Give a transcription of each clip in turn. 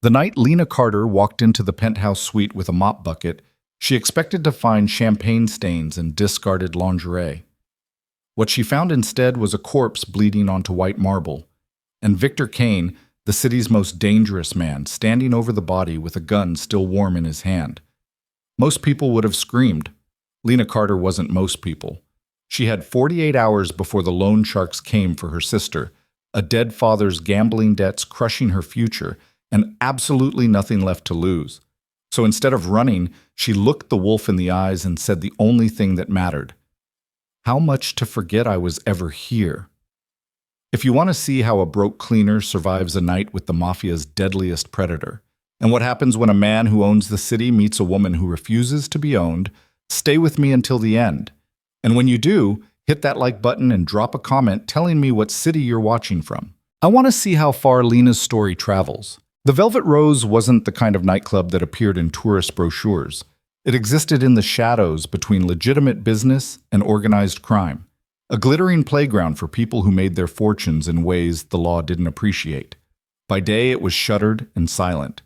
The night Lena Carter walked into the penthouse suite with a mop bucket, she expected to find champagne stains and discarded lingerie. What she found instead was a corpse bleeding onto white marble, and Victor Kane, the city's most dangerous man, standing over the body with a gun still warm in his hand. Most people would have screamed. Lena Carter wasn't most people. She had 48 hours before the loan sharks came for her sister, a dead father's gambling debts crushing her future, and absolutely nothing left to lose. So instead of running, she looked the wolf in the eyes and said the only thing that mattered. How much to forget I was ever here? If you want to see how a broke cleaner survives a night with the Mafia's deadliest predator, and what happens when a man who owns the city meets a woman who refuses to be owned, stay with me until the end. And when you do, hit that like button and drop a comment telling me what city you're watching from. I want to see how far Lena's story travels. The Velvet Rose wasn't the kind of nightclub that appeared in tourist brochures. It existed in the shadows between legitimate business and organized crime, a glittering playground for people who made their fortunes in ways the law didn't appreciate. By day, it was shuttered and silent.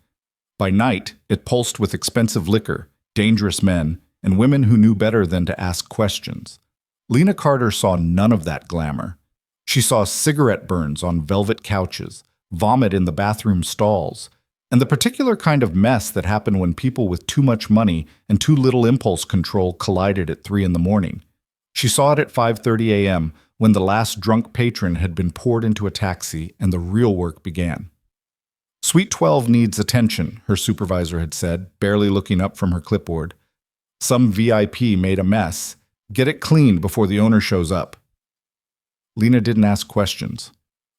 By night, it pulsed with expensive liquor, dangerous men, and women who knew better than to ask questions. Lena Carter saw none of that glamour. She saw cigarette burns on velvet couches, vomit in the bathroom stalls, and the particular kind of mess that happened when people with too much money and too little impulse control collided at 3 in the morning. She saw it at 5:30 a.m. when the last drunk patron had been poured into a taxi and the real work began. Suite 12 needs attention, her supervisor had said, barely looking up from her clipboard. Some VIP made a mess. Get it cleaned before the owner shows up. Lena didn't ask questions.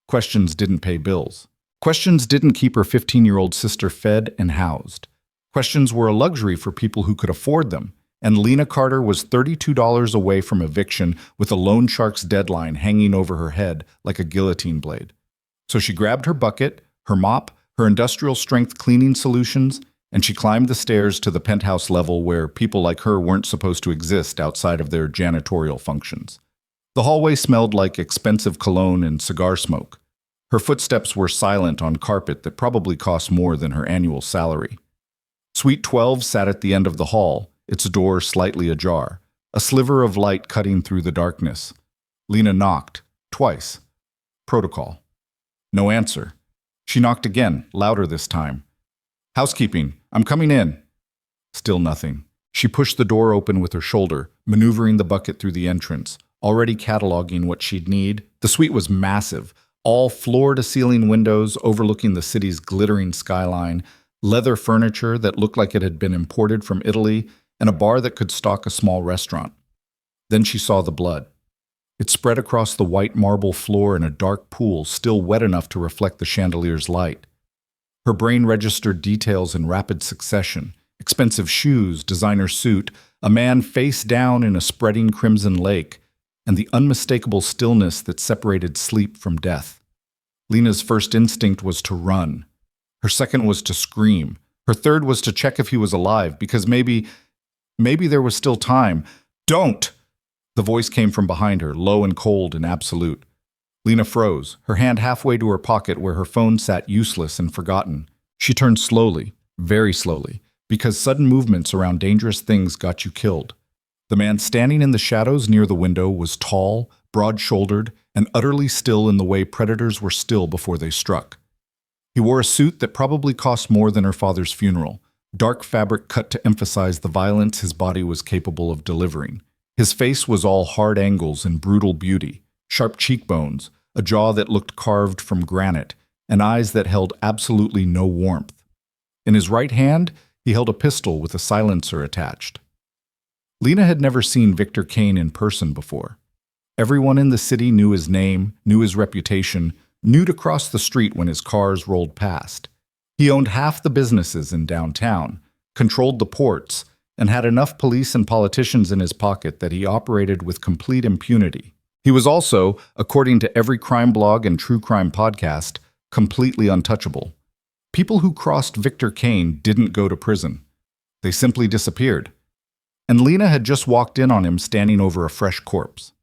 Questions didn't pay bills. Questions didn't keep her 15-year-old sister fed and housed. Questions were a luxury for people who could afford them, and Lena Carter was $32 away from eviction with a loan shark's deadline hanging over her head like a guillotine blade. So she grabbed her bucket, her mop, her industrial-strength cleaning solutions, and she climbed the stairs to the penthouse level where people like her weren't supposed to exist outside of their janitorial functions. The hallway smelled like expensive cologne and cigar smoke. Her footsteps were silent on carpet that probably cost more than her annual salary. Suite 12 sat at the end of the hall, its door slightly ajar, a sliver of light cutting through the darkness. Lena knocked, twice. Protocol. No answer. She knocked again, louder this time. Housekeeping, I'm coming in. Still nothing. She pushed the door open with her shoulder, maneuvering the bucket through the entrance, already cataloging what she'd need. The suite was massive, all floor-to-ceiling windows overlooking the city's glittering skyline, leather furniture that looked like it had been imported from Italy, and a bar that could stock a small restaurant. Then she saw the blood. It spread across the white marble floor in a dark pool still wet enough to reflect the chandelier's light. Her brain registered details in rapid succession: expensive shoes, designer suit, a man face down in a spreading crimson lake, and the unmistakable stillness that separated sleep from death. Lena's first instinct was to run. Her second was to scream. Her third was to check if he was alive, because maybe there was still time. Don't! The voice came from behind her, low and cold and absolute. Lena froze, her hand halfway to her pocket where her phone sat useless and forgotten. She turned slowly, very slowly, because sudden movements around dangerous things got you killed. The man standing in the shadows near the window was tall, broad-shouldered, and utterly still in the way predators were still before they struck. He wore a suit that probably cost more than her father's funeral, dark fabric cut to emphasize the violence his body was capable of delivering. His face was all hard angles and brutal beauty, sharp cheekbones, a jaw that looked carved from granite, and eyes that held absolutely no warmth. In his right hand, he held a pistol with a silencer attached. Lena had never seen Victor Kane in person before. Everyone in the city knew his name, knew his reputation, knew to cross the street when his cars rolled past. He owned half the businesses in downtown, controlled the ports, and had enough police and politicians in his pocket that he operated with complete impunity. He was also, according to every crime blog and true crime podcast, completely untouchable. People who crossed Victor Kane didn't go to prison. They simply disappeared. And Lena had just walked in on him standing over a fresh corpse.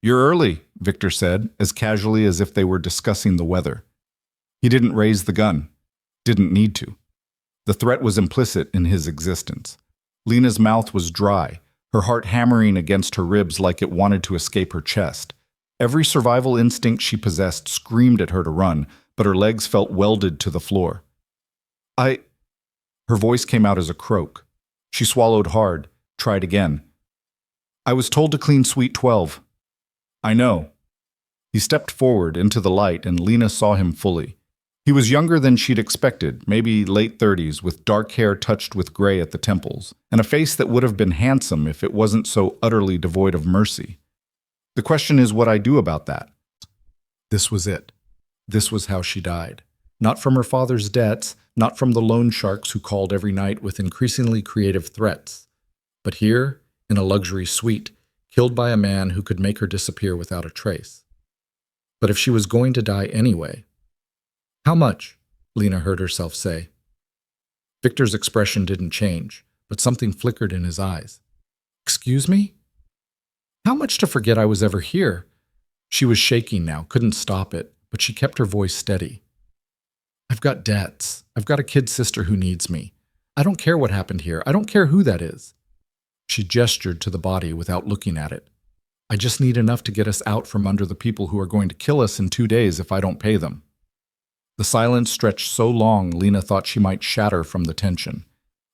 "You're early," Victor said, as casually as if they were discussing the weather. He didn't raise the gun. Didn't need to. The threat was implicit in his existence. Lena's mouth was dry, her heart hammering against her ribs like it wanted to escape her chest. Every survival instinct she possessed screamed at her to run, but her legs felt welded to the floor. Her voice came out as a croak. She swallowed hard, tried again. I was told to clean Suite 12. I know. He stepped forward into the light and Lena saw him fully. He was younger than she'd expected, maybe late 30s, with dark hair touched with gray at the temples, and a face that would have been handsome if it wasn't so utterly devoid of mercy. The question is what I do about that. This was it. This was how she died. Not from her father's debts, not from the loan sharks who called every night with increasingly creative threats, but here, in a luxury suite, killed by a man who could make her disappear without a trace. But if she was going to die anyway... How much? Lena heard herself say. Victor's expression didn't change, but something flickered in his eyes. Excuse me? How much to forget I was ever here? She was shaking now, couldn't stop it, but she kept her voice steady. I've got debts. I've got a kid sister who needs me. I don't care what happened here. I don't care who that is. She gestured to the body without looking at it. I just need enough to get us out from under the people who are going to kill us in 2 days if I don't pay them. The silence stretched so long Lena thought she might shatter from the tension.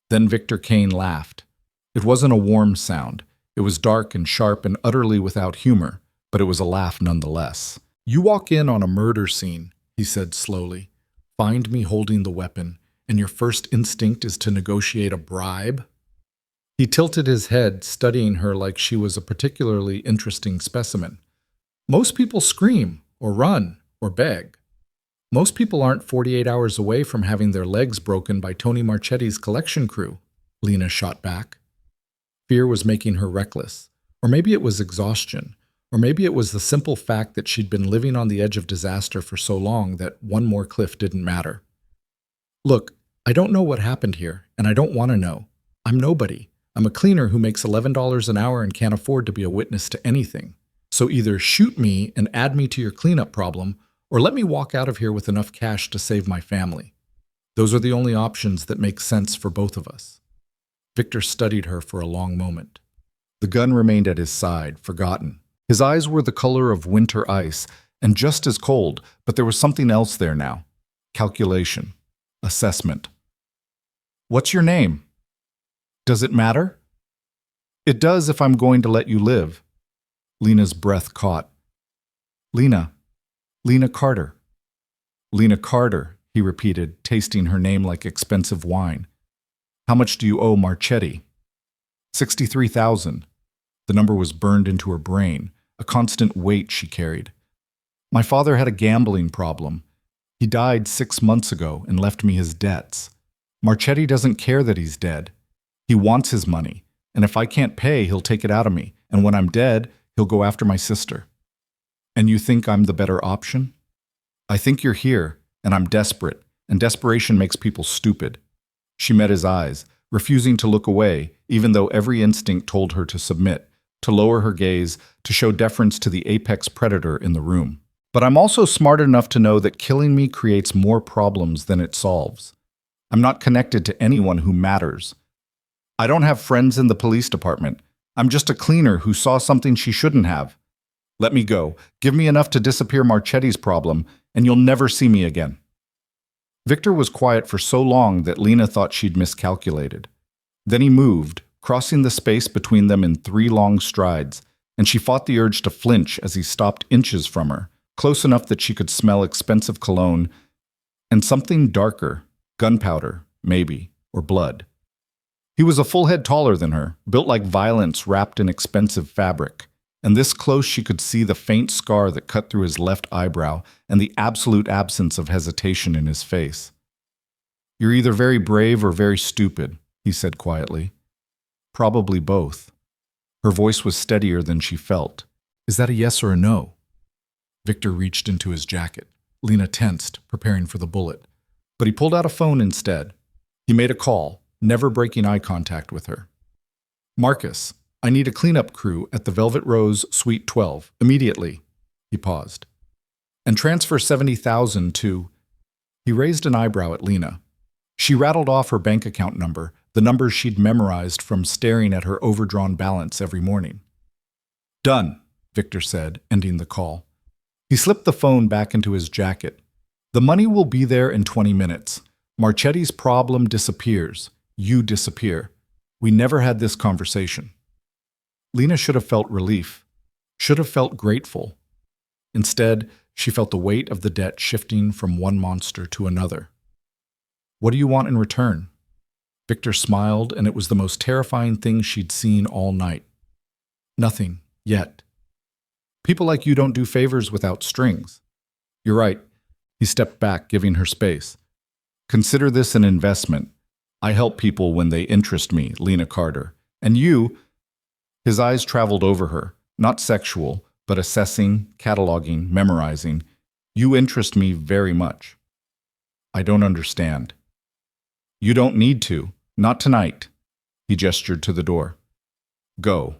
Then Victor Kane laughed. It wasn't a warm sound. It was dark and sharp and utterly without humor, but it was a laugh nonetheless. You walk in on a murder scene, he said slowly. Find me holding the weapon, and your first instinct is to negotiate a bribe? He tilted his head, studying her like she was a particularly interesting specimen. Most people scream, or run, or beg. Most people aren't 48 hours away from having their legs broken by Tony Marchetti's collection crew, Lena shot back. Fear was making her reckless. Or maybe it was exhaustion. Or maybe it was the simple fact that she'd been living on the edge of disaster for so long that one more cliff didn't matter. Look, I don't know what happened here, and I don't want to know. I'm nobody. I'm a cleaner who makes $11 an hour and can't afford to be a witness to anything. So either shoot me and add me to your cleanup problem, or let me walk out of here with enough cash to save my family. Those are the only options that make sense for both of us. Victor studied her for a long moment. The gun remained at his side, forgotten. His eyes were the color of winter ice, and just as cold, but there was something else there now. Calculation. Assessment. What's your name? Does it matter? It does if I'm going to let you live. Lena's breath caught. Lena Carter. Lena Carter, he repeated, tasting her name like expensive wine. How much do you owe Marchetti? $63,000. The number was burned into her brain, a constant weight she carried. My father had a gambling problem. He died 6 months ago and left me his debts. Marchetti doesn't care that he's dead. He wants his money, and if I can't pay, he'll take it out of me, and when I'm dead, he'll go after my sister. And you think I'm the better option? I think you're here, and I'm desperate, and desperation makes people stupid. She met his eyes, refusing to look away, even though every instinct told her to submit, to lower her gaze, to show deference to the apex predator in the room. But I'm also smart enough to know that killing me creates more problems than it solves. I'm not connected to anyone who matters. I don't have friends in the police department. I'm just a cleaner who saw something she shouldn't have. Let me go. Give me enough to disappear Marchetti's problem, and you'll never see me again. Victor was quiet for so long that Lena thought she'd miscalculated. Then he moved, crossing the space between them in 3 long strides, and she fought the urge to flinch as he stopped inches from her, close enough that she could smell expensive cologne and something darker, gunpowder, maybe, or blood. He was a full head taller than her, built like violence wrapped in expensive fabric. And this close she could see the faint scar that cut through his left eyebrow and the absolute absence of hesitation in his face. You're either very brave or very stupid, he said quietly. Probably both. Her voice was steadier than she felt. Is that a yes or a no? Victor reached into his jacket. Lena tensed, preparing for the bullet. But he pulled out a phone instead. He made a call, never breaking eye contact with her. Marcus, I need a cleanup crew at the Velvet Rose, Suite 12, immediately. He paused. And transfer $70,000 to... He raised an eyebrow at Lena. She rattled off her bank account number, the numbers she'd memorized from staring at her overdrawn balance every morning. "Done," Victor said, ending the call. He slipped the phone back into his jacket. "The money will be there in 20 minutes. Marchetti's problem disappears. You disappear. We never had this conversation." Lena should have felt relief, should have felt grateful. Instead, she felt the weight of the debt shifting from one monster to another. "What do you want in return?" Victor smiled, and it was the most terrifying thing she'd seen all night. "Nothing, yet. People like you don't do favors without strings." "You're right." He stepped back, giving her space. "Consider this an investment. I help people when they interest me, Lena Carter. And you—" His eyes traveled over her, not sexual, but assessing, cataloging, memorizing. "You interest me very much." "I don't understand." "You don't need to. Not tonight." He gestured to the door. "Go.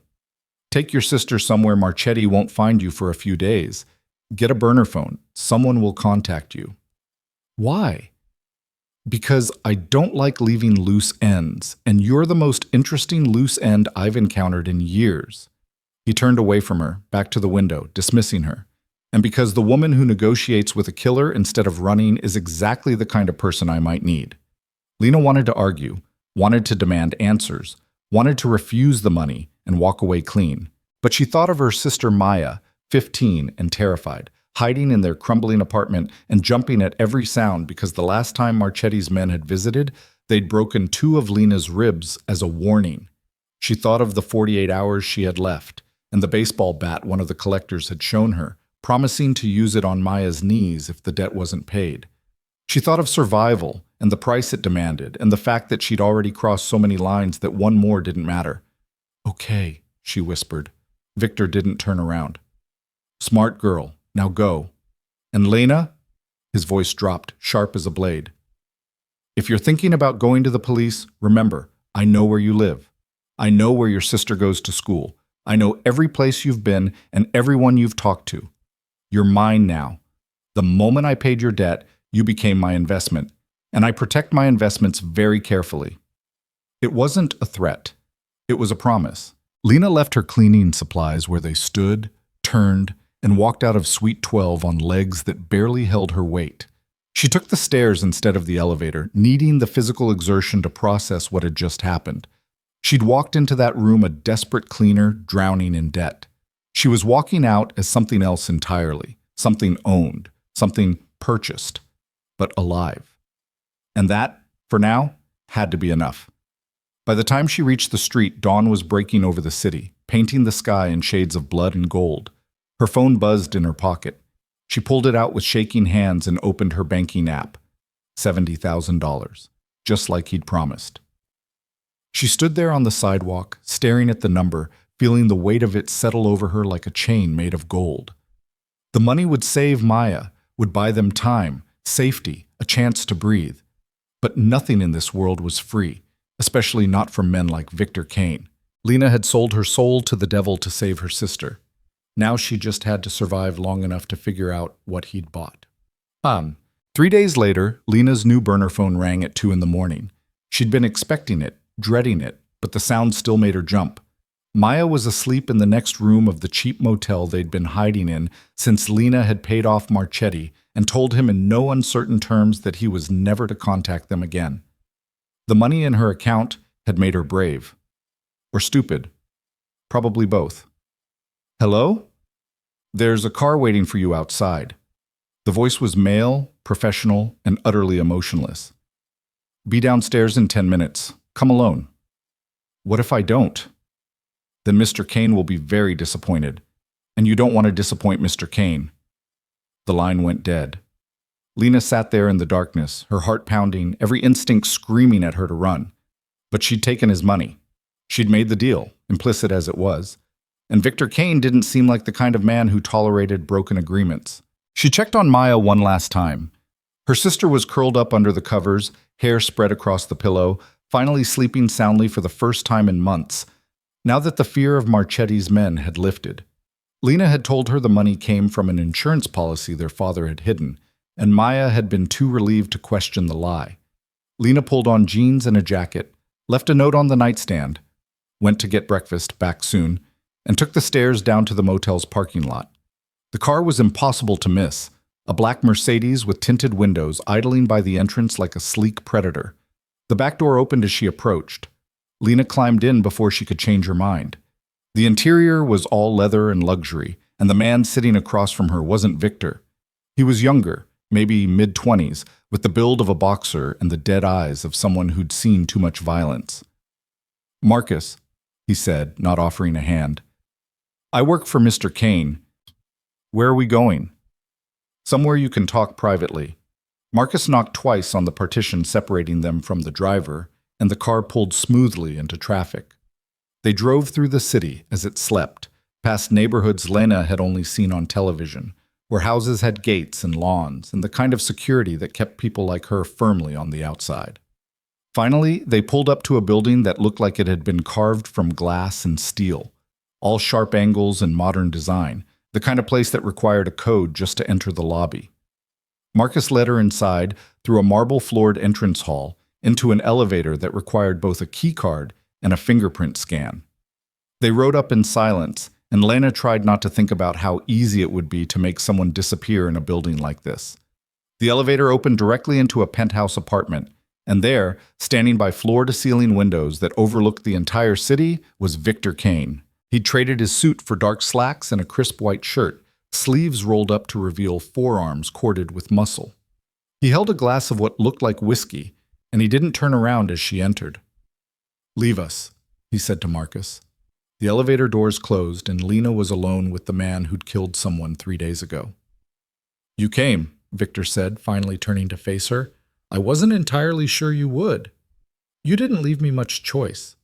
Take your sister somewhere Marchetti won't find you for a few days. Get a burner phone. Someone will contact you." "Why?" "Because I don't like leaving loose ends, and you're the most interesting loose end I've encountered in years." He turned away from her, back to the window, dismissing her. "And because the woman who negotiates with a killer instead of running is exactly the kind of person I might need." Lena wanted to argue, wanted to demand answers, wanted to refuse the money and walk away clean. But she thought of her sister Maya, 15 and terrified, hiding in their crumbling apartment and jumping at every sound because the last time Marchetti's men had visited, they'd broken 2 of Lena's ribs as a warning. She thought of the 48 hours she had left, and the baseball bat one of the collectors had shown her, promising to use it on Maya's knees if the debt wasn't paid. She thought of survival and the price it demanded, and the fact that she'd already crossed so many lines that one more didn't matter. "Okay," she whispered. Victor didn't turn around. "Smart girl. Now go. And Lena," his voice dropped, sharp as a blade, "if you're thinking about going to the police, remember, I know where you live. I know where your sister goes to school. I know every place you've been and everyone you've talked to. You're mine now. The moment I paid your debt, you became my investment, and I protect my investments very carefully." It wasn't a threat. It was a promise. Lena left her cleaning supplies where they stood, turned, and walked out of Suite 12 on legs that barely held her weight. She took the stairs instead of the elevator, needing the physical exertion to process what had just happened. She'd walked into that room a desperate cleaner, drowning in debt. She was walking out as something else entirely, something owned, something purchased, but alive. And that, for now, had to be enough. By the time she reached the street, dawn was breaking over the city, painting the sky in shades of blood and gold. Her phone buzzed in her pocket. She pulled it out with shaking hands and opened her banking app. $70,000, just like he'd promised. She stood there on the sidewalk, staring at the number, feeling the weight of it settle over her like a chain made of gold. The money would save Maya, would buy them time, safety, a chance to breathe. But nothing in this world was free, especially not from men like Victor Kane. Lena had sold her soul to the devil to save her sister. Now she just had to survive long enough to figure out what he'd bought. 3 days later, Lena's new burner phone rang at 2 in the morning. She'd been expecting it, dreading it, but the sound still made her jump. Maya was asleep in the next room of the cheap motel they'd been hiding in since Lena had paid off Marchetti and told him in no uncertain terms that he was never to contact them again. The money in her account had made her brave. Or stupid. Probably both. "Hello? There's a car waiting for you outside." The voice was male, professional, and utterly emotionless. "Be downstairs in 10 minutes. Come alone." "What if I don't?" "Then Mr. Kane will be very disappointed. And you don't want to disappoint Mr. Kane." The line went dead. Lena sat there in the darkness, her heart pounding, every instinct screaming at her to run. But she'd taken his money. She'd made the deal, implicit as it was. And Victor Kane didn't seem like the kind of man who tolerated broken agreements. She checked on Maya one last time. Her sister was curled up under the covers, hair spread across the pillow, finally sleeping soundly for the first time in months, now that the fear of Marchetti's men had lifted. Lena had told her the money came from an insurance policy their father had hidden, and Maya had been too relieved to question the lie. Lena pulled on jeans and a jacket, left a note on the nightstand, went to get breakfast, back soon, and took the stairs down to the motel's parking lot. The car was impossible to miss, a black Mercedes with tinted windows idling by the entrance like a sleek predator. The back door opened as she approached. Lena climbed in before she could change her mind. The interior was all leather and luxury, and the man sitting across from her wasn't Victor. He was younger, maybe mid-20s, with the build of a boxer and the dead eyes of someone who'd seen too much violence. "Marcus," he said, not offering a hand. "I work for Mr. Kane. Where are we going?" "Somewhere you can talk privately." Marcus knocked twice on the partition separating them from the driver, and the car pulled smoothly into traffic. They drove through the city as it slept, past neighborhoods Lena had only seen on television, where houses had gates and lawns and the kind of security that kept people like her firmly on the outside. Finally, they pulled up to a building that looked like it had been carved from glass and steel, all sharp angles and modern design, the kind of place that required a code just to enter the lobby. Marcus led her inside, through a marble-floored entrance hall, into an elevator that required both a key card and a fingerprint scan. They rode up in silence, and Lena tried not to think about how easy it would be to make someone disappear in a building like this. The elevator opened directly into a penthouse apartment, and there, standing by floor-to-ceiling windows that overlooked the entire city, was Victor Kane. He'd traded his suit for dark slacks and a crisp white shirt, sleeves rolled up to reveal forearms corded with muscle. He held a glass of what looked like whiskey, and he didn't turn around as she entered. "Leave us," he said to Marcus. The elevator doors closed, and Lena was alone with the man who'd killed someone 3 days ago. "You came," Victor said, finally turning to face her. "I wasn't entirely sure you would." "You didn't leave me much choice."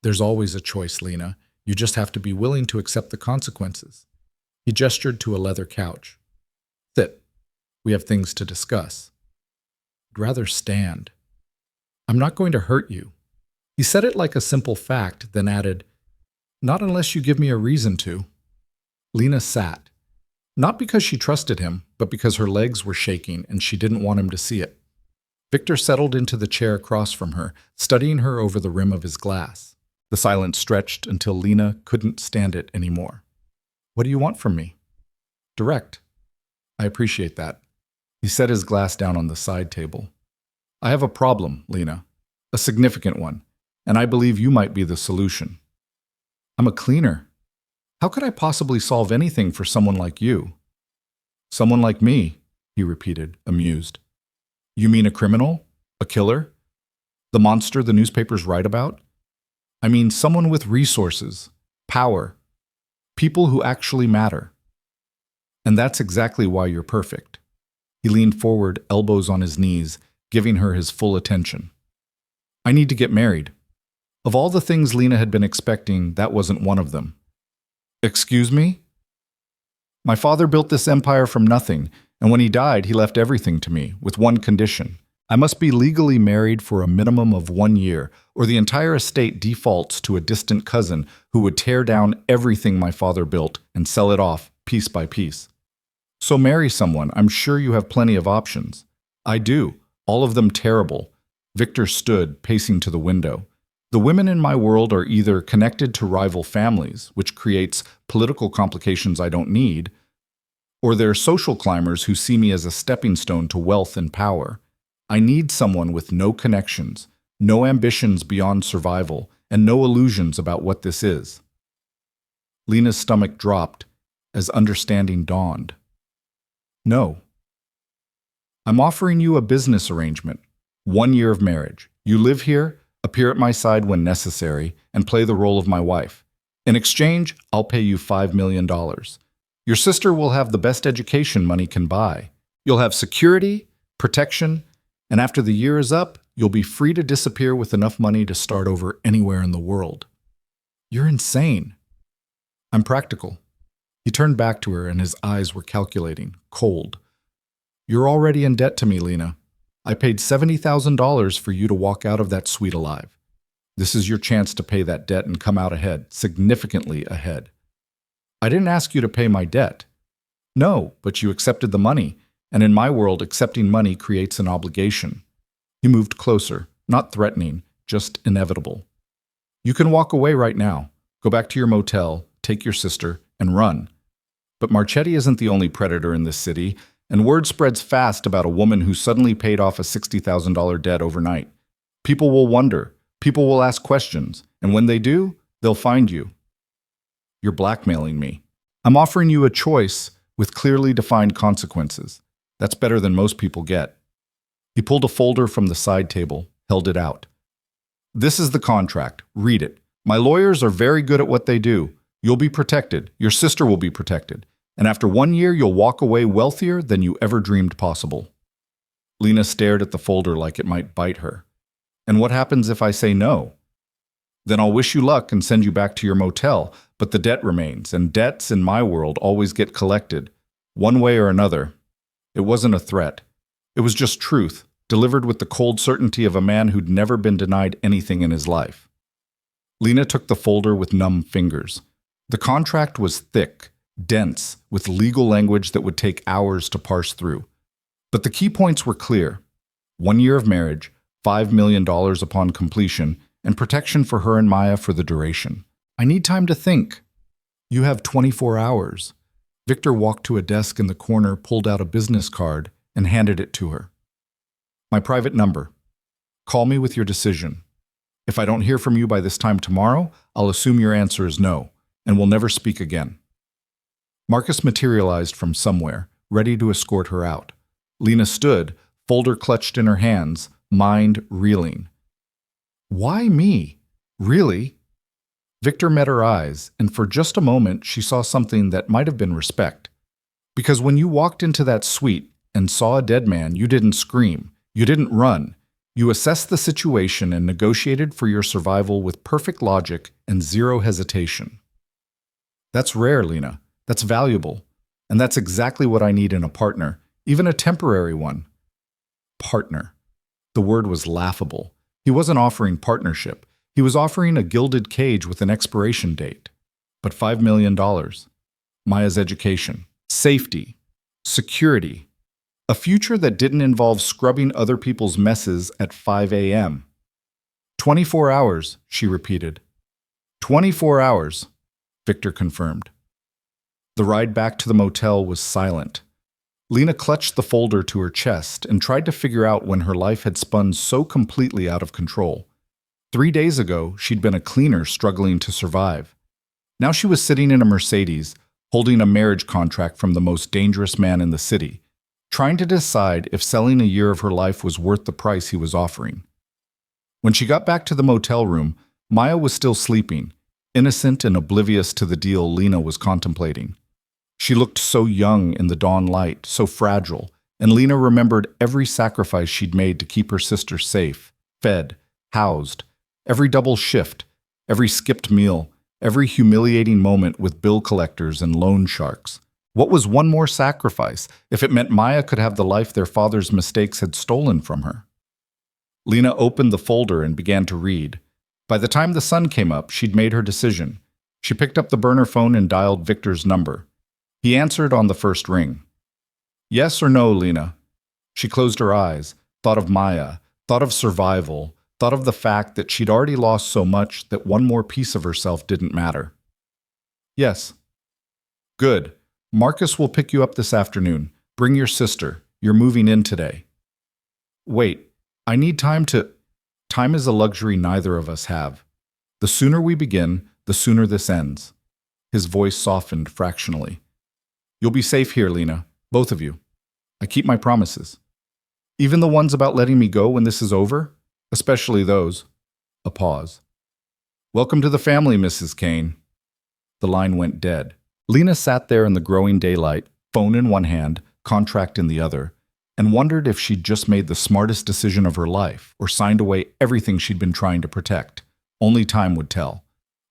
"There's always a choice, Lena. You just have to be willing to accept the consequences." He gestured to a leather couch. "Sit. We have things to discuss." "I'd rather stand." "I'm not going to hurt you." He said it like a simple fact, then added, "Not unless you give me a reason to." Lena sat, not because she trusted him, but because her legs were shaking and she didn't want him to see it. Victor settled into the chair across from her, studying her over the rim of his glass. The silence stretched until Lena couldn't stand it anymore. "What do you want from me?" "Direct." "I appreciate that." He set his glass down on the side table. "I have a problem, Lena. A significant one, and I believe you might be the solution." "I'm a cleaner. How could I possibly solve anything for someone like you?" "Someone like me," he repeated, amused. "You mean a criminal? A killer? The monster the newspapers write about?" "I mean someone with resources, power, people who actually matter. And that's exactly why you're perfect." He leaned forward, elbows on his knees, giving her his full attention. "I need to get married." Of all the things Lena had been expecting, that wasn't one of them. "Excuse me?" "My father built this empire from nothing, and when he died, he left everything to me, with one condition. I must be legally married for a minimum of 1 year, or the entire estate defaults to a distant cousin who would tear down everything my father built and sell it off piece by piece. So marry someone. I'm sure you have plenty of options." "I do. All of them terrible." Victor stood, pacing to the window. "The women in my world are either connected to rival families, which creates political complications I don't need, or they're social climbers who see me as a stepping stone to wealth and power. I need someone with no connections, no ambitions beyond survival, and no illusions about what this is." Lena's stomach dropped as understanding dawned. "No. I'm offering you a business arrangement. 1 year of marriage. You live here, appear at my side when necessary, and play the role of my wife. In exchange, I'll pay you $5 million. Your sister will have the best education money can buy. You'll have security, protection, and after the year is up, you'll be free to disappear with enough money to start over anywhere in the world." "You're insane." "I'm practical." He turned back to her and his eyes were calculating, cold. "You're already in debt to me, Lena. I paid $70,000 for you to walk out of that suite alive. This is your chance to pay that debt and come out ahead, significantly ahead." "I didn't ask you to pay my debt." "No, but you accepted the money, And in my world, accepting money creates an obligation. He moved closer, not threatening, just inevitable. You can walk away right now. Go back to your motel, take your sister, and run. But Marchetti isn't the only predator in this city, and word spreads fast about a woman who suddenly paid off a $60,000 debt overnight. People will wonder, people will ask questions, and when they do, they'll find you. You're blackmailing me. I'm offering you a choice with clearly defined consequences. That's better than most people get. He pulled a folder from the side table, held it out. This is the contract. Read it. My lawyers are very good at what they do. You'll be protected. Your sister will be protected. And after 1 year, you'll walk away wealthier than you ever dreamed possible. Lena stared at the folder like it might bite her. And what happens if I say no? Then I'll wish you luck and send you back to your motel, but the debt remains, and debts in my world always get collected, one way or another. It wasn't a threat. It was just truth, delivered with the cold certainty of a man who'd never been denied anything in his life. Lena took the folder with numb fingers. The contract was thick, dense, with legal language that would take hours to parse through. But the key points were clear. 1 year of marriage, $5 million upon completion, and protection for her and Maya for the duration. I need time to think. You have 24 hours. Victor walked to a desk in the corner, pulled out a business card, and handed it to her. My private number. Call me with your decision. If I don't hear from you by this time tomorrow, I'll assume your answer is no, and we'll never speak again. Marcus materialized from somewhere, ready to escort her out. Lena stood, folder clutched in her hands, mind reeling. Why me? Really? Victor met her eyes, and for just a moment she saw something that might have been respect. Because when you walked into that suite and saw a dead man, you didn't scream, you didn't run. You assessed the situation and negotiated for your survival with perfect logic and zero hesitation. That's rare, Lena. That's valuable. And that's exactly what I need in a partner, even a temporary one. Partner. The word was laughable. He wasn't offering partnership. He was offering a gilded cage with an expiration date. But $5 million. Maya's education. Safety. Security. A future that didn't involve scrubbing other people's messes at 5 a.m. 24 hours, she repeated. 24 hours, Victor confirmed. The ride back to the motel was silent. Lena clutched the folder to her chest and tried to figure out when her life had spun so completely out of control. 3 days ago, she'd been a cleaner struggling to survive. Now she was sitting in a Mercedes, holding a marriage contract from the most dangerous man in the city, trying to decide if selling a year of her life was worth the price he was offering. When she got back to the motel room, Maya was still sleeping, innocent and oblivious to the deal Lena was contemplating. She looked so young in the dawn light, so fragile, and Lena remembered every sacrifice she'd made to keep her sister safe, fed, housed, every double shift, every skipped meal, every humiliating moment with bill collectors and loan sharks. What was one more sacrifice if it meant Maya could have the life their father's mistakes had stolen from her? Lena opened the folder and began to read. By the time the sun came up, she'd made her decision. She picked up the burner phone and dialed Victor's number. He answered on the first ring. Yes or no, Lena? She closed her eyes, thought of Maya, thought of survival, thought of the fact that she'd already lost so much that one more piece of herself didn't matter. Yes. Good. Marcus will pick you up this afternoon. Bring your sister. You're moving in today. Wait, I need time to... Time is a luxury neither of us have. The sooner we begin, the sooner this ends. His voice softened fractionally. You'll be safe here, Lena. Both of you. I keep my promises. Even the ones about letting me go when this is over? Especially those. A pause. Welcome to the family, Mrs. Kane. The line went dead. Lena sat there in the growing daylight, phone in one hand, contract in the other, and wondered if she'd just made the smartest decision of her life or signed away everything she'd been trying to protect. Only time would tell.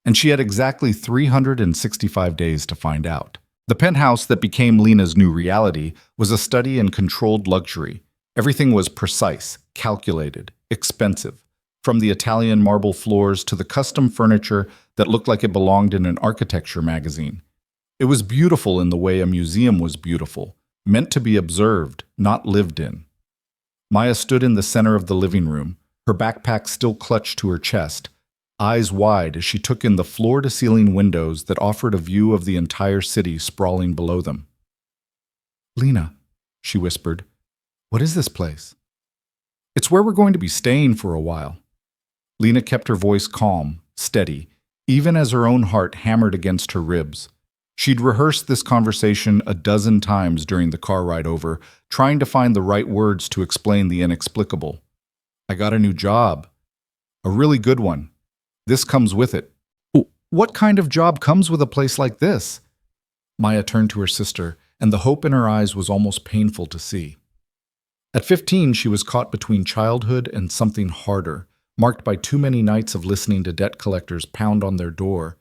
And she had exactly 365 days to find out. The penthouse that became Lena's new reality was a study in controlled luxury. Everything was precise, calculated, expensive, from the Italian marble floors to the custom furniture that looked like it belonged in an architecture magazine. It was beautiful in the way a museum was beautiful, meant to be observed, not lived in. Maya stood in the center of the living room, her backpack still clutched to her chest, eyes wide as she took in the floor-to-ceiling windows that offered a view of the entire city sprawling below them. "Lena," she whispered, "what is this place?" "It's where we're going to be staying for a while." Lena kept her voice calm, steady, even as her own heart hammered against her ribs. She'd rehearsed this conversation a dozen times during the car ride over, trying to find the right words to explain the inexplicable. "I got a new job. A really good one. This comes with it." "What kind of job comes with a place like this?" Maya turned to her sister, and the hope in her eyes was almost painful to see. At 15, she was caught between childhood and something harder, marked by too many nights of listening to debt collectors pound on their door,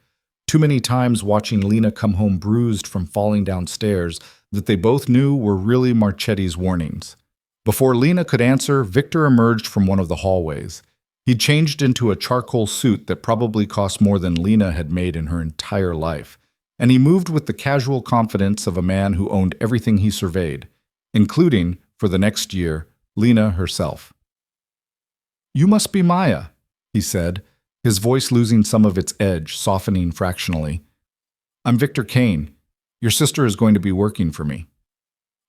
too many times watching Lena come home bruised from falling downstairs that they both knew were really Marchetti's warnings. Before Lena could answer, Victor emerged from one of the hallways. He'd changed into a charcoal suit that probably cost more than Lena had made in her entire life, and he moved with the casual confidence of a man who owned everything he surveyed, including, for the next year, Lena herself. "You must be Maya," he said, his voice losing some of its edge, softening fractionally. "I'm Victor Kane. Your sister is going to be working for me."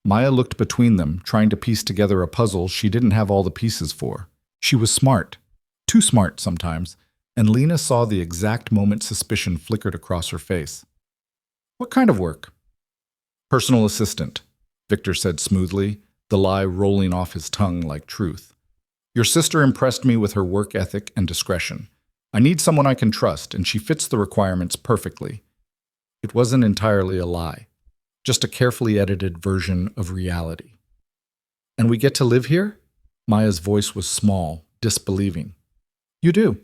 Maya looked between them, trying to piece together a puzzle she didn't have all the pieces for. She was smart. Too smart sometimes, and Lena saw the exact moment suspicion flickered across her face. "What kind of work?" "Personal assistant," Victor said smoothly, the lie rolling off his tongue like truth. "Your sister impressed me with her work ethic and discretion. I need someone I can trust, and she fits the requirements perfectly." It wasn't entirely a lie, just a carefully edited version of reality. "And we get to live here?" Maya's voice was small, disbelieving. "You do.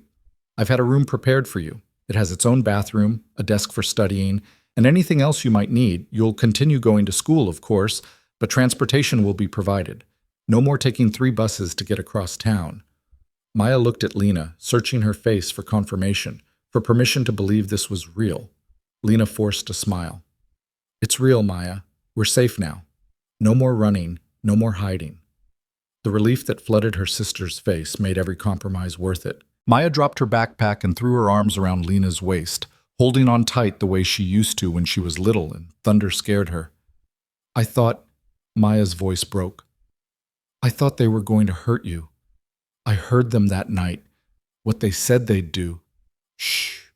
I've had a room prepared for you. It has its own bathroom, a desk for studying, and anything else you might need. You'll continue going to school, of course, but transportation will be provided. No more taking 3 buses to get across town." Maya looked at Lena, searching her face for confirmation, for permission to believe this was real. Lena forced a smile. "It's real, Maya. We're safe now. No more running, no more hiding." The relief that flooded her sister's face made every compromise worth it. Maya dropped her backpack and threw her arms around Lena's waist, holding on tight the way she used to when she was little and thunder scared her. "I thought," Maya's voice broke, "I thought they were going to hurt you. I heard them that night, what they said they'd do. Shh.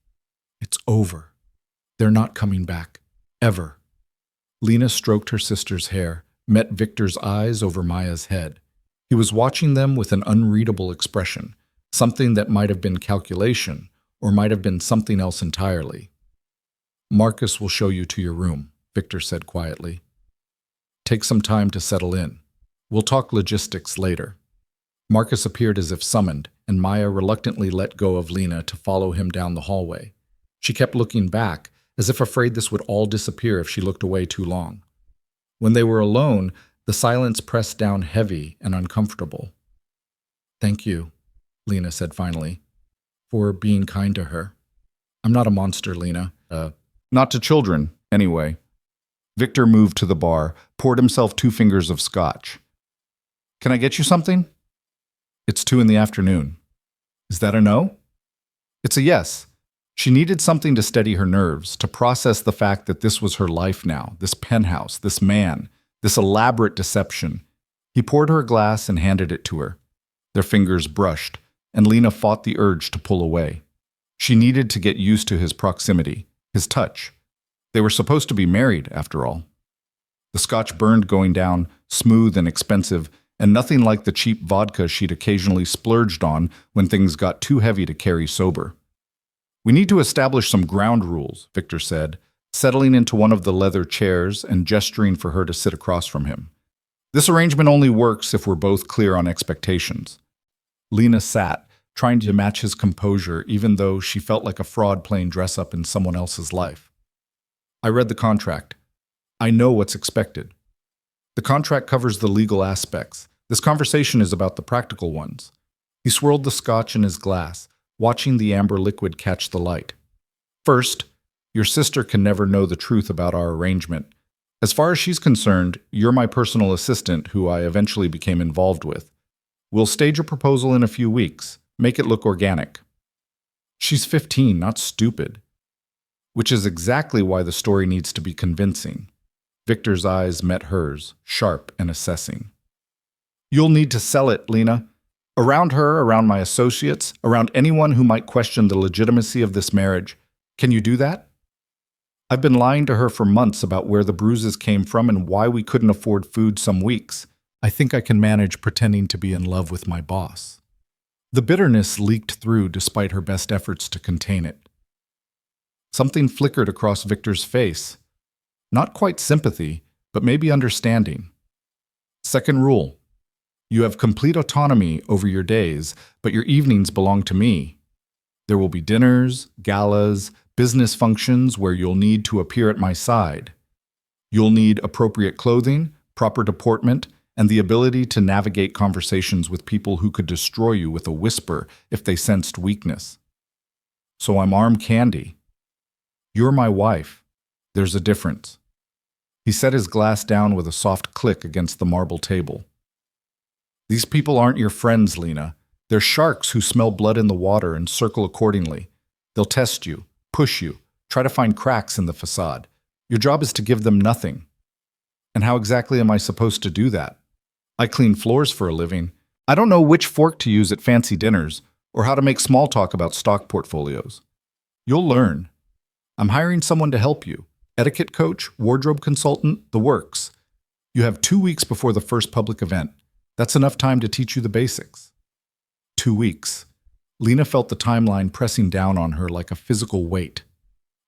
It's over. They're not coming back. Ever." Lena stroked her sister's hair, met Victor's eyes over Maya's head. He was watching them with an unreadable expression, something that might have been calculation, or might have been something else entirely. "Marcus will show you to your room," Victor said quietly. "Take some time to settle in. We'll talk logistics later." Marcus appeared as if summoned, and Maya reluctantly let go of Lena to follow him down the hallway. She kept looking back, as if afraid this would all disappear if she looked away too long. When they were alone, the silence pressed down heavy and uncomfortable. "Thank you," Lena said finally, "for being kind to her. I'm not a monster, Lena. Not to children, anyway." Victor moved to the bar, poured himself 2 fingers of scotch. "Can I get you something?" "It's 2 in the afternoon." "Is that a no?" "It's a yes." She needed something to steady her nerves, to process the fact that this was her life now, this penthouse, this man, this elaborate deception. He poured her a glass and handed it to her. Their fingers brushed, and Lena fought the urge to pull away. She needed to get used to his proximity, his touch. They were supposed to be married, after all. The scotch burned going down, smooth and expensive, and nothing like the cheap vodka she'd occasionally splurged on when things got too heavy to carry sober. "We need to establish some ground rules," Victor said, settling into one of the leather chairs and gesturing for her to sit across from him. "This arrangement only works if we're both clear on expectations." Lena sat, trying to match his composure even though she felt like a fraud playing dress-up in someone else's life. "I read the contract. I know what's expected. The contract covers the legal aspects. This conversation is about the practical ones." He swirled the scotch in his glass, watching the amber liquid catch the light. "First, your sister can never know the truth about our arrangement, As far as she's concerned, you're my personal assistant who I eventually became involved with. We'll stage a proposal in a few weeks. Make it look organic. She's 15, not stupid. Which is exactly why the story needs to be convincing. Victor's eyes met hers, sharp and assessing. You'll need to sell it, Lena. Around her, around my associates, around anyone who might question the legitimacy of this marriage. Can you do that? I've been lying to her for months about where the bruises came from and why we couldn't afford food some weeks. I think I can manage pretending to be in love with my boss. The bitterness leaked through despite her best efforts to contain it. Something flickered across Victor's face. Not quite sympathy, but maybe understanding. Second rule. You have complete autonomy over your days, but your evenings belong to me. There will be dinners, galas, business functions where you'll need to appear at my side. You'll need appropriate clothing, proper deportment, and the ability to navigate conversations with people who could destroy you with a whisper if they sensed weakness. So I'm arm candy. You're my wife. There's a difference. He set his glass down with a soft click against the marble table. These people aren't your friends, Lena. They're sharks who smell blood in the water and circle accordingly. They'll test you, push you, try to find cracks in the facade. Your job is to give them nothing. And how exactly am I supposed to do that? I clean floors for a living. I don't know which fork to use at fancy dinners or how to make small talk about stock portfolios. You'll learn. I'm hiring someone to help you. Etiquette coach, wardrobe consultant, the works. You have 2 weeks before the first public event. That's enough time to teach you the basics. 2 weeks. Lena felt the timeline pressing down on her like a physical weight.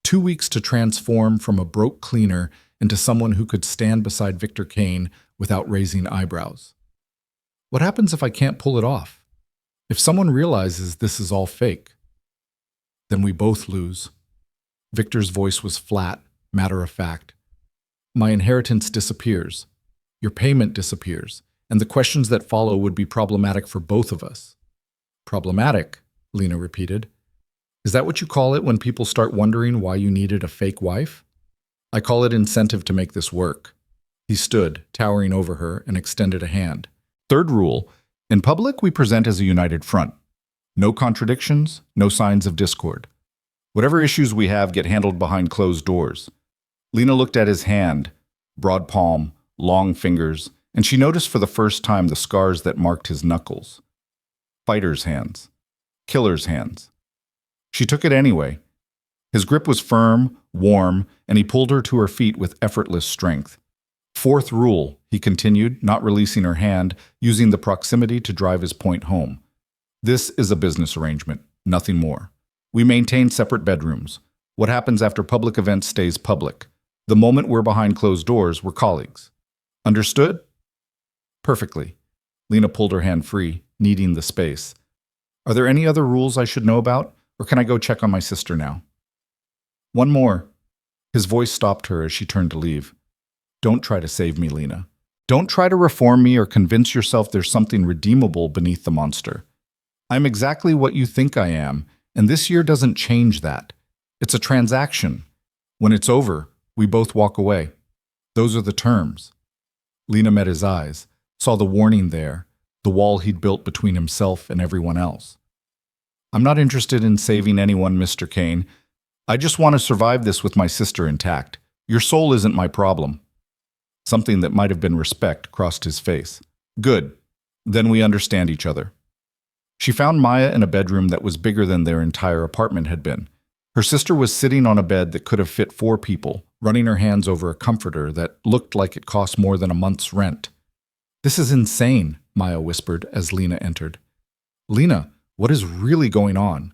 2 weeks to transform from a broke cleaner into someone who could stand beside Victor Kane without raising eyebrows. What happens if I can't pull it off? If someone realizes this is all fake? Then we both lose. Victor's voice was flat, matter of fact. My inheritance disappears. Your payment disappears. And the questions that follow would be problematic for both of us. Problematic, Lena repeated. Is that what you call it when people start wondering why you needed a fake wife? I call it incentive to make this work. He stood, towering over her, and extended a hand. Third rule, in public we present as a united front. No contradictions, no signs of discord. Whatever issues we have get handled behind closed doors. Lena looked at his hand, broad palm, long fingers, and she noticed for the first time the scars that marked his knuckles. Fighter's hands. Killer's hands. She took it anyway. His grip was firm, warm, and he pulled her to her feet with effortless strength. Fourth rule, he continued, not releasing her hand, using the proximity to drive his point home. This is a business arrangement, nothing more. We maintain separate bedrooms. What happens after public events stays public. The moment we're behind closed doors, we're colleagues. Understood? Perfectly. Lena pulled her hand free, needing the space. Are there any other rules I should know about, or can I go check on my sister now? One more. His voice stopped her as she turned to leave. Don't try to save me, Lena. Don't try to reform me or convince yourself there's something redeemable beneath the monster. I'm exactly what you think I am, and this year doesn't change that. It's a transaction. When it's over, we both walk away. Those are the terms. Lena met his eyes, saw the warning there, the wall he'd built between himself and everyone else. I'm not interested in saving anyone, Mr. Kane. I just want to survive this with my sister intact. Your soul isn't my problem. Something that might have been respect crossed his face. Good. Then we understand each other. She found Maya in a bedroom that was bigger than their entire apartment had been. Her sister was sitting on a bed that could have fit 4 people, running her hands over a comforter that looked like it cost more than a month's rent. This is insane, Maya whispered as Lena entered. Lena, what is really going on?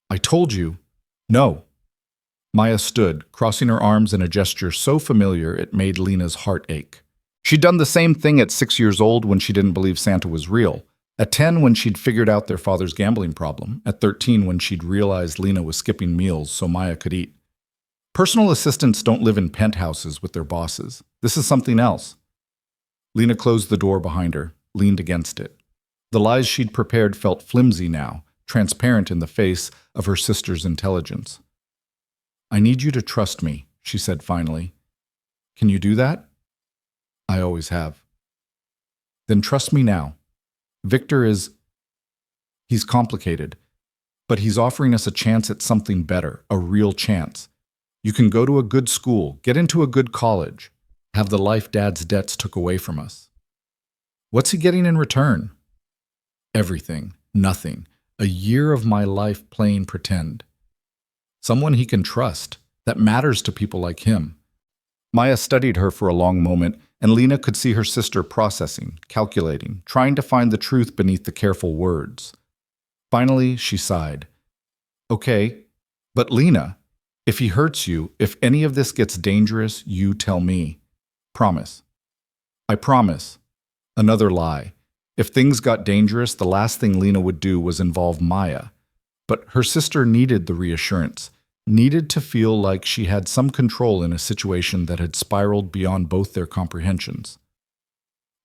I told you. No. Maya stood, crossing her arms in a gesture so familiar it made Lena's heart ache. She'd done the same thing at 6 years old when she didn't believe Santa was real. At 10 when she'd figured out their father's gambling problem. At 13 when she'd realized Lena was skipping meals so Maya could eat. Personal assistants don't live in penthouses with their bosses. This is something else. Lena closed the door behind her, leaned against it. The lies she'd prepared felt flimsy now, transparent in the face of her sister's intelligence. I need you to trust me, she said finally. Can you do that? I always have. Then trust me now. Victor he's complicated, but he's offering us a chance at something better, a real chance. You can go to a good school, get into a good college, have the life Dad's debts took away from us. What's he getting in return? Everything, nothing. A year of my life playing pretend. Someone he can trust, that matters to people like him. Maya studied her for a long moment, and Lena could see her sister processing, calculating, trying to find the truth beneath the careful words. Finally, she sighed. Okay, but Lena, if he hurts you, if any of this gets dangerous, you tell me. Promise. I promise. Another lie. If things got dangerous, the last thing Lena would do was involve Maya. But her sister needed the reassurance, needed to feel like she had some control in a situation that had spiraled beyond both their comprehensions.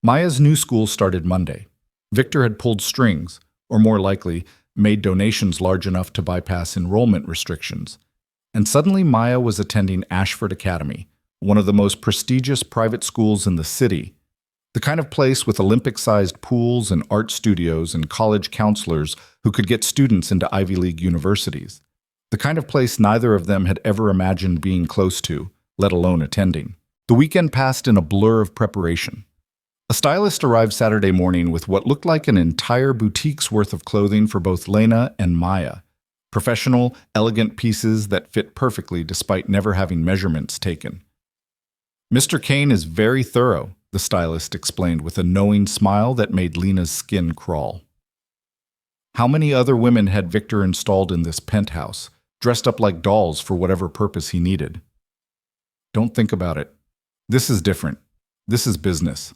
Maya's new school started Monday. Victor had pulled strings, or more likely, made donations large enough to bypass enrollment restrictions. And suddenly Maya was attending Ashford Academy, one of the most prestigious private schools in the city, the kind of place with Olympic-sized pools and art studios and college counselors who could get students into Ivy League universities. The kind of place neither of them had ever imagined being close to, let alone attending. The weekend passed in a blur of preparation. A stylist arrived Saturday morning with what looked like an entire boutique's worth of clothing for both Lena and Maya. Professional, elegant pieces that fit perfectly despite never having measurements taken. Mr. Kane is very thorough, the stylist explained with a knowing smile that made Lena's skin crawl. How many other women had Victor installed in this penthouse, dressed up like dolls for whatever purpose he needed? Don't think about it. This is different. This is business.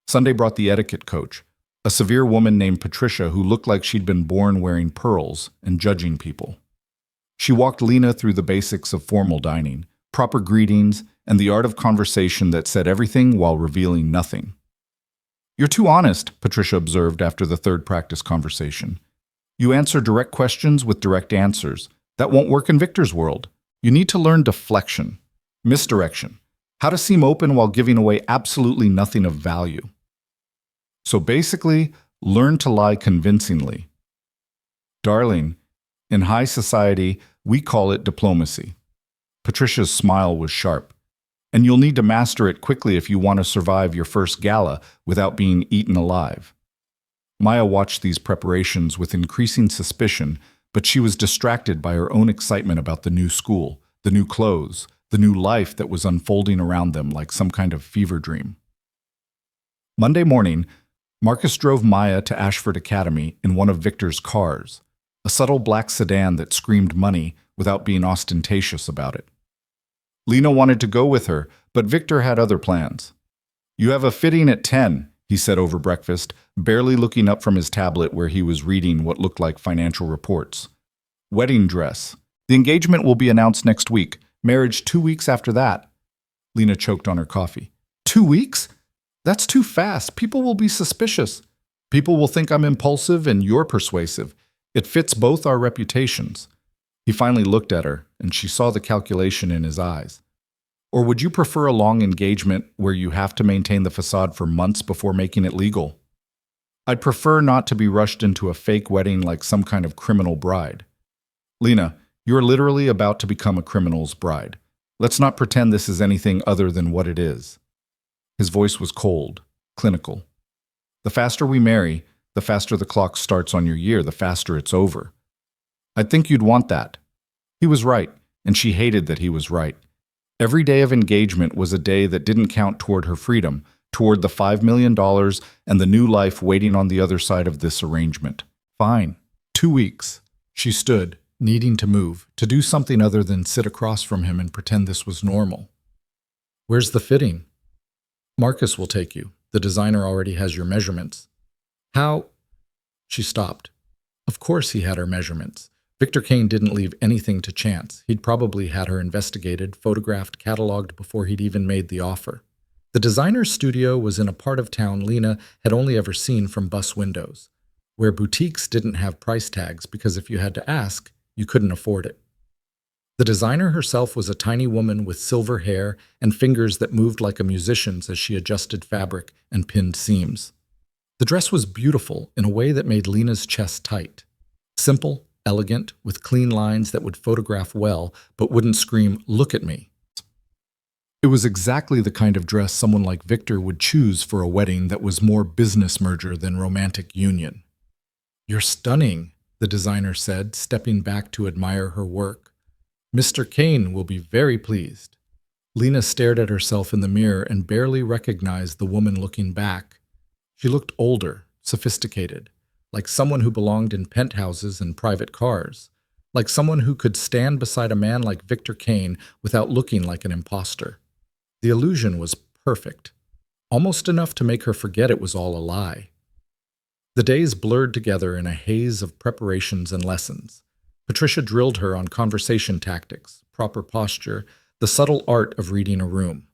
Sunday brought the etiquette coach, a severe woman named Patricia who looked like she'd been born wearing pearls and judging people. She walked Lena through the basics of formal dining, proper greetings, and the art of conversation that said everything while revealing nothing. You're too honest, Patricia observed after the third practice conversation. You answer direct questions with direct answers. That won't work in Victor's world. You need to learn deflection, misdirection, how to seem open while giving away absolutely nothing of value. So basically, learn to lie convincingly. Darling, in high society, we call it diplomacy. Patricia's smile was sharp. And you'll need to master it quickly if you want to survive your first gala without being eaten alive. Maya watched these preparations with increasing suspicion, but she was distracted by her own excitement about the new school, the new clothes, the new life that was unfolding around them like some kind of fever dream. Monday morning, Marcus drove Maya to Ashford Academy in one of Victor's cars, a subtle black sedan that screamed money without being ostentatious about it. Lena wanted to go with her, but Victor had other plans. You have a fitting at 10, he said over breakfast, barely looking up from his tablet where he was reading what looked like financial reports. Wedding dress. The engagement will be announced next week. Marriage 2 weeks after that. Lena choked on her coffee. 2 weeks? That's too fast. People will be suspicious. People will think I'm impulsive and you're persuasive. It fits both our reputations. He finally looked at her, and she saw the calculation in his eyes. Or would you prefer a long engagement where you have to maintain the facade for months before making it legal? I'd prefer not to be rushed into a fake wedding like some kind of criminal bride. Lena, you're literally about to become a criminal's bride. Let's not pretend this is anything other than what it is. His voice was cold, clinical. The faster we marry, the faster the clock starts on your year, the faster it's over. I'd think you'd want that. He was right, and she hated that he was right. Every day of engagement was a day that didn't count toward her freedom, toward the $5 million and the new life waiting on the other side of this arrangement. Fine. 2 weeks. She stood, needing to move, to do something other than sit across from him and pretend this was normal. Where's the fitting? Marcus will take you. The designer already has your measurements. How? She stopped. Of course he had her measurements. Victor Kane didn't leave anything to chance. He'd probably had her investigated, photographed, cataloged before he'd even made the offer. The designer's studio was in a part of town Lena had only ever seen from bus windows, where boutiques didn't have price tags because if you had to ask, you couldn't afford it. The designer herself was a tiny woman with silver hair and fingers that moved like a musician's as she adjusted fabric and pinned seams. The dress was beautiful in a way that made Lena's chest tight. Simple, elegant, with clean lines that would photograph well but wouldn't scream, "Look at me." It was exactly the kind of dress someone like Victor would choose for a wedding that was more business merger than romantic union. "You're stunning," the designer said, stepping back to admire her work. "Mr. Kane will be very pleased." Lena stared at herself in the mirror and barely recognized the woman looking back. She looked older, sophisticated, like someone who belonged in penthouses and private cars, like someone who could stand beside a man like Victor Kane without looking like an imposter. The illusion was perfect, almost enough to make her forget it was all a lie. The days blurred together in a haze of preparations and lessons. Patricia drilled her on conversation tactics, proper posture, the subtle art of reading a room.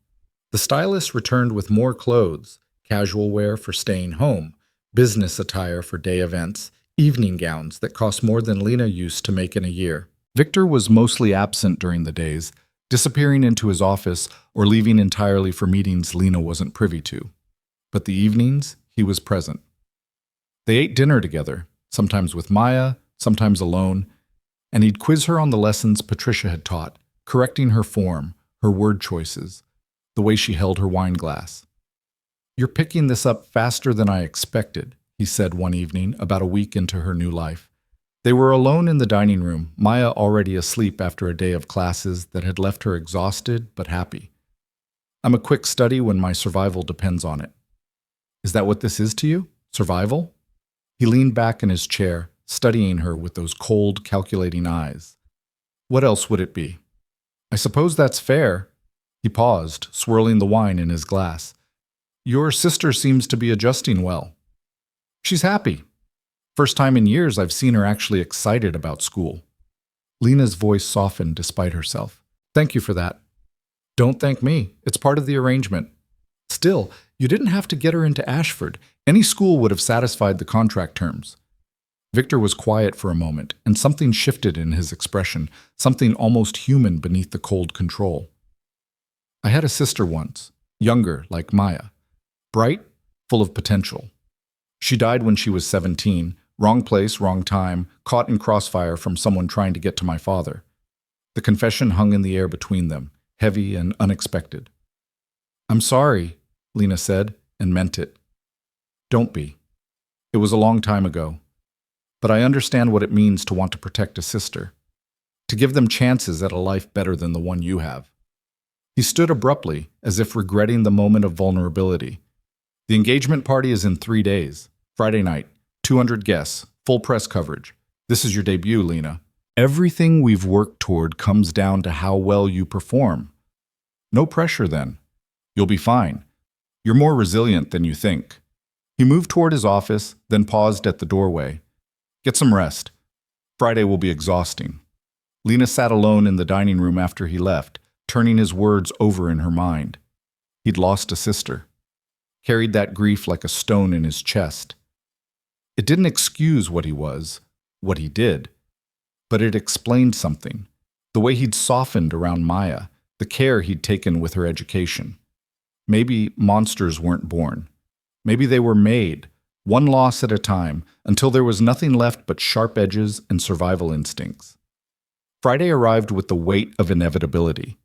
The stylist returned with more clothes, casual wear for staying home, business attire for day events, evening gowns that cost more than Lena used to make in a year. Victor was mostly absent during the days, disappearing into his office or leaving entirely for meetings Lena wasn't privy to. But the evenings, he was present. They ate dinner together, sometimes with Maya, sometimes alone, and he'd quiz her on the lessons Patricia had taught, correcting her form, her word choices, the way she held her wine glass. "You're picking this up faster than I expected," he said one evening, about a week into her new life. They were alone in the dining room, Maya already asleep after a day of classes that had left her exhausted but happy. "I'm a quick study when my survival depends on it." "Is that what this is to you? Survival?" He leaned back in his chair, studying her with those cold, calculating eyes. "What else would it be?" "I suppose that's fair." He paused, swirling the wine in his glass. "Your sister seems to be adjusting well." "She's happy. First time in years I've seen her actually excited about school." Lena's voice softened despite herself. "Thank you for that." "Don't thank me. It's part of the arrangement." "Still, you didn't have to get her into Ashford. Any school would have satisfied the contract terms." Victor was quiet for a moment, and something shifted in his expression, something almost human beneath the cold control. "I had a sister once, younger, like Maya. Bright, full of potential. She died when she was 17, wrong place, wrong time, caught in crossfire from someone trying to get to my father." The confession hung in the air between them, heavy and unexpected. "I'm sorry," Lena said, and meant it. "Don't be. It was a long time ago. But I understand what it means to want to protect a sister, to give them chances at a life better than the one you have." He stood abruptly, as if regretting the moment of vulnerability. "The engagement party is in 3 days. Friday night, 200 guests, full press coverage. This is your debut, Lena. Everything we've worked toward comes down to how well you perform. No pressure then. You'll be fine. You're more resilient than you think." He moved toward his office, then paused at the doorway. "Get some rest. Friday will be exhausting." Lena sat alone in the dining room after he left, turning his words over in her mind. He'd lost a sister. Carried that grief like a stone in his chest. It didn't excuse what he was, what he did, but it explained something. The way he'd softened around Maya, the care he'd taken with her education. Maybe monsters weren't born. Maybe they were made, one loss at a time, until there was nothing left but sharp edges and survival instincts. Friday arrived with the weight of inevitability.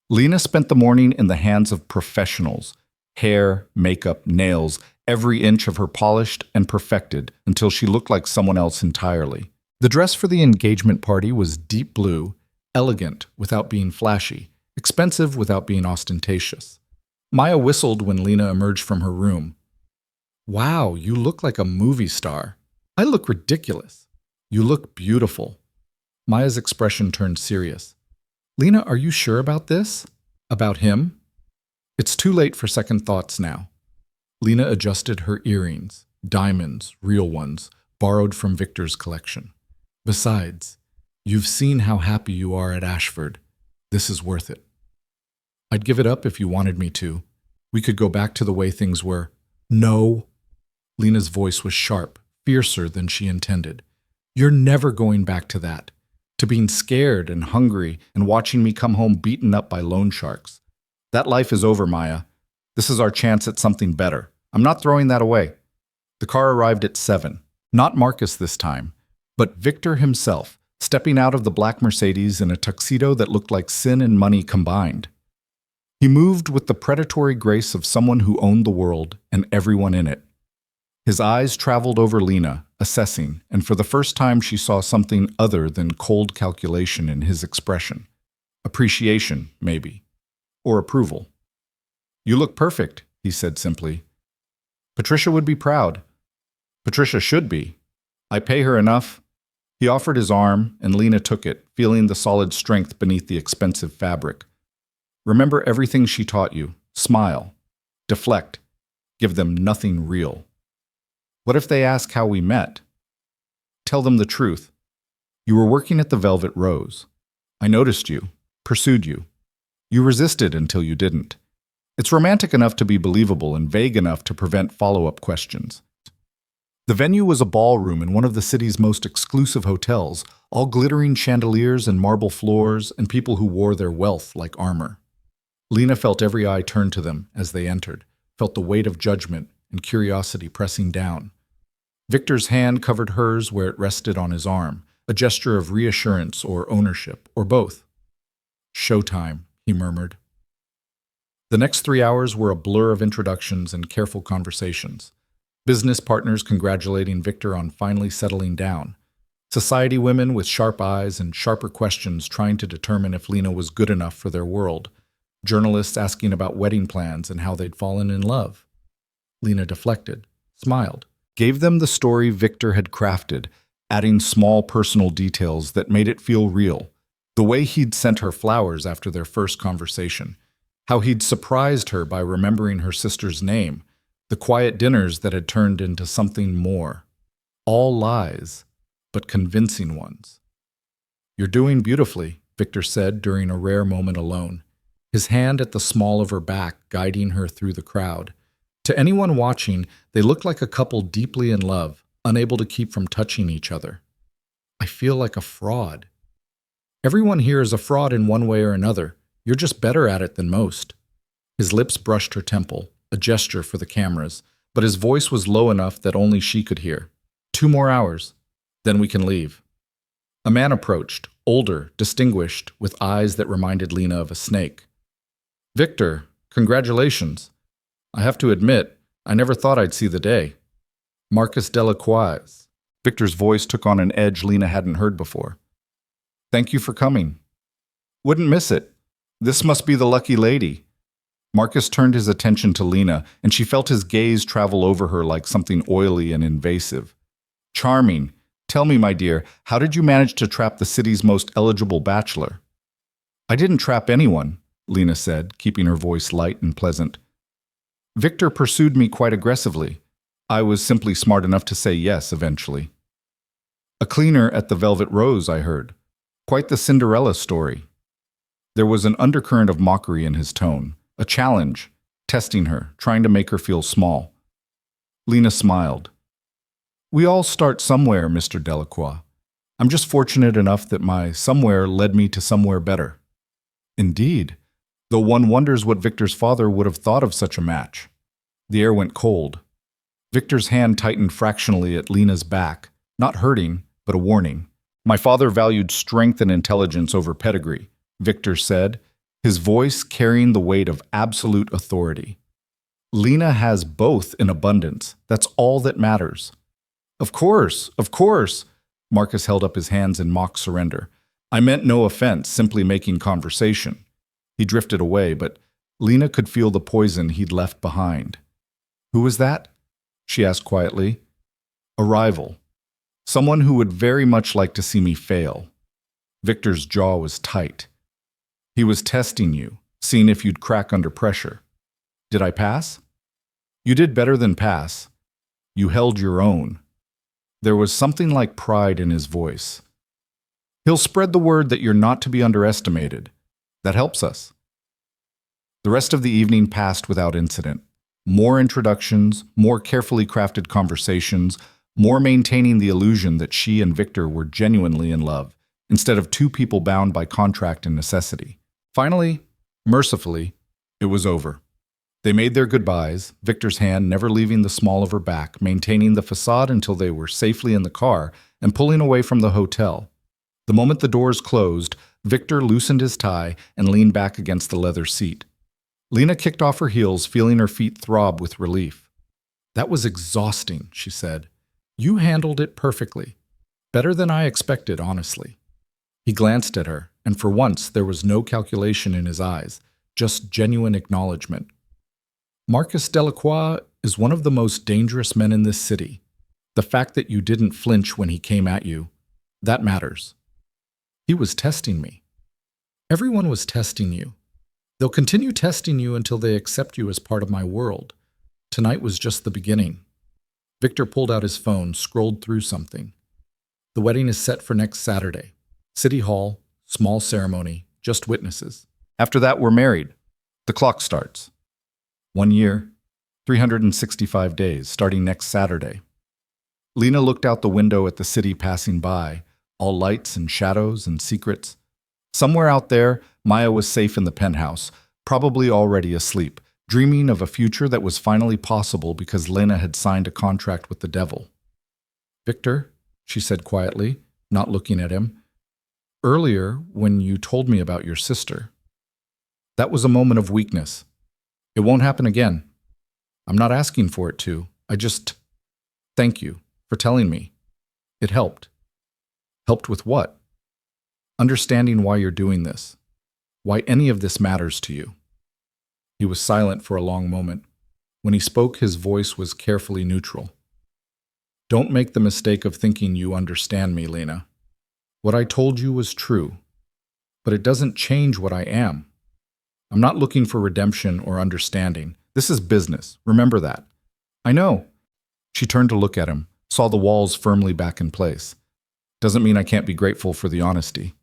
Lena spent the morning in the hands of professionals. Hair, makeup, nails, every inch of her polished and perfected until she looked like someone else entirely. The dress for the engagement party was deep blue, elegant without being flashy, expensive without being ostentatious. Maya whistled when Lena emerged from her room. "Wow, you look like a movie star." "I look ridiculous." "You look beautiful." Maya's expression turned serious. "Lena, are you sure about this? About him?" "It's too late for second thoughts now." Lena adjusted her earrings, diamonds, real ones, borrowed from Victor's collection. "Besides, you've seen how happy you are at Ashford. This is worth it." "I'd give it up if you wanted me to. We could go back to the way things were." "No." Lena's voice was sharp, fiercer than she intended. "You're never going back to that. to being scared and hungry and watching me come home beaten up by loan sharks. That life is over, Maya. This is our chance at something better. I'm not throwing that away. The car arrived at 7. Not Marcus this time, but Victor himself, stepping out of the black Mercedes in a tuxedo that looked like sin and money combined. He moved with the predatory grace of someone who owned the world and everyone in it. His eyes traveled over Lena, assessing, and for the first time she saw something other than cold calculation in his expression. Appreciation, maybe. Or approval. "You look perfect," he said simply. "Patricia would be proud. Patricia should be. I pay her enough." He offered his arm, and Lena took it, feeling the solid strength beneath the expensive fabric. "Remember everything she taught you. Smile. Deflect. Give them nothing real. What if they ask how we met? Tell them the truth. You were working at the Velvet Rose. I noticed you, pursued you. You resisted until you didn't. It's romantic enough to be believable and vague enough to prevent follow-up questions." The venue was a ballroom in one of the city's most exclusive hotels, all glittering chandeliers and marble floors and people who wore their wealth like armor. Lena felt every eye turn to them as they entered, felt the weight of judgment and curiosity pressing down. Victor's hand covered hers where it rested on his arm, a gesture of reassurance or ownership, or both. "Showtime," he murmured. The next 3 hours were a blur of introductions and careful conversations. Business partners congratulating Victor on finally settling down. Society women with sharp eyes and sharper questions trying to determine if Lena was good enough for their world. Journalists asking about wedding plans and how they'd fallen in love. Lena deflected, smiled, gave them the story Victor had crafted, adding small personal details that made it feel real. The way he'd sent her flowers after their first conversation. How he'd surprised her by remembering her sister's name. The quiet dinners that had turned into something more. All lies, but convincing ones. "You're doing beautifully," Victor said during a rare moment alone, his hand at the small of her back guiding her through the crowd. To anyone watching, they looked like a couple deeply in love, unable to keep from touching each other. "I feel like a fraud." "Everyone here is a fraud in one way or another. You're just better at it than most." His lips brushed her temple, a gesture for the cameras, but his voice was low enough that only she could hear. 2 more hours, then we can leave." A man approached, older, distinguished, with eyes that reminded Lena of a snake. "Victor, congratulations. I have to admit, I never thought I'd see the day. Marcus Delacroix." Victor's voice took on an edge Lena hadn't heard before. "Thank you for coming. Wouldn't miss it. This must be the lucky lady." Marcus turned his attention to Lena, and she felt his gaze travel over her like something oily and invasive. "Charming. Tell me, my dear, how did you manage to trap the city's most eligible bachelor?" "I didn't trap anyone," Lena said, keeping her voice light and pleasant. "Victor pursued me quite aggressively. I was simply smart enough to say yes eventually." "A cleaner at the Velvet Rose, I heard. Quite the Cinderella story." There was an undercurrent of mockery in his tone, a challenge, testing her, trying to make her feel small. Lena smiled. "We all start somewhere, Mr. Delacroix. I'm just fortunate enough that my somewhere led me to somewhere better." "Indeed, though one wonders what Victor's father would have thought of such a match." The air went cold. Victor's hand tightened fractionally at Lena's back, not hurting, but a warning. "My father valued strength and intelligence over pedigree," Victor said, his voice carrying the weight of absolute authority. "Lena has both in abundance. That's all that matters." Of course, of course," Marcus held up his hands in mock surrender. "I meant no offense, simply making conversation." He drifted away, but Lena could feel the poison he'd left behind. "Who was that?" she asked quietly. "A rival. Someone who would very much like to see me fail." Victor's jaw was tight. "He was testing you, seeing if you'd crack under pressure. Did I pass?" "You did better than pass. You held your own." There was something like pride in his voice. "He'll spread the word that you're not to be underestimated. That helps us." The rest of the evening passed without incident. More introductions, more carefully crafted conversations, more maintaining the illusion that she and Victor were genuinely in love, instead of two people bound by contract and necessity. Finally, mercifully, it was over. They made their goodbyes, Victor's hand never leaving the small of her back, maintaining the facade until they were safely in the car and pulling away from the hotel. The moment the doors closed, Victor loosened his tie and leaned back against the leather seat. Lena kicked off her heels, feeling her feet throb with relief. "That was exhausting," she said. "You handled it perfectly. Better than I expected, honestly." He glanced at her, and for once there was no calculation in his eyes, just genuine acknowledgement. "Marcus Delacroix is one of the most dangerous men in this city. The fact that you didn't flinch when he came at you, that matters. He was testing me. Everyone was testing you. They'll continue testing you until they accept you as part of my world. Tonight was just the beginning." Victor pulled out his phone, scrolled through something. "The wedding is set for next Saturday. City Hall, small ceremony, just witnesses. After that, we're married. The clock starts. 1 year, 365 days, starting next Saturday." Lena looked out the window at the city passing by, all lights and shadows and secrets. Somewhere out there, Maya was safe in the penthouse, probably already asleep, dreaming of a future that was finally possible because Lena had signed a contract with the devil. "Victor," she said quietly, not looking at him, "earlier when you told me about your sister, that was a moment of weakness. It won't happen again. I'm not asking for it to. Thank you for telling me. It helped." "Helped with what?" "Understanding why you're doing this. Why any of this matters to you." He was silent for a long moment. When he spoke, his voice was carefully neutral. "Don't make the mistake of thinking you understand me, Lena. What I told you was true, but it doesn't change what I am. I'm not looking for redemption or understanding. This is business. Remember that." "I know." She turned to look at him, saw the walls firmly back in place. "Doesn't mean I can't be grateful for the honesty."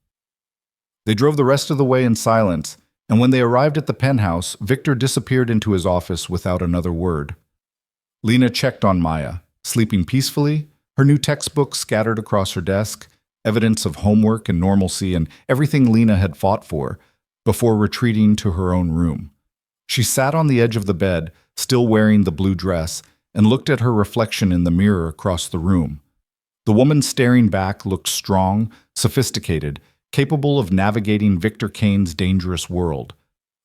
They drove the rest of the way in silence, and when they arrived at the penthouse, Victor disappeared into his office without another word. Lena checked on Maya, sleeping peacefully, her new textbooks scattered across her desk, evidence of homework and normalcy and everything Lena had fought for, before retreating to her own room. She sat on the edge of the bed, still wearing the blue dress, and looked at her reflection in the mirror across the room. The woman staring back looked strong, sophisticated, capable of navigating Victor Kane's dangerous world.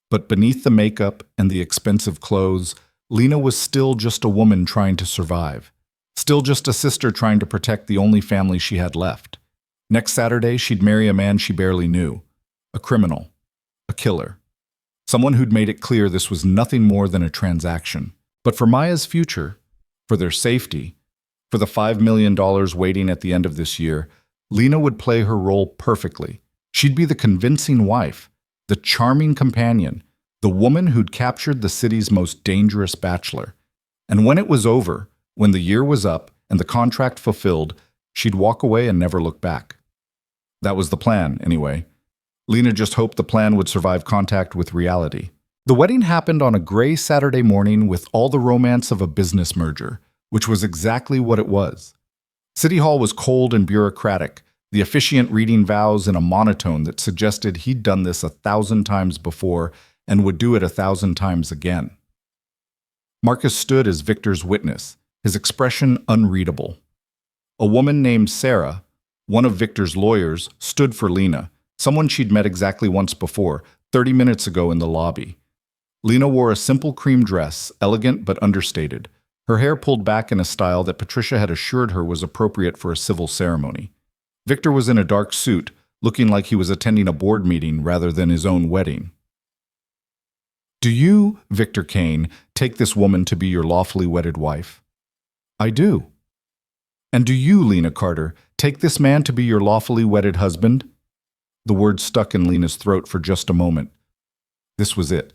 But beneath the makeup and the expensive clothes, Lena was still just a woman trying to survive. Still just a sister trying to protect the only family she had left. Next Saturday, she'd marry a man she barely knew. A criminal. A killer. Someone who'd made it clear this was nothing more than a transaction. But for Maya's future, for their safety, for the $5 million waiting at the end of this year, Lena would play her role perfectly. She'd be the convincing wife, the charming companion, the woman who'd captured the city's most dangerous bachelor. And when it was over, when the year was up and the contract fulfilled, she'd walk away and never look back. That was the plan, anyway. Lena just hoped the plan would survive contact with reality. The wedding happened on a gray Saturday morning with all the romance of a business merger, which was exactly what it was. City Hall was cold and bureaucratic, the officiant reading vows in a monotone that suggested he'd done this 1,000 times before and would do it 1,000 times again. Marcus stood as Victor's witness, his expression unreadable. A woman named Sarah, one of Victor's lawyers, stood for Lena, someone she'd met exactly once before, 30 minutes ago in the lobby. Lena wore a simple cream dress, elegant but understated, her hair pulled back in a style that Patricia had assured her was appropriate for a civil ceremony. Victor was in a dark suit, looking like he was attending a board meeting rather than his own wedding. "Do you, Victor Kane, take this woman to be your lawfully wedded wife?" "I do." "And do you, Lena Carter, take this man to be your lawfully wedded husband?" The word stuck in Lena's throat for just a moment. This was it.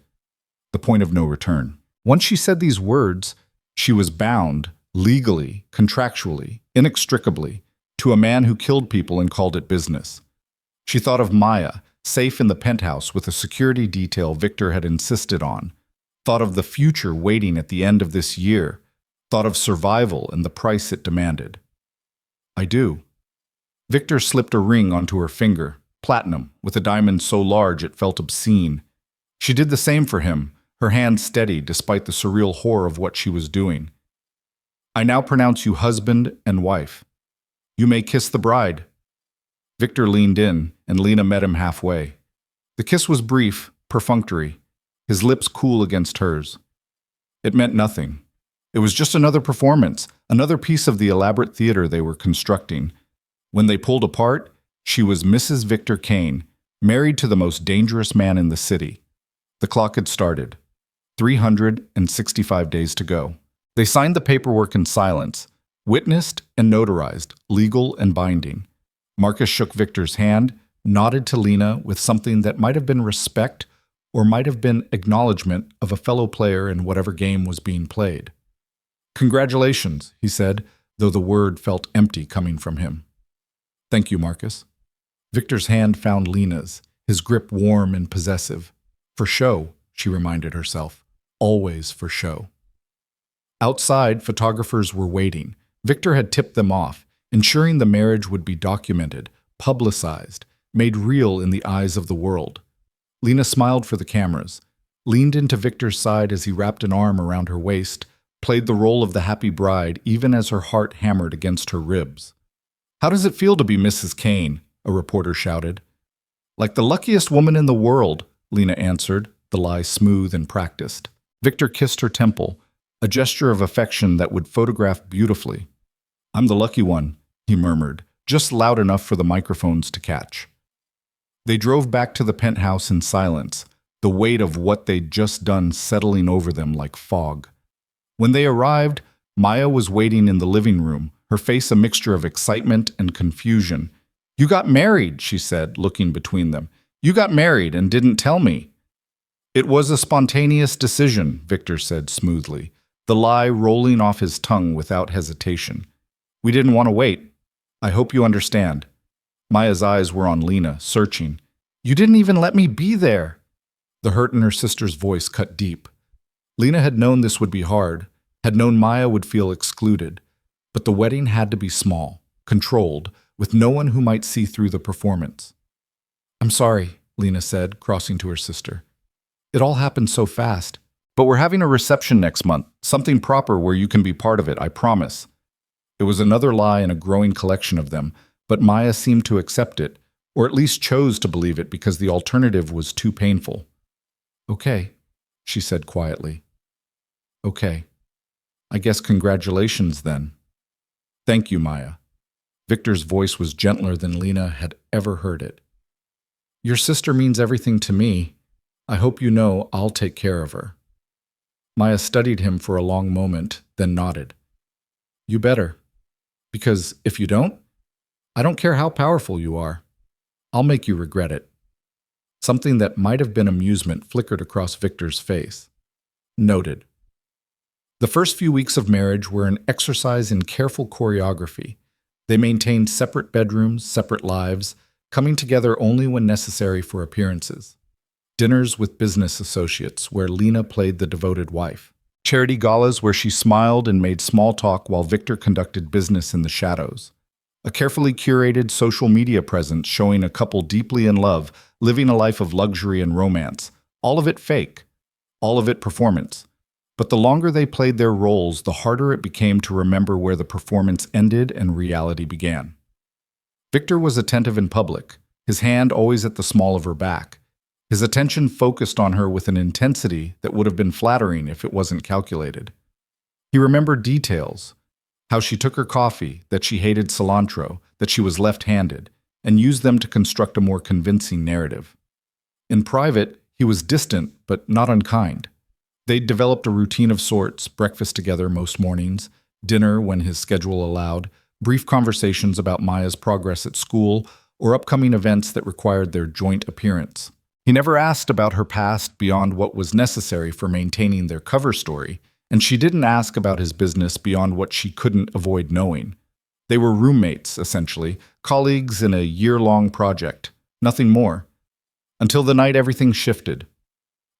The point of no return. Once she said these words, she was bound, legally, contractually, inextricably, to a man who killed people and called it business. She thought of Maya, safe in the penthouse with a security detail Victor had insisted on, thought of the future waiting at the end of this year, thought of survival and the price it demanded. "I do." Victor slipped a ring onto her finger, platinum, with a diamond so large it felt obscene. She did the same for him, her hand steady despite the surreal horror of what she was doing. I now pronounce you husband and wife. You may kiss the bride. Victor leaned in, and Lena met him halfway. The kiss was brief, perfunctory, his lips cool against hers. It meant nothing. It was just another performance, another piece of the elaborate theater they were constructing. When they pulled apart, she was Mrs. Victor Kane, married to the most dangerous man in the city. The clock had started. 365 days to go. They signed the paperwork in silence, witnessed and notarized, legal and binding. Marcus shook Victor's hand, nodded to Lena with something that might have been respect or might have been acknowledgement of a fellow player in whatever game was being played. Congratulations, he said, though the word felt empty coming from him. Thank you, Marcus. Victor's hand found Lena's, his grip warm and possessive. For show, she reminded herself. Always for show. Outside, photographers were waiting. Victor had tipped them off, ensuring the marriage would be documented, publicized, made real in the eyes of the world. Lena smiled for the cameras, leaned into Victor's side as he wrapped an arm around her waist, played the role of the happy bride even as her heart hammered against her ribs. How does it feel to be Mrs. Kane? A reporter shouted. Like the luckiest woman in the world, Lena answered, the lie smooth and practiced. Victor kissed her temple, a gesture of affection that would photograph beautifully. I'm the lucky one, he murmured, just loud enough for the microphones to catch. They drove back to the penthouse in silence, the weight of what they'd just done settling over them like fog. When they arrived, Maya was waiting in the living room, her face a mixture of excitement and confusion. You got married, she said, looking between them. You got married and didn't tell me. It was a spontaneous decision, Victor said smoothly, the lie rolling off his tongue without hesitation. We didn't want to wait. I hope you understand. Maya's eyes were on Lena, searching. You didn't even let me be there. The hurt in her sister's voice cut deep. Lena had known this would be hard, had known Maya would feel excluded. But the wedding had to be small, controlled, with no one who might see through the performance. I'm sorry, Lena said, crossing to her sister. It all happened so fast. But we're having a reception next month, something proper where you can be part of it, I promise. It was another lie in a growing collection of them, but Maya seemed to accept it, or at least chose to believe it because the alternative was too painful. Okay, she said quietly. Okay. I guess congratulations then. Thank you, Maya. Victor's voice was gentler than Lena had ever heard it. Your sister means everything to me. I hope you know I'll take care of her. Maya studied him for a long moment, then nodded. You better. Because if you don't, I don't care how powerful you are. I'll make you regret it. Something that might have been amusement flickered across Victor's face. Noted. The first few weeks of marriage were an exercise in careful choreography. They maintained separate bedrooms, separate lives, coming together only when necessary for appearances. Dinners with business associates, where Lena played the devoted wife. Charity galas where she smiled and made small talk while Victor conducted business in the shadows. A carefully curated social media presence showing a couple deeply in love, living a life of luxury and romance. All of it fake. All of it performance. But the longer they played their roles, the harder it became to remember where the performance ended and reality began. Victor was attentive in public, his hand always at the small of her back. His attention focused on her with an intensity that would have been flattering if it wasn't calculated. He remembered details, how she took her coffee, that she hated cilantro, that she was left-handed, and used them to construct a more convincing narrative. In private, he was distant but not unkind. They'd developed a routine of sorts, breakfast together most mornings, dinner when his schedule allowed, brief conversations about Maya's progress at school, or upcoming events that required their joint appearance. He never asked about her past beyond what was necessary for maintaining their cover story, and she didn't ask about his business beyond what she couldn't avoid knowing. They were roommates, essentially, colleagues in a year-long project, nothing more. Until the night everything shifted.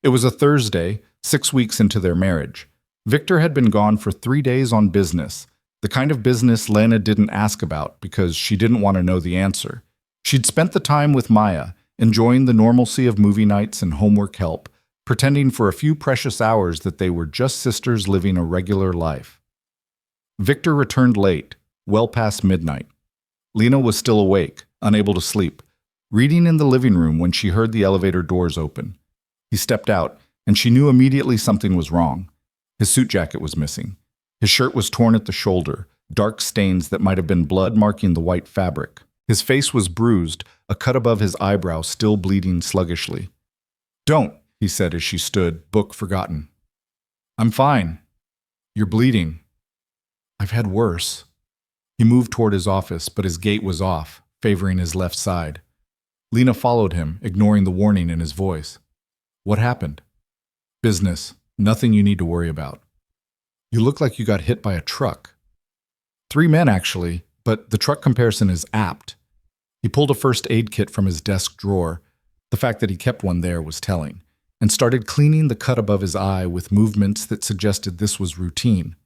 It was a Thursday, 6 weeks into their marriage. Victor had been gone for 3 days on business, The kind of business Lena didn't ask about because she didn't want to know the answer. She'd spent the time with Maya, enjoying the normalcy of movie nights and homework help, pretending for a few precious hours that they were just sisters living a regular life. Victor returned late, well past midnight. Lena was still awake, unable to sleep, reading in the living room when she heard the elevator doors open. He stepped out, and she knew immediately something was wrong. His suit jacket was missing. His shirt was torn at the shoulder, dark stains that might have been blood marking the white fabric. His face was bruised, a cut above his eyebrow still bleeding sluggishly. "Don't," he said as she stood, book forgotten. "I'm fine." "You're bleeding." "I've had worse." He moved toward his office, but his gait was off, favoring his left side. Lena followed him, ignoring the warning in his voice. "What happened?" "Business. Nothing you need to worry about." "You look like you got hit by a truck." "3 men, actually, but the truck comparison is apt." He pulled a first aid kit from his desk drawer. The fact that he kept one there was telling, and started cleaning the cut above his eye with movements that suggested this was routine.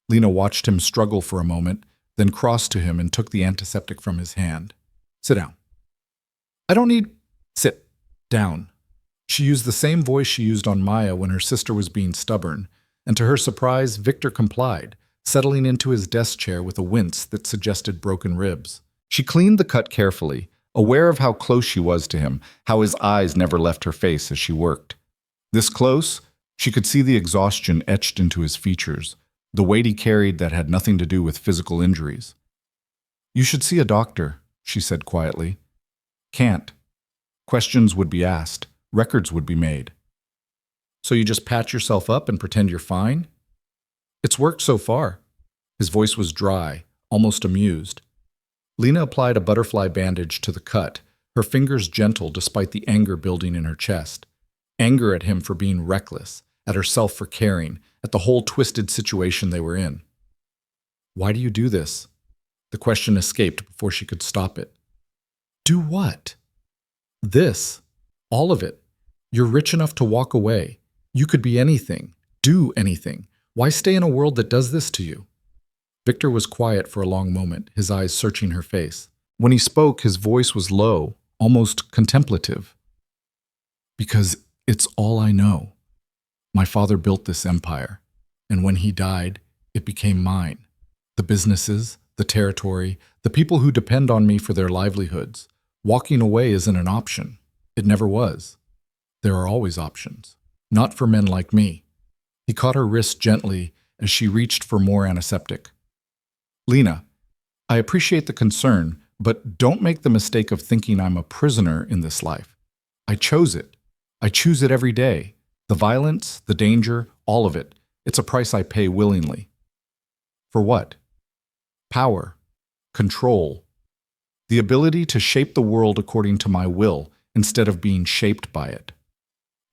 Lena watched him struggle for a moment, then crossed to him and took the antiseptic from his hand. "Sit down." "I don't need—" "Sit down." She used the same voice she used on Maya when her sister was being stubborn, and to her surprise, Victor complied, settling into his desk chair with a wince that suggested broken ribs. She cleaned the cut carefully, aware of how close she was to him, how his eyes never left her face as she worked. This close, she could see the exhaustion etched into his features, the weight he carried that had nothing to do with physical injuries. "You should see a doctor," she said quietly. "Can't." Questions would be asked, records would be made. "So you just patch yourself up and pretend you're fine?" "It's worked so far." His voice was dry, almost amused. Lena applied a butterfly bandage to the cut, her fingers gentle despite the anger building in her chest. Anger at him for being reckless, at herself for caring, at the whole twisted situation they were in. "Why do you do this?" The question escaped before she could stop it. "Do what?" "This. All of it. You're rich enough to walk away. You could be anything, do anything. Why stay in a world that does this to you?" Victor was quiet for a long moment, his eyes searching her face. When he spoke, his voice was low, almost contemplative. "Because it's all I know. My father built this empire, and when he died, it became mine. The businesses, the territory, the people who depend on me for their livelihoods. Walking away isn't an option. It never was. There are always options. Not for men like me." He caught her wrist gently as she reached for more antiseptic. "Lena, I appreciate the concern, but don't make the mistake of thinking I'm a prisoner in this life. I chose it. I choose it every day. The violence, the danger, all of it. It's a price I pay willingly." "For what?" "Power. Control. The ability to shape the world according to my will instead of being shaped by it."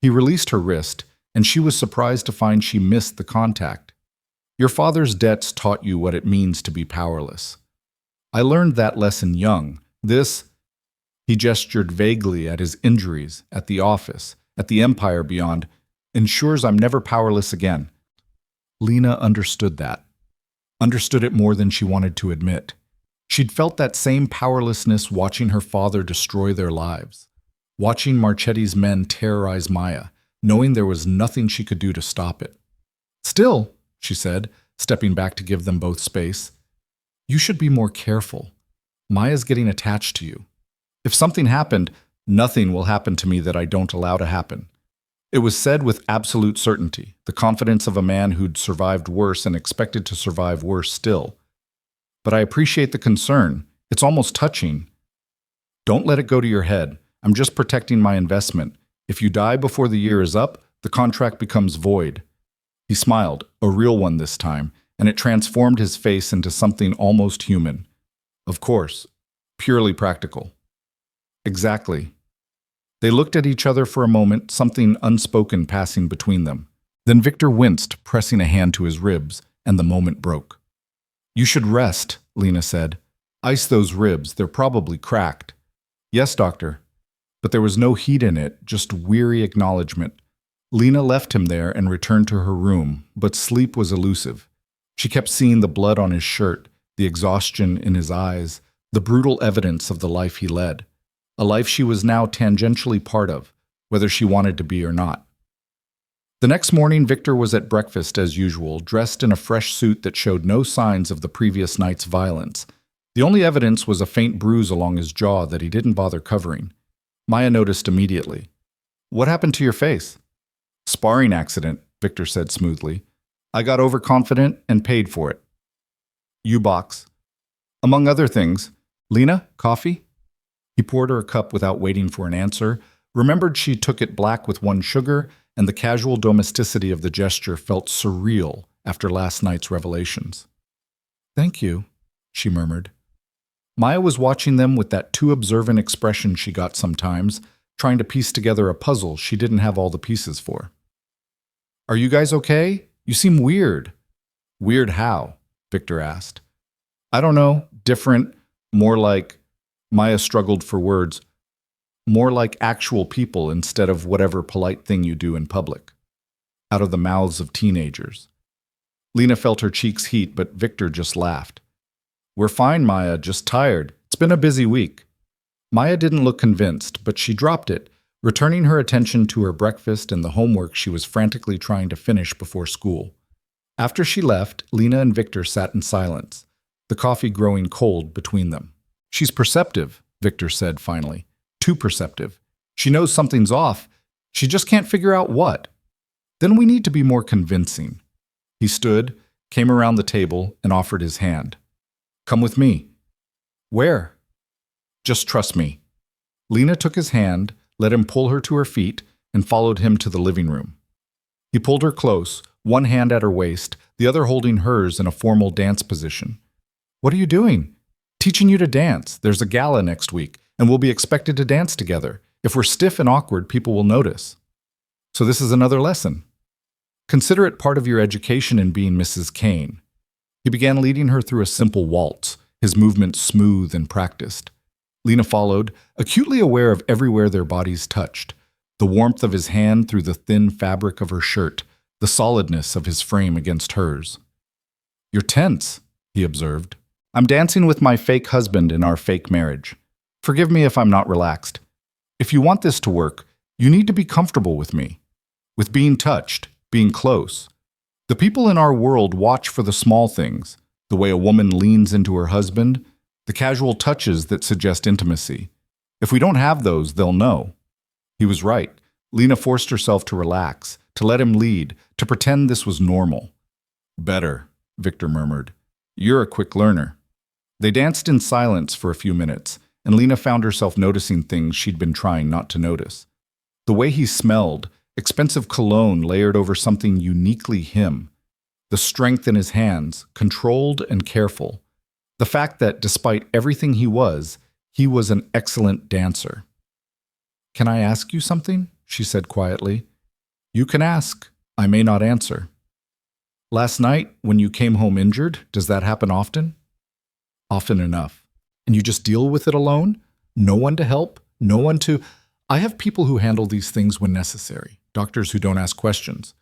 He released her wrist, and she was surprised to find she missed the contact. "Your father's debts taught you what it means to be powerless. I learned that lesson young. He gestured vaguely at his injuries, at the office, at the empire beyond, ensures I'm never powerless again." Lena understood that. Understood it more than she wanted to admit. She'd felt that same powerlessness watching her father destroy their lives. Watching Marchetti's men terrorize Maya, knowing there was nothing she could do to stop it. "Still," she said, stepping back to give them both space, "you should be more careful. Maya's getting attached to you. If something happened, nothing will happen to me that I don't allow to happen." It was said with absolute certainty, the confidence of a man who'd survived worse and expected to survive worse still. "But I appreciate the concern. It's almost touching." "Don't let it go to your head. I'm just protecting my investment. If you die before the year is up, the contract becomes void." He smiled, a real one this time, and it transformed his face into something almost human. "Of course. Purely practical." "Exactly." They looked at each other for a moment, something unspoken passing between them. Then Victor winced, pressing a hand to his ribs, and the moment broke. "You should rest," Lena said. "Ice those ribs, they're probably cracked." "Yes, doctor." But there was no heat in it, just weary acknowledgement. Lena left him there and returned to her room, but sleep was elusive. She kept seeing the blood on his shirt, the exhaustion in his eyes, the brutal evidence of the life he led, a life she was now tangentially part of, whether she wanted to be or not. The next morning, Victor was at breakfast as usual, dressed in a fresh suit that showed no signs of the previous night's violence. The only evidence was a faint bruise along his jaw that he didn't bother covering. Maya noticed immediately. "What happened to your face?" "Sparring accident," Victor said smoothly. "I got overconfident and paid for it." U-box. Among other things. "Lena, coffee?" He poured her a cup without waiting for an answer, remembered she took it black with 1 sugar, and the casual domesticity of the gesture felt surreal after last night's revelations. "Thank you," she murmured. Maya was watching them with that too observant expression she got sometimes, trying to piece together a puzzle she didn't have all the pieces for. "Are you guys okay? You seem weird." "Weird how?" Victor asked. "I don't know. Different. More like..." Maya struggled for words. "More like actual people instead of whatever polite thing you do in public." Out of the mouths of teenagers. Lena felt her cheeks heat, but Victor just laughed. "We're fine, Maya, just tired. It's been a busy week." Maya didn't look convinced, but she dropped it, returning her attention to her breakfast and the homework she was frantically trying to finish before school. After she left, Lena and Victor sat in silence, the coffee growing cold between them. "She's perceptive," Victor said finally. "Too perceptive. She knows something's off. She just can't figure out what. Then we need to be more convincing." He stood, came around the table, and offered his hand. "Come with me." "Where?" "Just trust me." Lena took his hand, let him pull her to her feet, and followed him to the living room. He pulled her close, one hand at her waist, the other holding hers in a formal dance position. "What are you doing?" "Teaching you to dance. There's a gala next week, and we'll be expected to dance together. If we're stiff and awkward, people will notice." "So this is another lesson." "Consider it part of your education in being Mrs. Kane." He began leading her through a simple waltz, his movements smooth and practiced. Lena followed, acutely aware of everywhere their bodies touched, the warmth of his hand through the thin fabric of her shirt, the solidness of his frame against hers. "You're tense," he observed. "I'm dancing with my fake husband in our fake marriage. Forgive me if I'm not relaxed. If you want this to work, you need to be comfortable with me, with being touched, being close. The people in our world watch for the small things, the way a woman leans into her husband, the casual touches that suggest intimacy. If we don't have those, they'll know." He was right. Lena forced herself to relax, to let him lead, to pretend this was normal. "Better," Victor murmured. "You're a quick learner." They danced in silence for a few minutes, and Lena found herself noticing things she'd been trying not to notice. The way he smelled, expensive cologne layered over something uniquely him. The strength in his hands, controlled and careful. The fact that, despite everything he was an excellent dancer. "Can I ask you something?" she said quietly. "You can ask. I may not answer." "Last night, when you came home injured, does that happen often?" "Often enough." "And you just deal with it alone? No one to help? No one to..." "I have people who handle these things when necessary, doctors who don't ask questions.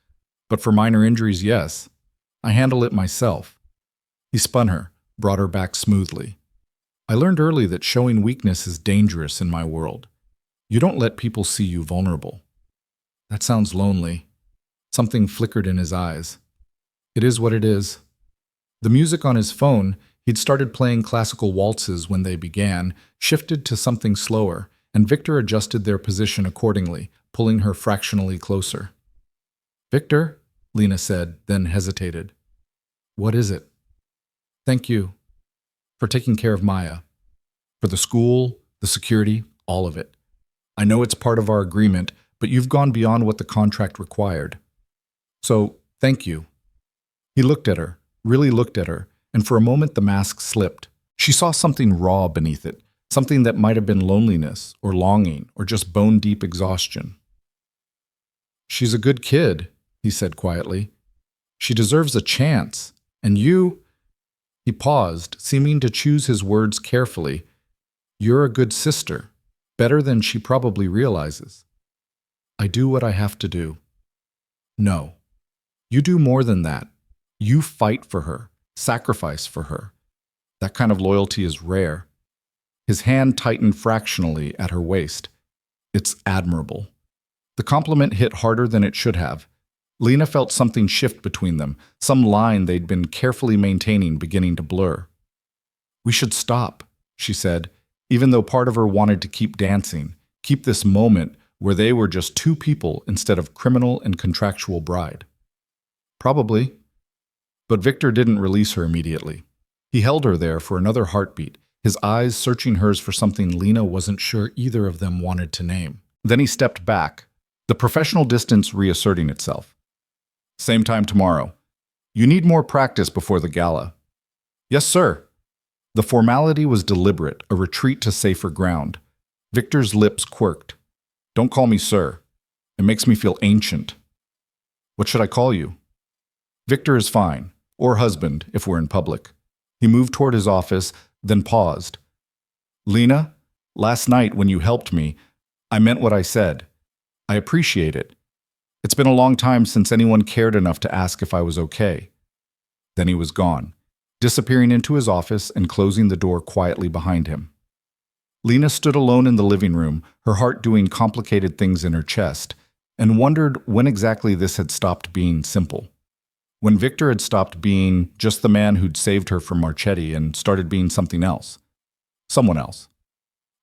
But for minor injuries, yes. I handle it myself." He spun her, brought her back smoothly. "I learned early that showing weakness is dangerous in my world. You don't let people see you vulnerable." "That sounds lonely." Something flickered in his eyes. "It is what it is." The music on his phone, he'd started playing classical waltzes when they began, shifted to something slower, and Victor adjusted their position accordingly, pulling her fractionally closer. "Victor," Lena said, then hesitated. "What is it?" "Thank you for taking care of Maya. For the school, the security, all of it. I know it's part of our agreement, but you've gone beyond what the contract required. So, thank you." He looked at her, really looked at her, and for a moment the mask slipped. She saw something raw beneath it, something that might have been loneliness, or longing, or just bone-deep exhaustion. "She's a good kid," he said quietly. "She deserves a chance, and you..." He paused, seeming to choose his words carefully. "You're a good sister, better than she probably realizes." "I do what I have to do." "No. You do more than that. You fight for her, sacrifice for her. That kind of loyalty is rare. His hand tightened fractionally at her waist. It's admirable. The compliment hit harder than it should have. Lena felt something shift between them, some line they'd been carefully maintaining beginning to blur. "We should stop," she said, even though part of her wanted to keep dancing, keep this moment where they were just two people instead of criminal and contractual bride. Probably. But Victor didn't release her immediately. He held her there for another heartbeat, his eyes searching hers for something Lena wasn't sure either of them wanted to name. Then he stepped back, the professional distance reasserting itself. "Same time tomorrow. You need more practice before the gala." "Yes, sir." The formality was deliberate, a retreat to safer ground. Victor's lips quirked. "Don't call me sir. It makes me feel ancient." "What should I call you?" "Victor is fine, or husband if we're in public." He moved toward his office, then paused. "Lena, last night when you helped me, I meant what I said. I appreciate it. It's been a long time since anyone cared enough to ask if I was okay." Then he was gone, disappearing into his office and closing the door quietly behind him. Lena stood alone in the living room, her heart doing complicated things in her chest, and wondered when exactly this had stopped being simple. When Victor had stopped being just the man who'd saved her from Marchetti and started being something else. Someone else.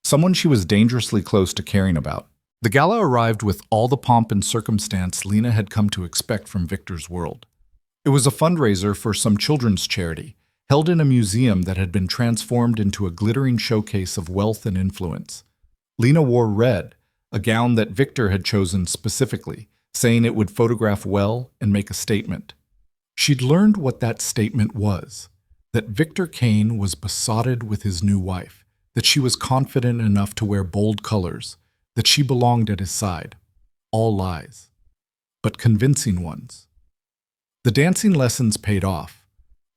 Someone she was dangerously close to caring about. The gala arrived with all the pomp and circumstance Lena had come to expect from Victor's world. It was a fundraiser for some children's charity, held in a museum that had been transformed into a glittering showcase of wealth and influence. Lena wore red, a gown that Victor had chosen specifically, saying it would photograph well and make a statement. She'd learned what that statement was, that Victor Kane was besotted with his new wife, that she was confident enough to wear bold colors, that she belonged at his side. All lies, but convincing ones. The dancing lessons paid off.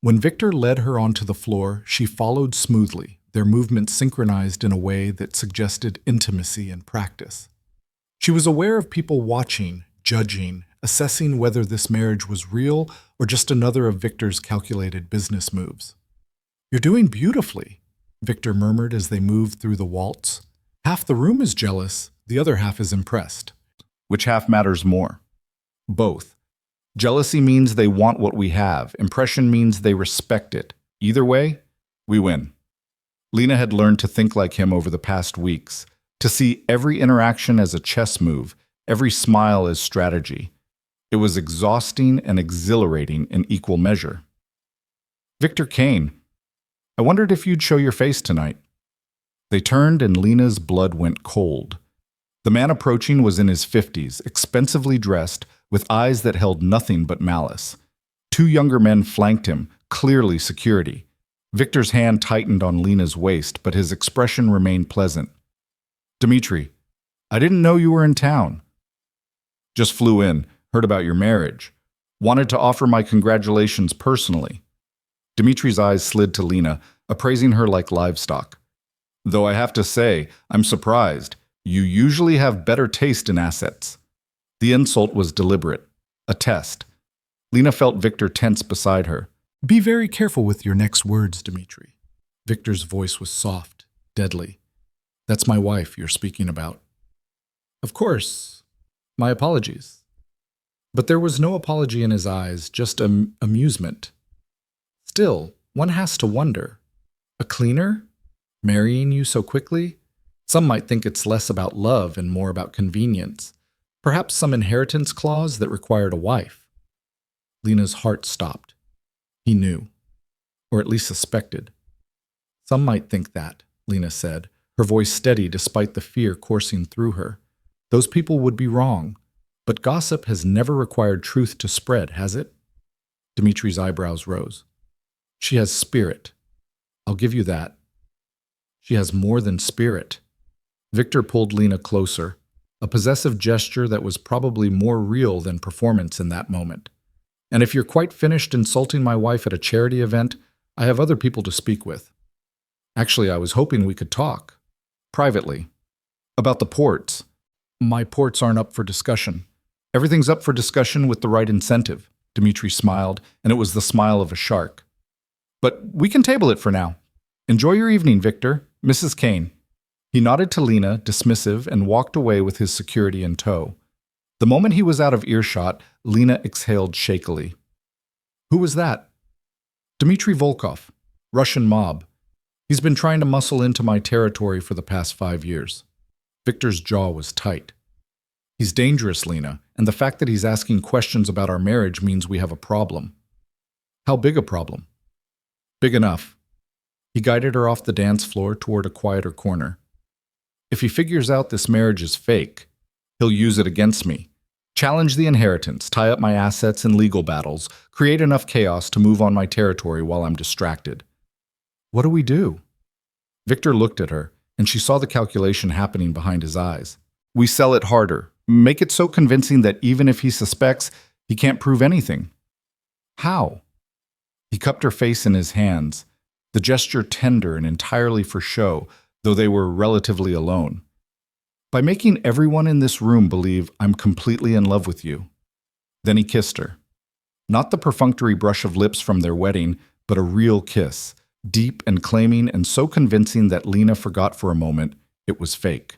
When Victor led her onto the floor, she followed smoothly, their movements synchronized in a way that suggested intimacy and practice. She was aware of people watching, judging, assessing whether this marriage was real or just another of Victor's calculated business moves. "You're doing beautifully," Victor murmured as they moved through the waltz. "Half the room is jealous, the other half is impressed." Which half matters more? Both. Jealousy means they want what we have. Impression means they respect it. Either way, we win. Lena had learned to think like him over the past weeks, to see every interaction as a chess move, every smile as strategy. It was exhausting and exhilarating in equal measure. "Victor Kane, I wondered if you'd show your face tonight." They turned and Lena's blood went cold. The man approaching was in his 50s, expensively dressed, with eyes that held nothing but malice. Two younger men flanked him, clearly security. Victor's hand tightened on Lena's waist, but his expression remained pleasant. "Dimitri, I didn't know you were in town." "Just flew in, heard about your marriage. Wanted to offer my congratulations personally." Dimitri's eyes slid to Lena, appraising her like livestock. "Though I have to say, I'm surprised. You usually have better taste in assets." The insult was deliberate, a test. Lena felt Victor tense beside her. "Be very careful with your next words, Dimitri." Victor's voice was soft, deadly. "That's my wife you're speaking about." "Of course. My apologies." But there was no apology in his eyes, just amusement. Still, one has to wonder. A cleaner? Marrying you so quickly? Some might think it's less about love and more about convenience. Perhaps some inheritance clause that required a wife. Lena's heart stopped. He knew, or at least suspected. "Some might think that," Lena said, her voice steady despite the fear coursing through her. "Those people would be wrong. But gossip has never required truth to spread, has it?" Dimitri's eyebrows rose. "She has spirit. I'll give you that." "She has more than spirit." Victor pulled Lena closer, a possessive gesture that was probably more real than performance in that moment. "And if you're quite finished insulting my wife at a charity event, I have other people to speak with. Actually, I was hoping we could talk. Privately. About the ports. My ports aren't up for discussion. Everything's up for discussion with the right incentive." Dmitri smiled, and it was the smile of a shark. But we can table it for now. Enjoy your evening, Victor. Mrs. Kane. He nodded to Lena, dismissive, and walked away with his security in tow. The moment he was out of earshot, Lena exhaled shakily. Who was that? Dmitry Volkov, Russian mob. He's been trying to muscle into my territory for the past 5 years. Victor's jaw was tight. He's dangerous, Lena, and the fact that he's asking questions about our marriage means we have a problem. How big a problem? Big enough. He guided her off the dance floor toward a quieter corner. If he figures out this marriage is fake, he'll use it against me. Challenge the inheritance, tie up my assets in legal battles, create enough chaos to move on my territory while I'm distracted. What do we do? Victor looked at her, and she saw the calculation happening behind his eyes. We sell it harder. Make it so convincing that even if he suspects, he can't prove anything. How? He cupped her face in his hands, the gesture tender and entirely for show, though they were relatively alone. By making everyone in this room believe I'm completely in love with you. Then he kissed her. Not the perfunctory brush of lips from their wedding, but a real kiss, deep and claiming and so convincing that Lena forgot for a moment it was fake.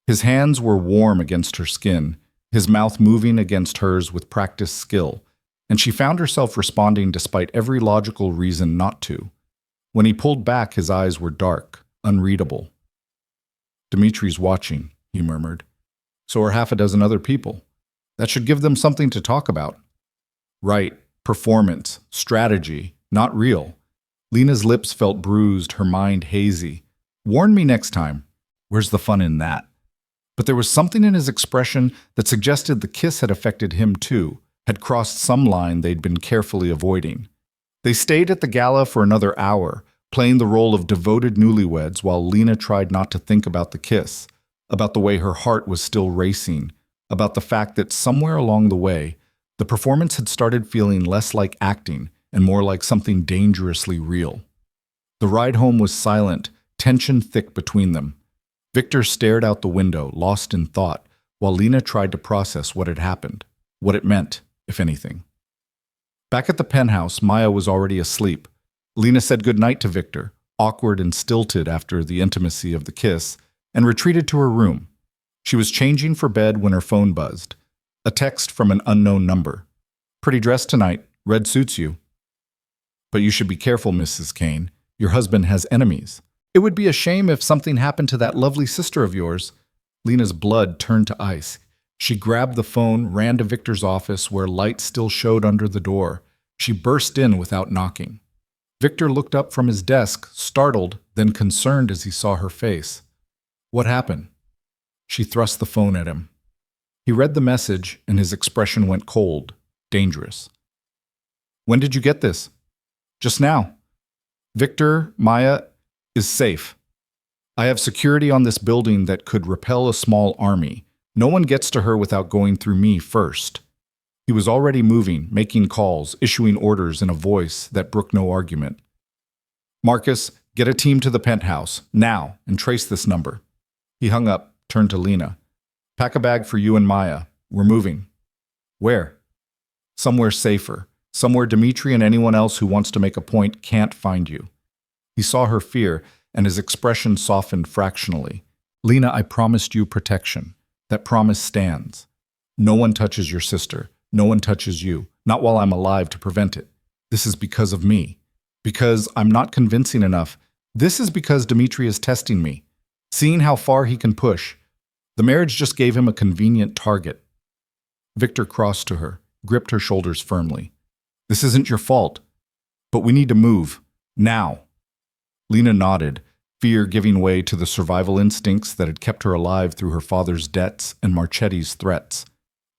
His hands were warm against her skin, his mouth moving against hers with practiced skill, and she found herself responding despite every logical reason not to. When he pulled back, his eyes were dark, unreadable. Dimitri's watching, he murmured. So are half a dozen other people. That should give them something to talk about. Right, performance, strategy, not real. Lena's lips felt bruised, her mind hazy. Warn me next time. Where's the fun in that? But there was something in his expression that suggested the kiss had affected him too, had crossed some line they'd been carefully avoiding. They stayed at the gala for another hour, playing the role of devoted newlyweds while Lena tried not to think about the kiss, about the way her heart was still racing, about the fact that somewhere along the way, the performance had started feeling less like acting and more like something dangerously real. The ride home was silent, tension thick between them. Victor stared out the window, lost in thought, while Lena tried to process what had happened, what it meant, if anything. Back at the penthouse, Maya was already asleep. Lena said goodnight to Victor, awkward and stilted after the intimacy of the kiss, and retreated to her room. She was changing for bed when her phone buzzed. A text from an unknown number. Pretty dressed tonight. Red suits you. But you should be careful, Mrs. Kane. Your husband has enemies. It would be a shame if something happened to that lovely sister of yours. Lena's blood turned to ice. She grabbed the phone, ran to Victor's office where light still showed under the door. She burst in without knocking. Victor looked up from his desk, startled, then concerned as he saw her face. What happened? She thrust the phone at him. He read the message, and his expression went cold, dangerous. When did you get this? Just now. Victor, Maya is safe. I have security on this building that could repel a small army. No one gets to her without going through me first. He was already moving, making calls, issuing orders in a voice that brooked no argument. Marcus, get a team to the penthouse, now, and trace this number. He hung up, turned to Lena. Pack a bag for you and Maya. We're moving. Where? Somewhere safer. Somewhere Dmitri and anyone else who wants to make a point can't find you. He saw her fear, and his expression softened fractionally. Lena, I promised you protection. That promise stands. No one touches your sister. No one touches you. Not while I'm alive to prevent it. This is because of me. Because I'm not convincing enough. This is because Dmitri is testing me. Seeing how far he can push. The marriage just gave him a convenient target. Victor crossed to her, gripped her shoulders firmly. This isn't your fault. But we need to move. Now. Lena nodded, fear giving way to the survival instincts that had kept her alive through her father's debts and Marchetti's threats.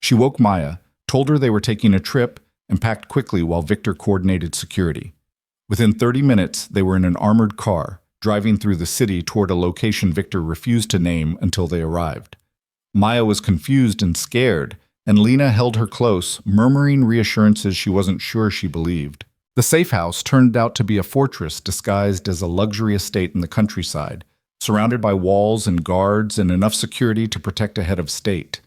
She woke Maya, told her they were taking a trip, and packed quickly while Victor coordinated security. Within 30 minutes, they were in an armored car, driving through the city toward a location Victor refused to name until they arrived. Maya was confused and scared, and Lena held her close, murmuring reassurances she wasn't sure she believed. The safe house turned out to be a fortress disguised as a luxury estate in the countryside, surrounded by walls and guards and enough security to protect a head of state.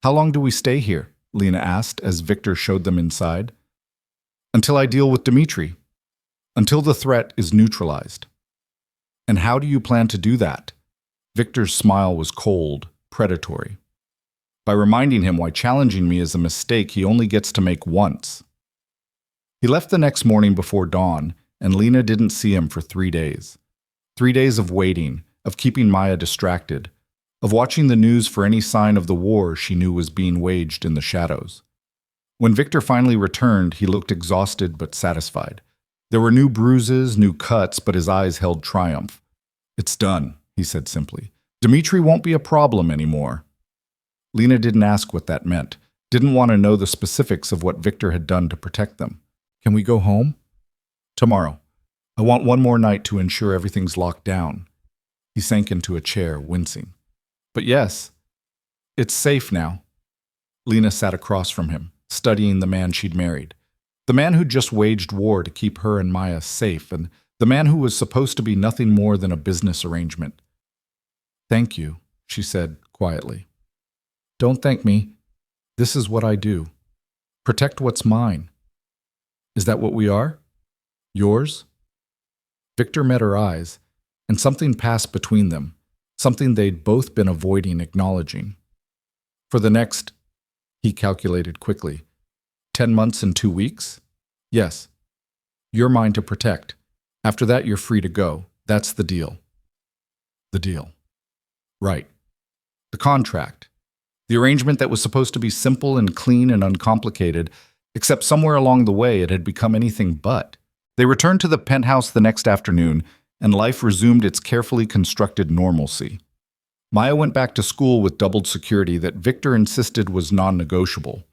How long do we stay here? Lena asked as Victor showed them inside. Until I deal with Dmitri. Until the threat is neutralized. And how do you plan to do that? Victor's smile was cold, predatory. By reminding him why challenging me is a mistake he only gets to make once. He left the next morning before dawn, and Lena didn't see him for 3 days. 3 days of waiting, of keeping Maya distracted, of watching the news for any sign of the war she knew was being waged in the shadows. When Victor finally returned, he looked exhausted but satisfied. There were new bruises, new cuts, but his eyes held triumph. It's done, he said simply. Dmitri won't be a problem anymore. Lena didn't ask what that meant, didn't want to know the specifics of what Victor had done to protect them. Can we go home? Tomorrow. I want one more night to ensure everything's locked down. He sank into a chair, wincing. But yes, it's safe now. Lena sat across from him, studying the man she'd married. The man who'd just waged war to keep her and Maya safe, and the man who was supposed to be nothing more than a business arrangement. Thank you, she said quietly. Don't thank me. This is what I do. Protect what's mine. Is that what we are? Yours? Victor met her eyes, and something passed between them, something they'd both been avoiding acknowledging. For the next, he calculated quickly, 10 months and 2 weeks? Yes. You're mine to protect. After that, you're free to go. That's the deal. The deal. Right. The contract. The arrangement that was supposed to be simple and clean and uncomplicated, except somewhere along the way it had become anything but. They returned to the penthouse the next afternoon, and life resumed its carefully constructed normalcy. Maya went back to school with doubled security that Victor insisted was non-negotiable.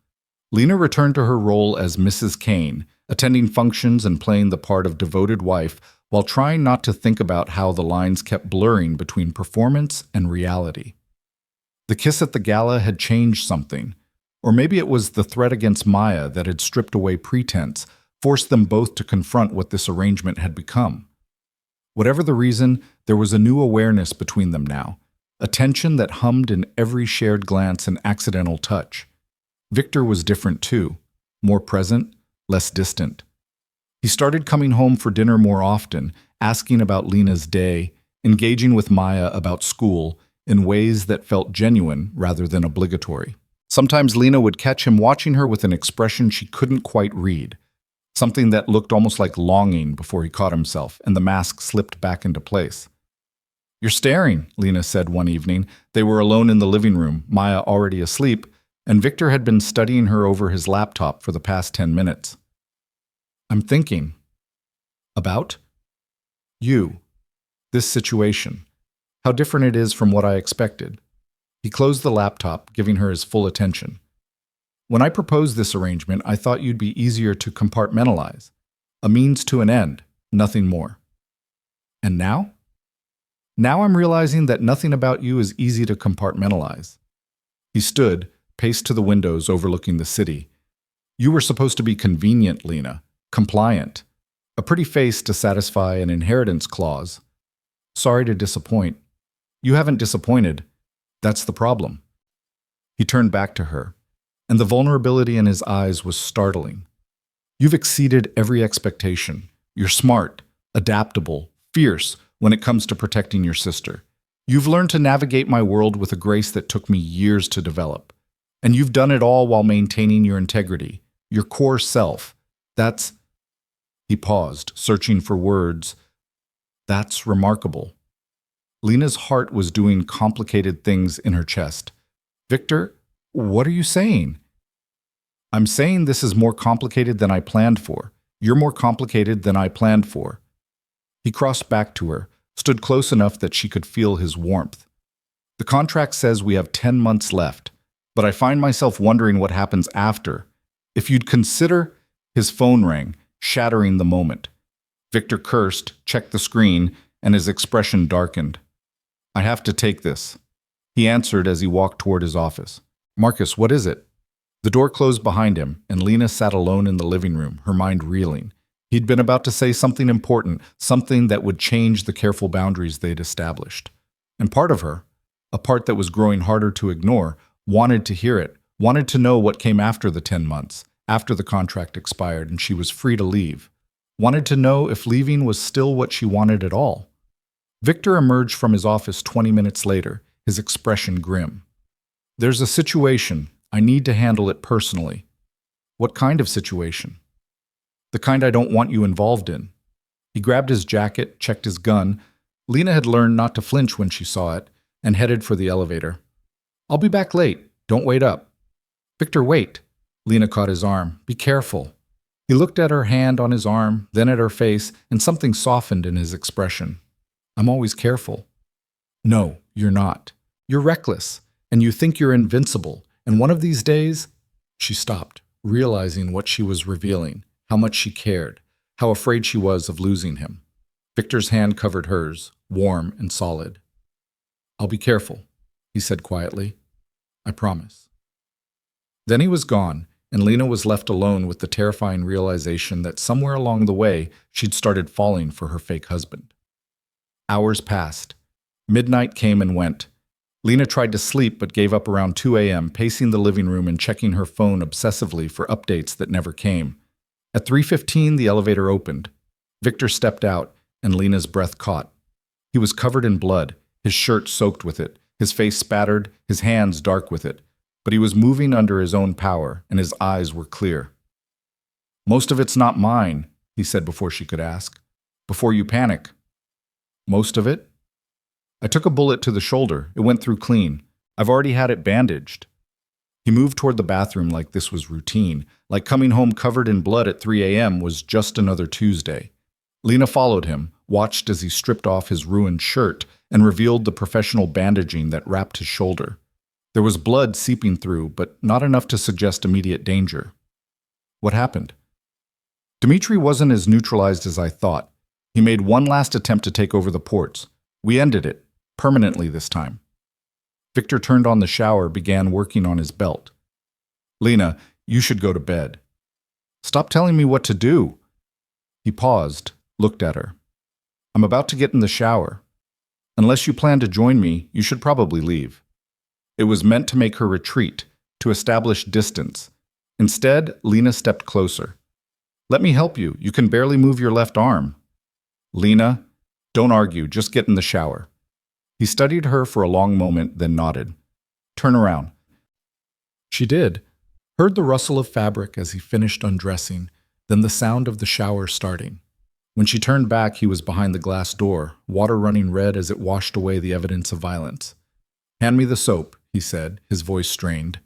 Lena returned to her role as Mrs. Kane, attending functions and playing the part of devoted wife while trying not to think about how the lines kept blurring between performance and reality. The kiss at the gala had changed something, or maybe it was the threat against Maya that had stripped away pretense, forced them both to confront what this arrangement had become. Whatever the reason, there was a new awareness between them now, a tension that hummed in every shared glance and accidental touch. Victor was different too, more present, less distant. He started coming home for dinner more often, asking about Lena's day, engaging with Maya about school in ways that felt genuine rather than obligatory. Sometimes Lena would catch him watching her with an expression she couldn't quite read, something that looked almost like longing before he caught himself, and the mask slipped back into place. You're staring, Lena said one evening. They were alone in the living room, Maya already asleep, and Victor had been studying her over his laptop for the past 10 minutes. I'm thinking. About? You. This situation. How different it is from what I expected. He closed the laptop, giving her his full attention. When I proposed this arrangement, I thought you'd be easier to compartmentalize. A means to an end, nothing more. And now? Now I'm realizing that nothing about you is easy to compartmentalize. He stood, paced to the windows overlooking the city. You were supposed to be convenient, Lena, compliant, a pretty face to satisfy an inheritance clause. Sorry to disappoint. You haven't disappointed. That's the problem. He turned back to her, and the vulnerability in his eyes was startling. You've exceeded every expectation. You're smart, adaptable, fierce when it comes to protecting your sister. You've learned to navigate my world with a grace that took me years to develop. And you've done it all while maintaining your integrity, your core self. That's... He paused, searching for words. That's remarkable. Lena's heart was doing complicated things in her chest. Victor, what are you saying? I'm saying this is more complicated than I planned for. You're more complicated than I planned for. He crossed back to her, stood close enough that she could feel his warmth. The contract says we have 10 months left, but I find myself wondering what happens after. If you'd consider... His phone rang, shattering the moment. Victor cursed, checked the screen, and his expression darkened. I have to take this. He answered as he walked toward his office. Marcus, what is it? The door closed behind him, and Lena sat alone in the living room, her mind reeling. He'd been about to say something important, something that would change the careful boundaries they'd established. And part of her, a part that was growing harder to ignore, wanted to hear it, Wanted to know what came after the 10 months, after the contract expired and she was free to leave. Wanted to know if leaving was still what she wanted at all. Victor emerged from his office 20 minutes later, his expression grim. There's a situation. I need to handle it personally. What kind of situation? The kind I don't want you involved in. He grabbed his jacket, checked his gun. Lena had learned not to flinch when she saw it, and headed for the elevator. I'll be back late. Don't wait up. Victor, wait. Lena caught his arm. Be careful. He looked at her hand on his arm, then at her face, and something softened in his expression. I'm always careful. No, you're not. You're reckless, and you think you're invincible, and one of these days... She stopped, realizing what she was revealing, how much she cared, how afraid she was of losing him. Victor's hand covered hers, warm and solid. I'll be careful, he said quietly. I promise. Then he was gone, and Lena was left alone with the terrifying realization that somewhere along the way she'd started falling for her fake husband. Hours passed. Midnight came and went. Lena tried to sleep but gave up around 2 a.m., pacing the living room and checking her phone obsessively for updates that never came. At 3:15, the elevator opened. Victor stepped out, and Lena's breath caught. He was covered in blood, his shirt soaked with it, his face spattered, his hands dark with it. But he was moving under his own power, and his eyes were clear. Most of it's not mine, he said before she could ask. Before you panic. Most of it? I took a bullet to the shoulder. It went through clean. I've already had it bandaged. He moved toward the bathroom like this was routine, like coming home covered in blood at 3 a.m. was just another Tuesday. Lena followed him, watched as he stripped off his ruined shirt and revealed the professional bandaging that wrapped his shoulder. There was blood seeping through, but not enough to suggest immediate danger. What happened? Dmitri wasn't as neutralized as I thought. He made one last attempt to take over the ports. We ended it, permanently this time. Victor turned on the shower, began working on his belt. Lena, you should go to bed. Stop telling me what to do. He paused, looked at her. I'm about to get in the shower. Unless you plan to join me, you should probably leave. It was meant to make her retreat, to establish distance. Instead, Lena stepped closer. Let me help you. You can barely move your left arm. Lena, don't argue. Just get in the shower. He studied her for a long moment, then nodded. Turn around. She did. Heard the rustle of fabric as he finished undressing, then the sound of the shower starting. When she turned back, he was behind the glass door, water running red as it washed away the evidence of violence. Hand me the soap, he said, his voice strained.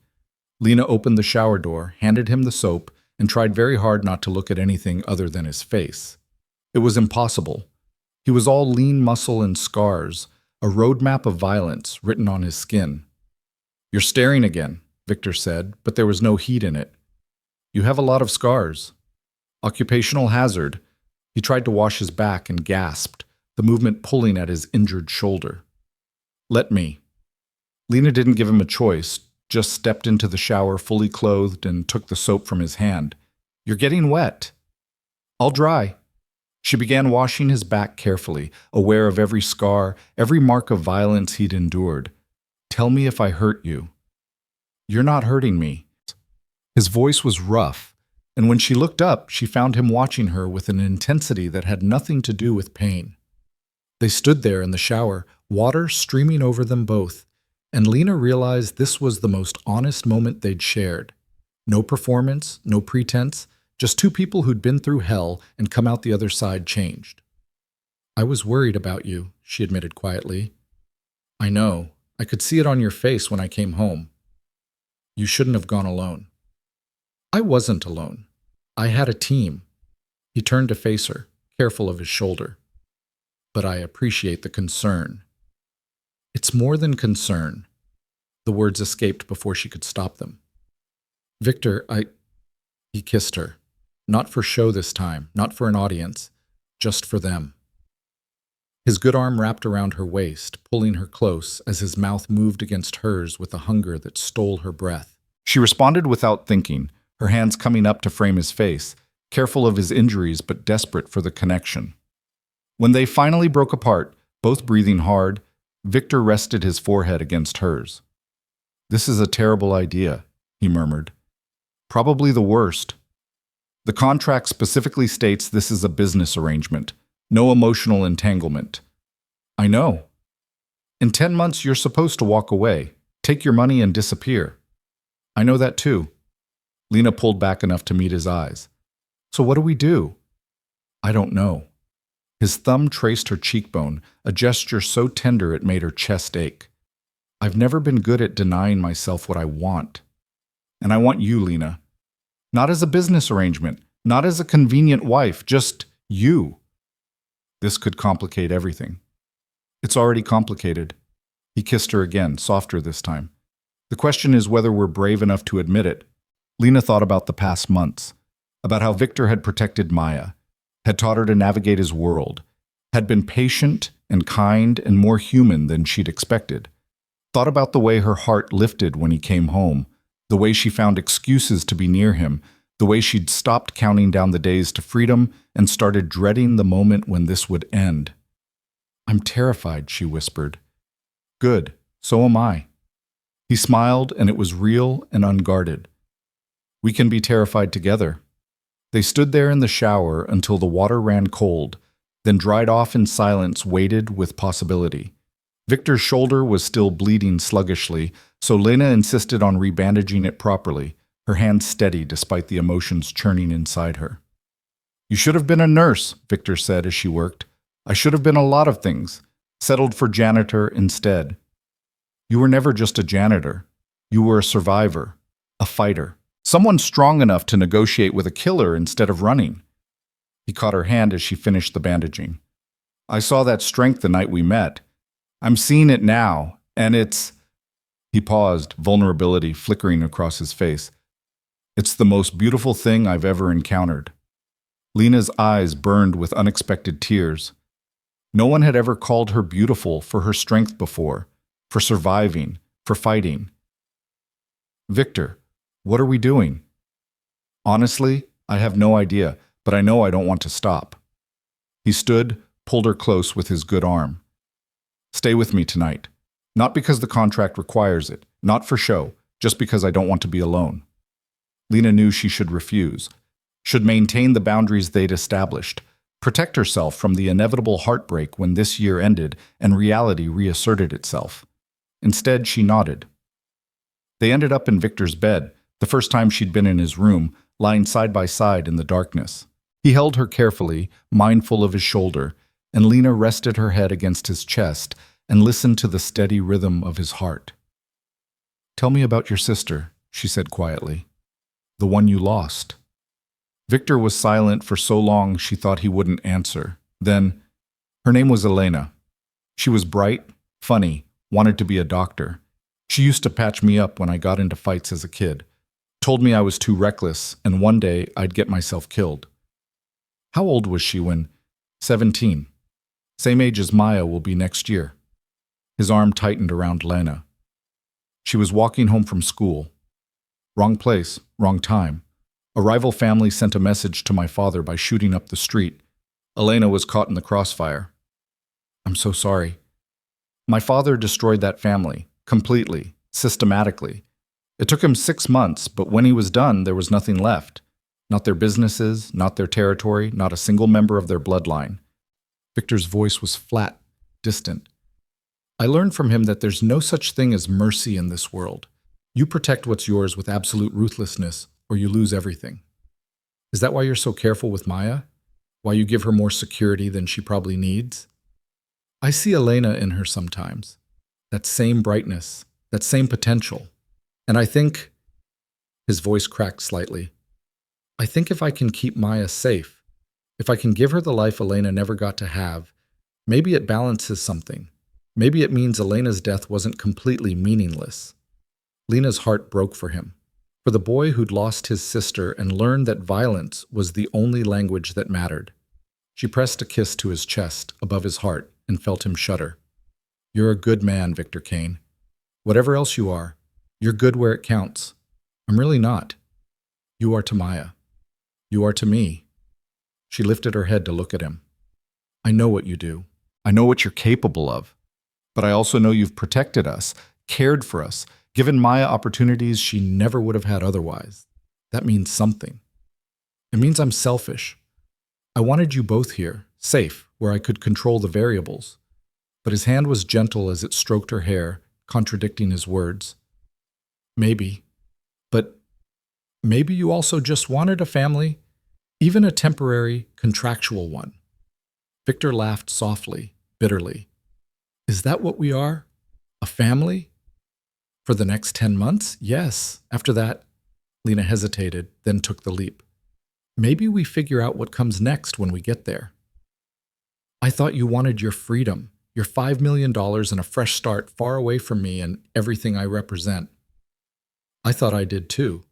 Lena opened the shower door, handed him the soap, and tried very hard not to look at anything other than his face. It was impossible. He was all lean muscle and scars, a roadmap of violence written on his skin. You're staring again, Victor said, but there was no heat in it. You have a lot of scars. Occupational hazard. He tried to wash his back and gasped, the movement pulling at his injured shoulder. Let me. Lena didn't give him a choice, just stepped into the shower fully clothed and took the soap from his hand. You're getting wet. I'll dry. She began washing his back carefully, aware of every scar, every mark of violence he'd endured. Tell me if I hurt you. You're not hurting me. His voice was rough, and when she looked up, she found him watching her with an intensity that had nothing to do with pain. They stood there in the shower, water streaming over them both, and Lena realized this was the most honest moment they'd shared. No performance, no pretense, just two people who'd been through hell and come out the other side changed. I was worried about you, she admitted quietly. I know. I could see it on your face when I came home. You shouldn't have gone alone. I wasn't alone. I had a team. He turned to face her, careful of his shoulder. But I appreciate the concern. It's more than concern. The words escaped before she could stop them. Victor, He kissed her. Not for show this time, not for an audience, just for them. His good arm wrapped around her waist, pulling her close as his mouth moved against hers with a hunger that stole her breath. She responded without thinking, her hands coming up to frame his face, careful of his injuries but desperate for the connection. When they finally broke apart, both breathing hard, Victor rested his forehead against hers. This is a terrible idea, he murmured. Probably the worst. The contract specifically states this is a business arrangement, no emotional entanglement. I know. In 10 months, you're supposed to walk away, take your money and disappear. I know that too. Lena pulled back enough to meet his eyes. So what do we do? I don't know. His thumb traced her cheekbone, a gesture so tender it made her chest ache. I've never been good at denying myself what I want. And I want you, Lena. Not as a business arrangement, not as a convenient wife, just you. This could complicate everything. It's already complicated. He kissed her again, softer this time. The question is whether we're brave enough to admit it. Lena thought about the past months, about how Victor had protected Maya, had taught her to navigate his world, had been patient and kind and more human than she'd expected. Thought about the way her heart lifted when he came home, the way she found excuses to be near him, the way she'd stopped counting down the days to freedom and started dreading the moment when this would end. I'm terrified, she whispered. Good, so am I. He smiled, and it was real and unguarded. We can be terrified together. They stood there in the shower until the water ran cold, then dried off in silence, waited with possibility. Victor's shoulder was still bleeding sluggishly, so Lena insisted on rebandaging it properly, her hand steady despite the emotions churning inside her. You should have been a nurse, Victor said as she worked. I should have been a lot of things, settled for janitor instead. You were never just a janitor. You were a survivor, a fighter, someone strong enough to negotiate with a killer instead of running. He caught her hand as she finished the bandaging. I saw that strength the night we met. I'm seeing it now, and it's... He paused, vulnerability flickering across his face. It's the most beautiful thing I've ever encountered. Lena's eyes burned with unexpected tears. No one had ever called her beautiful for her strength before, for surviving, for fighting. Victor, what are we doing? Honestly, I have no idea, but I know I don't want to stop. He stood, pulled her close with his good arm. Stay with me tonight. Not because the contract requires it, not for show, just because I don't want to be alone. Lena knew she should refuse, should maintain the boundaries they'd established, protect herself from the inevitable heartbreak when this year ended and reality reasserted itself. Instead, she nodded. They ended up in Victor's bed, the first time she'd been in his room, lying side by side in the darkness. He held her carefully, mindful of his shoulder, and Lena rested her head against his chest and listened to the steady rhythm of his heart. Tell me about your sister, she said quietly. The one you lost. Victor was silent for so long she thought he wouldn't answer. Then, her name was Elena. She was bright, funny, wanted to be a doctor. She used to patch me up when I got into fights as a kid. Told me I was too reckless, and one day I'd get myself killed. How old was she when? 17. Same age as Maya will be next year. His arm tightened around Lena. She was walking home from school. Wrong place, wrong time. A rival family sent a message to my father by shooting up the street. Elena was caught in the crossfire. I'm so sorry. My father destroyed that family, completely, systematically. It took him 6 months, but when he was done, there was nothing left. Not their businesses, not their territory, not a single member of their bloodline. Victor's voice was flat, distant. I learned from him that there's no such thing as mercy in this world. You protect what's yours with absolute ruthlessness, or you lose everything. Is that why you're so careful with Maya? Why you give her more security than she probably needs? I see Elena in her sometimes. That same brightness, that same potential. And I think... His voice cracked slightly. I think if I can keep Maya safe, if I can give her the life Elena never got to have, maybe it balances something. Maybe it means Elena's death wasn't completely meaningless. Lena's heart broke for him, for the boy who'd lost his sister and learned that violence was the only language that mattered. She pressed a kiss to his chest, above his heart, and felt him shudder. You're a good man, Victor Kane. Whatever else you are, you're good where it counts. I'm really not. You are to Maya. You are to me. She lifted her head to look at him. I know what you do. I know what you're capable of. But I also know you've protected us, cared for us, given Maya opportunities she never would have had otherwise. That means something. It means I'm selfish. I wanted you both here, safe, where I could control the variables. But his hand was gentle as it stroked her hair, contradicting his words. Maybe. But maybe you also just wanted a family, even a temporary, contractual one. Victor laughed softly, bitterly. Is that what we are? A family? For the next 10 months? Yes. After that, Lena hesitated, then took the leap. Maybe we figure out what comes next when we get there. I thought you wanted your freedom, your $5 million and a fresh start far away from me and everything I represent. I thought I did too.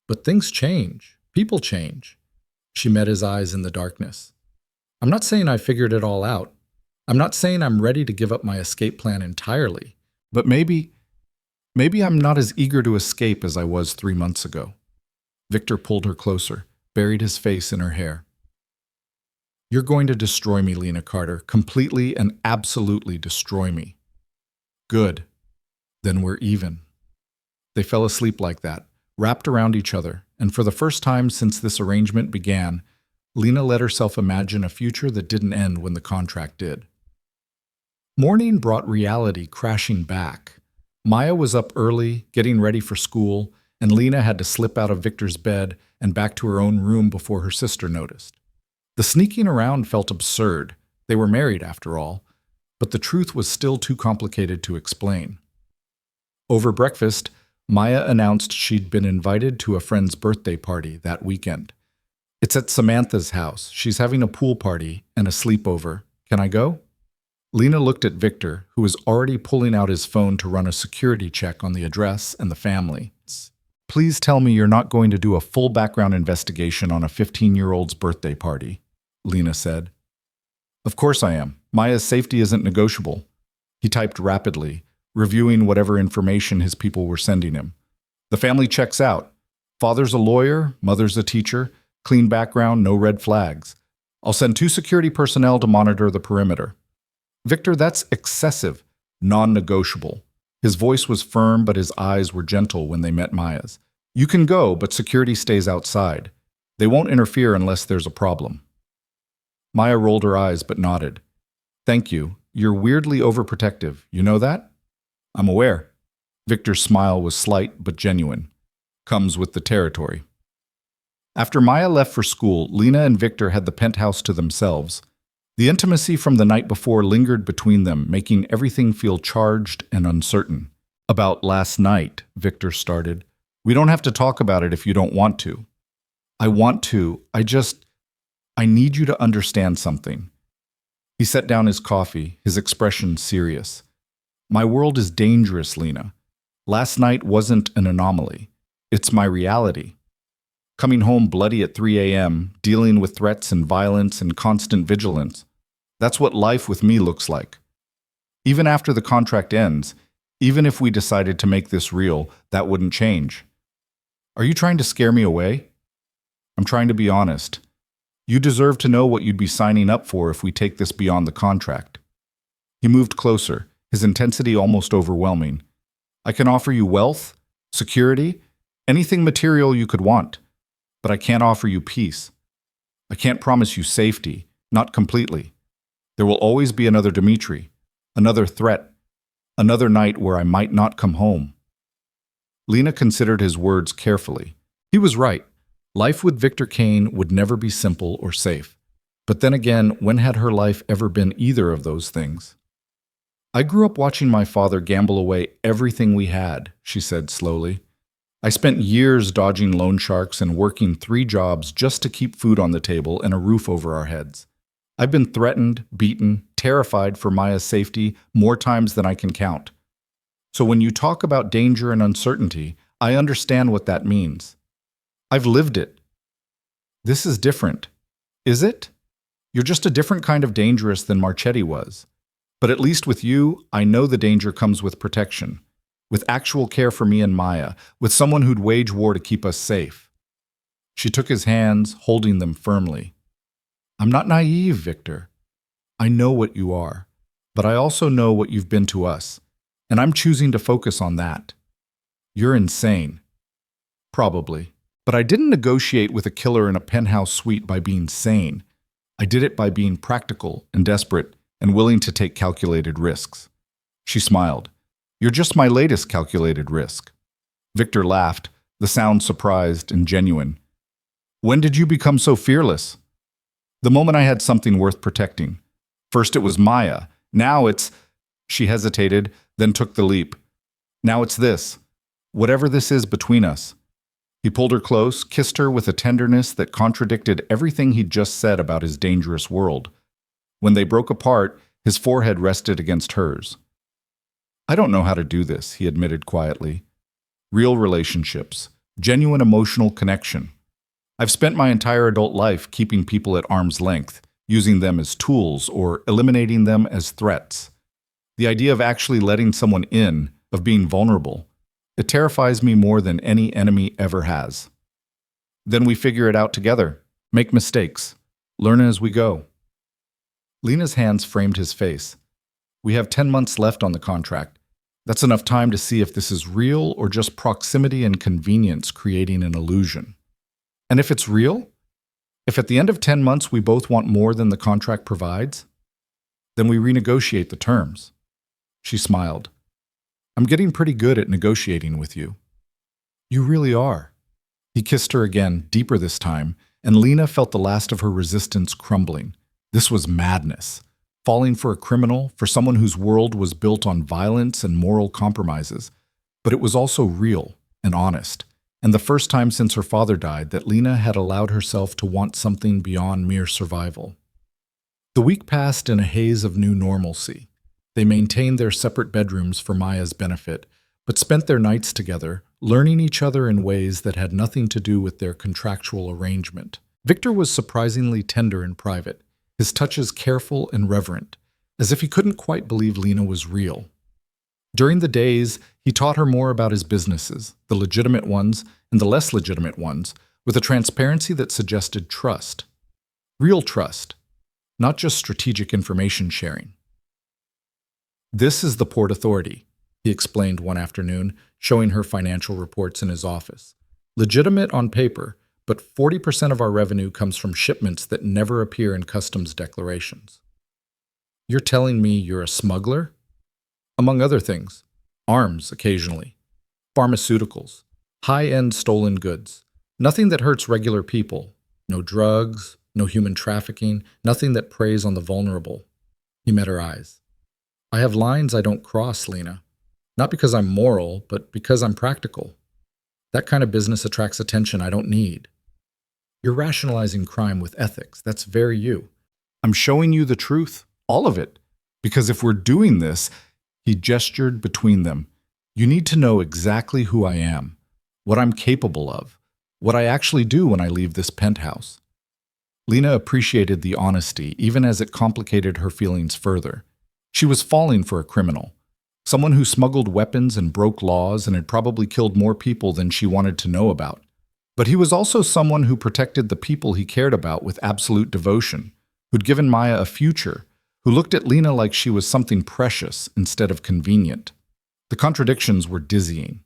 But things change. People change. She met his eyes in the darkness. I'm not saying I figured it all out. I'm not saying I'm ready to give up my escape plan entirely. But maybe I'm not as eager to escape as I was 3 months ago. Victor pulled her closer, buried his face in her hair. You're going to destroy me, Lena Carter, completely and absolutely destroy me. Good. Then we're even. They fell asleep like that, wrapped around each other, and for the first time since this arrangement began, Lena let herself imagine a future that didn't end when the contract did. Morning brought reality crashing back. Maya was up early, getting ready for school, and Lena had to slip out of Victor's bed and back to her own room before her sister noticed. The sneaking around felt absurd. They were married, after all, but the truth was still too complicated to explain. Over breakfast, Maya announced she'd been invited to a friend's birthday party that weekend. It's at Samantha's house. She's having a pool party and a sleepover. Can I go? Lena looked at Victor, who was already pulling out his phone to run a security check on the address and the family. Please tell me you're not going to do a full background investigation on a 15-year-old's birthday party, Lena said. Of course I am. Maya's safety isn't negotiable. He typed rapidly, reviewing whatever information his people were sending him. The family checks out. Father's a lawyer, mother's a teacher, clean background, no red flags. I'll send 2 security personnel to monitor the perimeter. Victor, that's excessive, non-negotiable. His voice was firm, but his eyes were gentle when they met Maya's. You can go, but security stays outside. They won't interfere unless there's a problem. Maya rolled her eyes, but nodded. Thank you. You're weirdly overprotective. You know that? I'm aware. Victor's smile was slight, but genuine. Comes with the territory. After Maya left for school, Lena and Victor had the penthouse to themselves. The intimacy from the night before lingered between them, making everything feel charged and uncertain. About last night, Victor started. We don't have to talk about it if you don't want to. I want to. I need you to understand something. He set down his coffee, his expression serious. My world is dangerous, Lena. Last night wasn't an anomaly. It's my reality. Coming home bloody at 3 a.m., dealing with threats and violence and constant vigilance. That's what life with me looks like. Even after the contract ends, even if we decided to make this real, that wouldn't change. Are you trying to scare me away? I'm trying to be honest. You deserve to know what you'd be signing up for if we take this beyond the contract. He moved closer, his intensity almost overwhelming. I can offer you wealth, security, anything material you could want. But I can't offer you peace. I can't promise you safety, not completely. There will always be another Dimitri, another threat, another night where I might not come home. Lena considered his words carefully. He was right. Life with Victor Kane would never be simple or safe. But then again, when had her life ever been either of those things? I grew up watching my father gamble away everything we had, she said slowly. I spent years dodging loan sharks and working 3 jobs just to keep food on the table and a roof over our heads. I've been threatened, beaten, terrified for Maya's safety more times than I can count. So when you talk about danger and uncertainty, I understand what that means. I've lived it. This is different. Is it? You're just a different kind of dangerous than Marchetti was. But at least with you, I know the danger comes with protection. With actual care for me and Maya, with someone who'd wage war to keep us safe. She took his hands, holding them firmly. I'm not naive, Victor. I know what you are, but I also know what you've been to us, and I'm choosing to focus on that. You're insane. Probably. But I didn't negotiate with a killer in a penthouse suite by being sane. I did it by being practical and desperate and willing to take calculated risks. She smiled. You're just my latest calculated risk. Victor laughed, the sound surprised and genuine. When did you become so fearless? The moment I had something worth protecting. First it was Maya. Now it's... She hesitated, then took the leap. Now it's this. Whatever this is between us. He pulled her close, kissed her with a tenderness that contradicted everything he'd just said about his dangerous world. When they broke apart, his forehead rested against hers. I don't know how to do this, he admitted quietly. Real relationships, genuine emotional connection. I've spent my entire adult life keeping people at arm's length, using them as tools or eliminating them as threats. The idea of actually letting someone in, of being vulnerable, it terrifies me more than any enemy ever has. Then we figure it out together, make mistakes, learn as we go. Lena's hands framed his face. We have 10 months left on the contract. That's enough time to see if this is real or just proximity and convenience creating an illusion. And if it's real, if at the end of 10 months we both want more than the contract provides, then we renegotiate the terms. She smiled. I'm getting pretty good at negotiating with you. You really are. He kissed her again, deeper this time, and Lena felt the last of her resistance crumbling. This was madness. Falling for a criminal, for someone whose world was built on violence and moral compromises. But it was also real and honest, and the first time since her father died that Lena had allowed herself to want something beyond mere survival. The week passed in a haze of new normalcy. They maintained their separate bedrooms for Maya's benefit, but spent their nights together, learning each other in ways that had nothing to do with their contractual arrangement. Victor was surprisingly tender in private, his touches careful and reverent, as if he couldn't quite believe Lena was real. During the days, he taught her more about his businesses, the legitimate ones and the less legitimate ones, with a transparency that suggested trust. Real trust, not just strategic information sharing. This is the Port Authority, he explained one afternoon, showing her financial reports in his office. Legitimate on paper, but 40% of our revenue comes from shipments that never appear in customs declarations. You're telling me you're a smuggler? Among other things, arms occasionally, pharmaceuticals, high-end stolen goods, nothing that hurts regular people, no drugs, no human trafficking, nothing that preys on the vulnerable. He met her eyes. I have lines I don't cross, Lena. Not because I'm moral, but because I'm practical. That kind of business attracts attention I don't need. You're rationalizing crime with ethics. That's very you. I'm showing you the truth, all of it. Because if we're doing this, he gestured between them. You need to know exactly who I am, what I'm capable of, what I actually do when I leave this penthouse. Lena appreciated the honesty, even as it complicated her feelings further. She was falling for a criminal, someone who smuggled weapons and broke laws and had probably killed more people than she wanted to know about. But he was also someone who protected the people he cared about with absolute devotion, who'd given Maya a future, who looked at Lena like she was something precious instead of convenient. The contradictions were dizzying.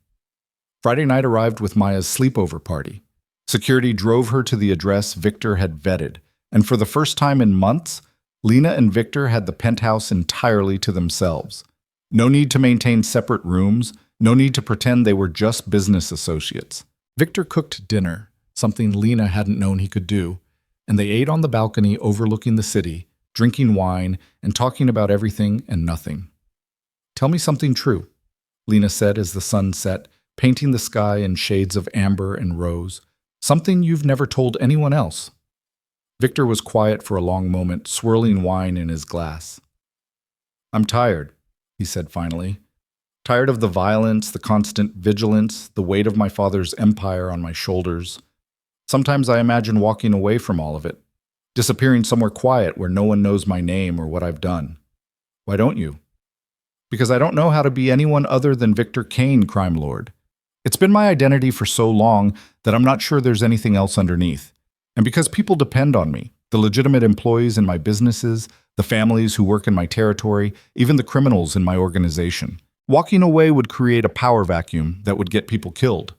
Friday night arrived with Maya's sleepover party. Security drove her to the address Victor had vetted, and for the first time in months, Lena and Victor had the penthouse entirely to themselves. No need to maintain separate rooms, no need to pretend they were just business associates. Victor cooked dinner, something Lena hadn't known he could do, and they ate on the balcony overlooking the city, drinking wine and talking about everything and nothing. Tell me something true, Lena said as the sun set, painting the sky in shades of amber and rose. Something you've never told anyone else. Victor was quiet for a long moment, swirling wine in his glass. I'm tired, he said finally. Tired of the violence, the constant vigilance, the weight of my father's empire on my shoulders. Sometimes I imagine walking away from all of it, disappearing somewhere quiet where no one knows my name or what I've done. Why don't you? Because I don't know how to be anyone other than Victor Kane, crime lord. It's been my identity for so long that I'm not sure there's anything else underneath. And because people depend on me, the legitimate employees in my businesses, the families who work in my territory, even the criminals in my organization. Walking away would create a power vacuum that would get people killed.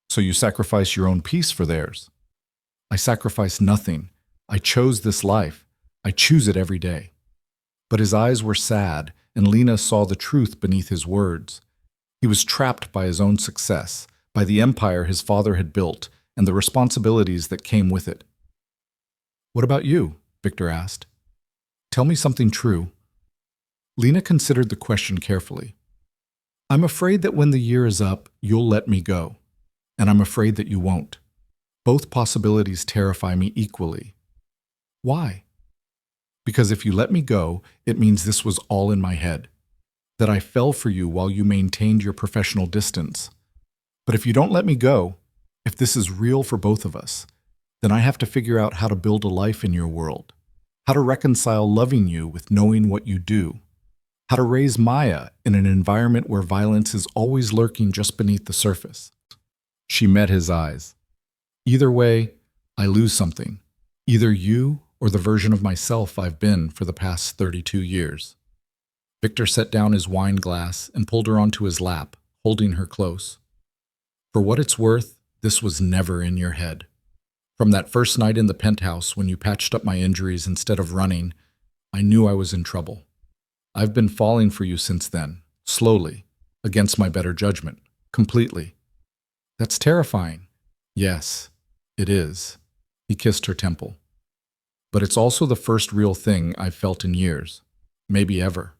So you sacrifice your own peace for theirs. I sacrificed nothing. I chose this life. I choose it every day. But his eyes were sad, and Lena saw the truth beneath his words. He was trapped by his own success, by the empire his father had built, and the responsibilities that came with it. What about you? Victor asked. Tell me something true. Lena considered the question carefully. I'm afraid that when the year is up, you'll let me go. And I'm afraid that you won't. Both possibilities terrify me equally. Why? Because if you let me go, it means this was all in my head. That I fell for you while you maintained your professional distance. But if you don't let me go, if this is real for both of us, then I have to figure out how to build a life in your world. How to reconcile loving you with knowing what you do. How to raise Maya in an environment where violence is always lurking just beneath the surface. She met his eyes. Either way, I lose something. Either you or the version of myself I've been for the past 32 years. Victor set down his wine glass and pulled her onto his lap, holding her close. For what it's worth, this was never in your head. From that first night in the penthouse when you patched up my injuries instead of running, I knew I was in trouble. I've been falling for you since then, slowly, against my better judgment, completely. That's terrifying. Yes, it is. He kissed her temple. But it's also the first real thing I've felt in years, maybe ever.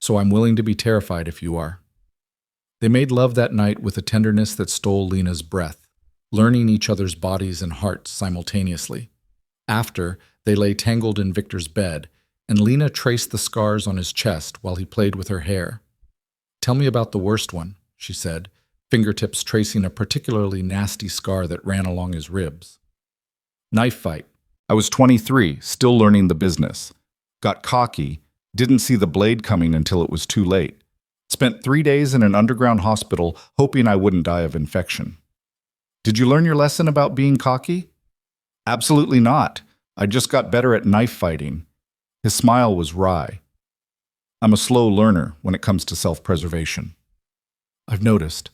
So I'm willing to be terrified if you are. They made love that night with a tenderness that stole Lena's breath, learning each other's bodies and hearts simultaneously. After, they lay tangled in Victor's bed, and Lena traced the scars on his chest while he played with her hair. Tell me about the worst one, she said, fingertips tracing a particularly nasty scar that ran along his ribs. Knife fight. I was 23, still learning the business. Got cocky, didn't see the blade coming until it was too late. Spent 3 days in an underground hospital hoping I wouldn't die of infection. Did you learn your lesson about being cocky? Absolutely not. I just got better at knife fighting. His smile was wry. I'm a slow learner when it comes to self-preservation. I've noticed.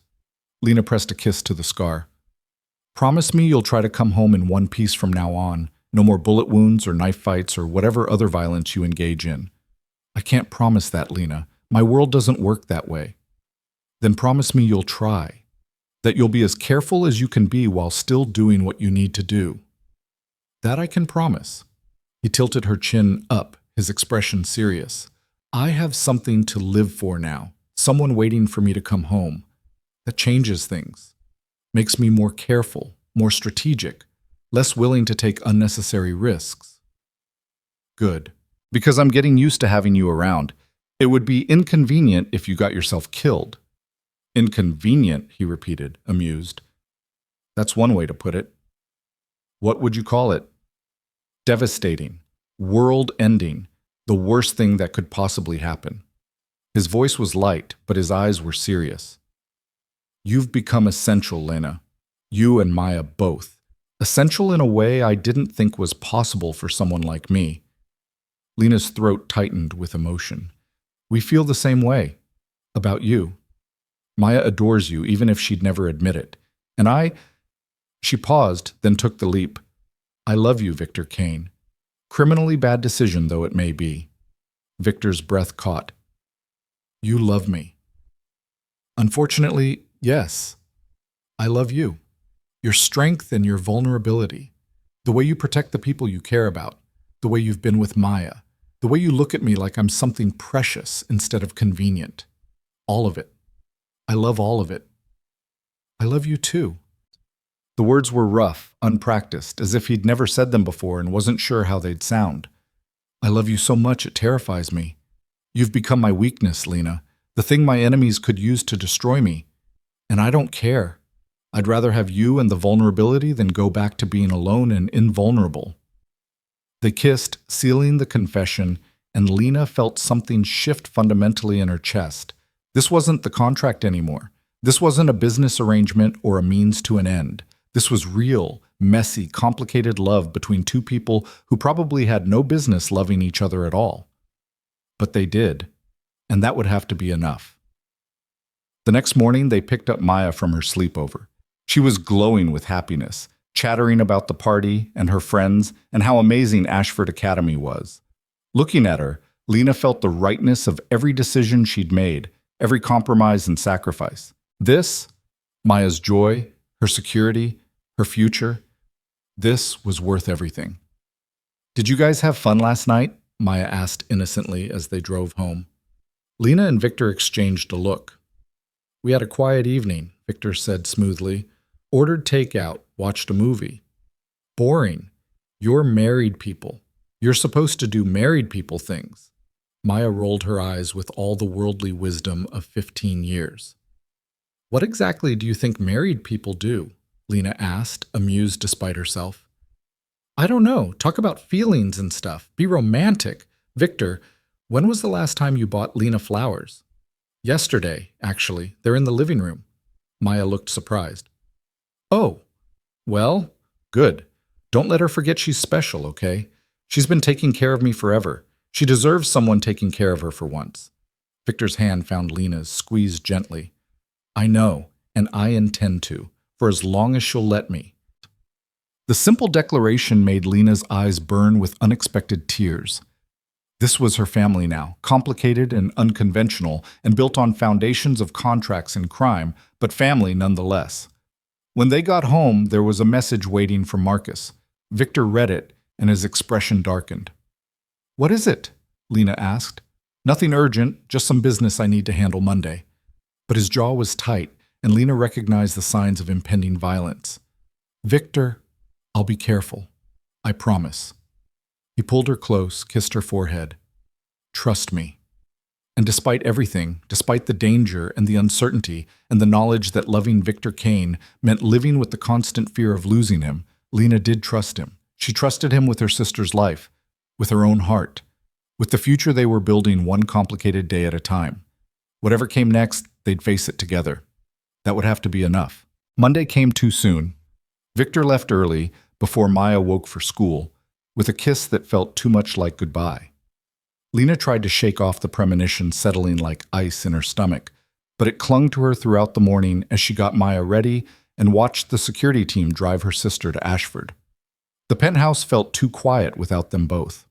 Lena pressed a kiss to the scar. Promise me you'll try to come home in one piece from now on. No more bullet wounds or knife fights or whatever other violence you engage in. I can't promise that, Lena. My world doesn't work that way. Then promise me you'll try. That you'll be as careful as you can be while still doing what you need to do. That I can promise. He tilted her chin up, his expression serious. I have something to live for now, someone waiting for me to come home. That changes things. Makes me more careful, more strategic, less willing to take unnecessary risks. Good. Because I'm getting used to having you around. It would be inconvenient if you got yourself killed. Inconvenient, he repeated, amused. That's one way to put it. What would you call it? Devastating. World-ending. The worst thing that could possibly happen. His voice was light, but his eyes were serious. You've become essential, Lena. You and Maya both. Essential in a way I didn't think was possible for someone like me. Lena's throat tightened with emotion. We feel the same way. About you. Maya adores you, even if she'd never admit it. And I... She paused, then took the leap. I love you, Victor Kane. Criminally bad decision, though it may be. Victor's breath caught. You love me. Unfortunately, yes. I love you. Your strength and your vulnerability. The way you protect the people you care about. The way you've been with Maya. The way you look at me like I'm something precious instead of convenient. All of it. I love all of it. I love you too. The words were rough, unpracticed, as if he'd never said them before and wasn't sure how they'd sound. I love you so much it terrifies me. You've become my weakness, Lena, the thing my enemies could use to destroy me. And I don't care. I'd rather have you and the vulnerability than go back to being alone and invulnerable. They kissed, sealing the confession, and Lena felt something shift fundamentally in her chest. This wasn't the contract anymore. This wasn't a business arrangement or a means to an end. This was real, messy, complicated love between two people who probably had no business loving each other at all. But they did, and that would have to be enough. The next morning, they picked up Maya from her sleepover. She was glowing with happiness, chattering about the party and her friends and how amazing Ashford Academy was. Looking at her, Lena felt the rightness of every decision she'd made, every compromise and sacrifice. This, Maya's joy, her security, her future, this was worth everything. "Did you guys have fun last night?" Maya asked innocently as they drove home. Lena and Victor exchanged a look. "We had a quiet evening," Victor said smoothly. "Ordered takeout, watched a movie." "Boring. You're married people. You're supposed to do married people things." Maya rolled her eyes with all the worldly wisdom of 15 years. "What exactly do you think married people do?" Lena asked, amused despite herself. "I don't know. Talk about feelings and stuff. Be romantic. Victor, when was the last time you bought Lena flowers?" "Yesterday, actually. They're in the living room." Maya looked surprised. "Oh, well, good. Don't let her forget she's special, okay? She's been taking care of me forever. She deserves someone taking care of her for once." Victor's hand found Lena's, squeezed gently. "I know, and I intend to, for as long as she'll let me." The simple declaration made Lena's eyes burn with unexpected tears. This was her family now, complicated and unconventional, and built on foundations of contracts and crime, but family nonetheless. When they got home, there was a message waiting for Marcus. Victor read it, and his expression darkened. "What is it?" Lena asked. "Nothing urgent, just some business I need to handle Monday." But his jaw was tight, and Lena recognized the signs of impending violence. "Victor, I'll be careful. I promise." He pulled her close, kissed her forehead. "Trust me." And despite everything, despite the danger and the uncertainty and the knowledge that loving Victor Kane meant living with the constant fear of losing him, Lena did trust him. She trusted him with her sister's life, with her own heart, with the future they were building one complicated day at a time. Whatever came next, they'd face it together. That would have to be enough. Monday came too soon. Victor left early, before Maya woke for school, with a kiss that felt too much like goodbye. Lena tried to shake off the premonition settling like ice in her stomach, but it clung to her throughout the morning as she got Maya ready and watched the security team drive her sister to Ashford. The penthouse felt too quiet without them both.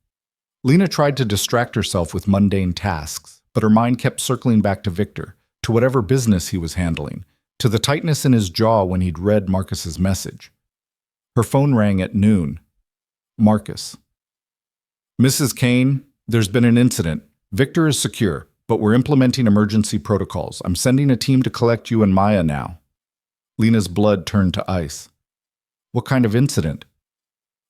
Lena tried to distract herself with mundane tasks, but her mind kept circling back to Victor, to whatever business he was handling, to the tightness in his jaw when he'd read Marcus's message. Her phone rang at noon. Marcus. "Mrs. Kane, there's been an incident. Victor is secure, but we're implementing emergency protocols. I'm sending a team to collect you and Maya now." Lena's blood turned to ice. "What kind of incident?"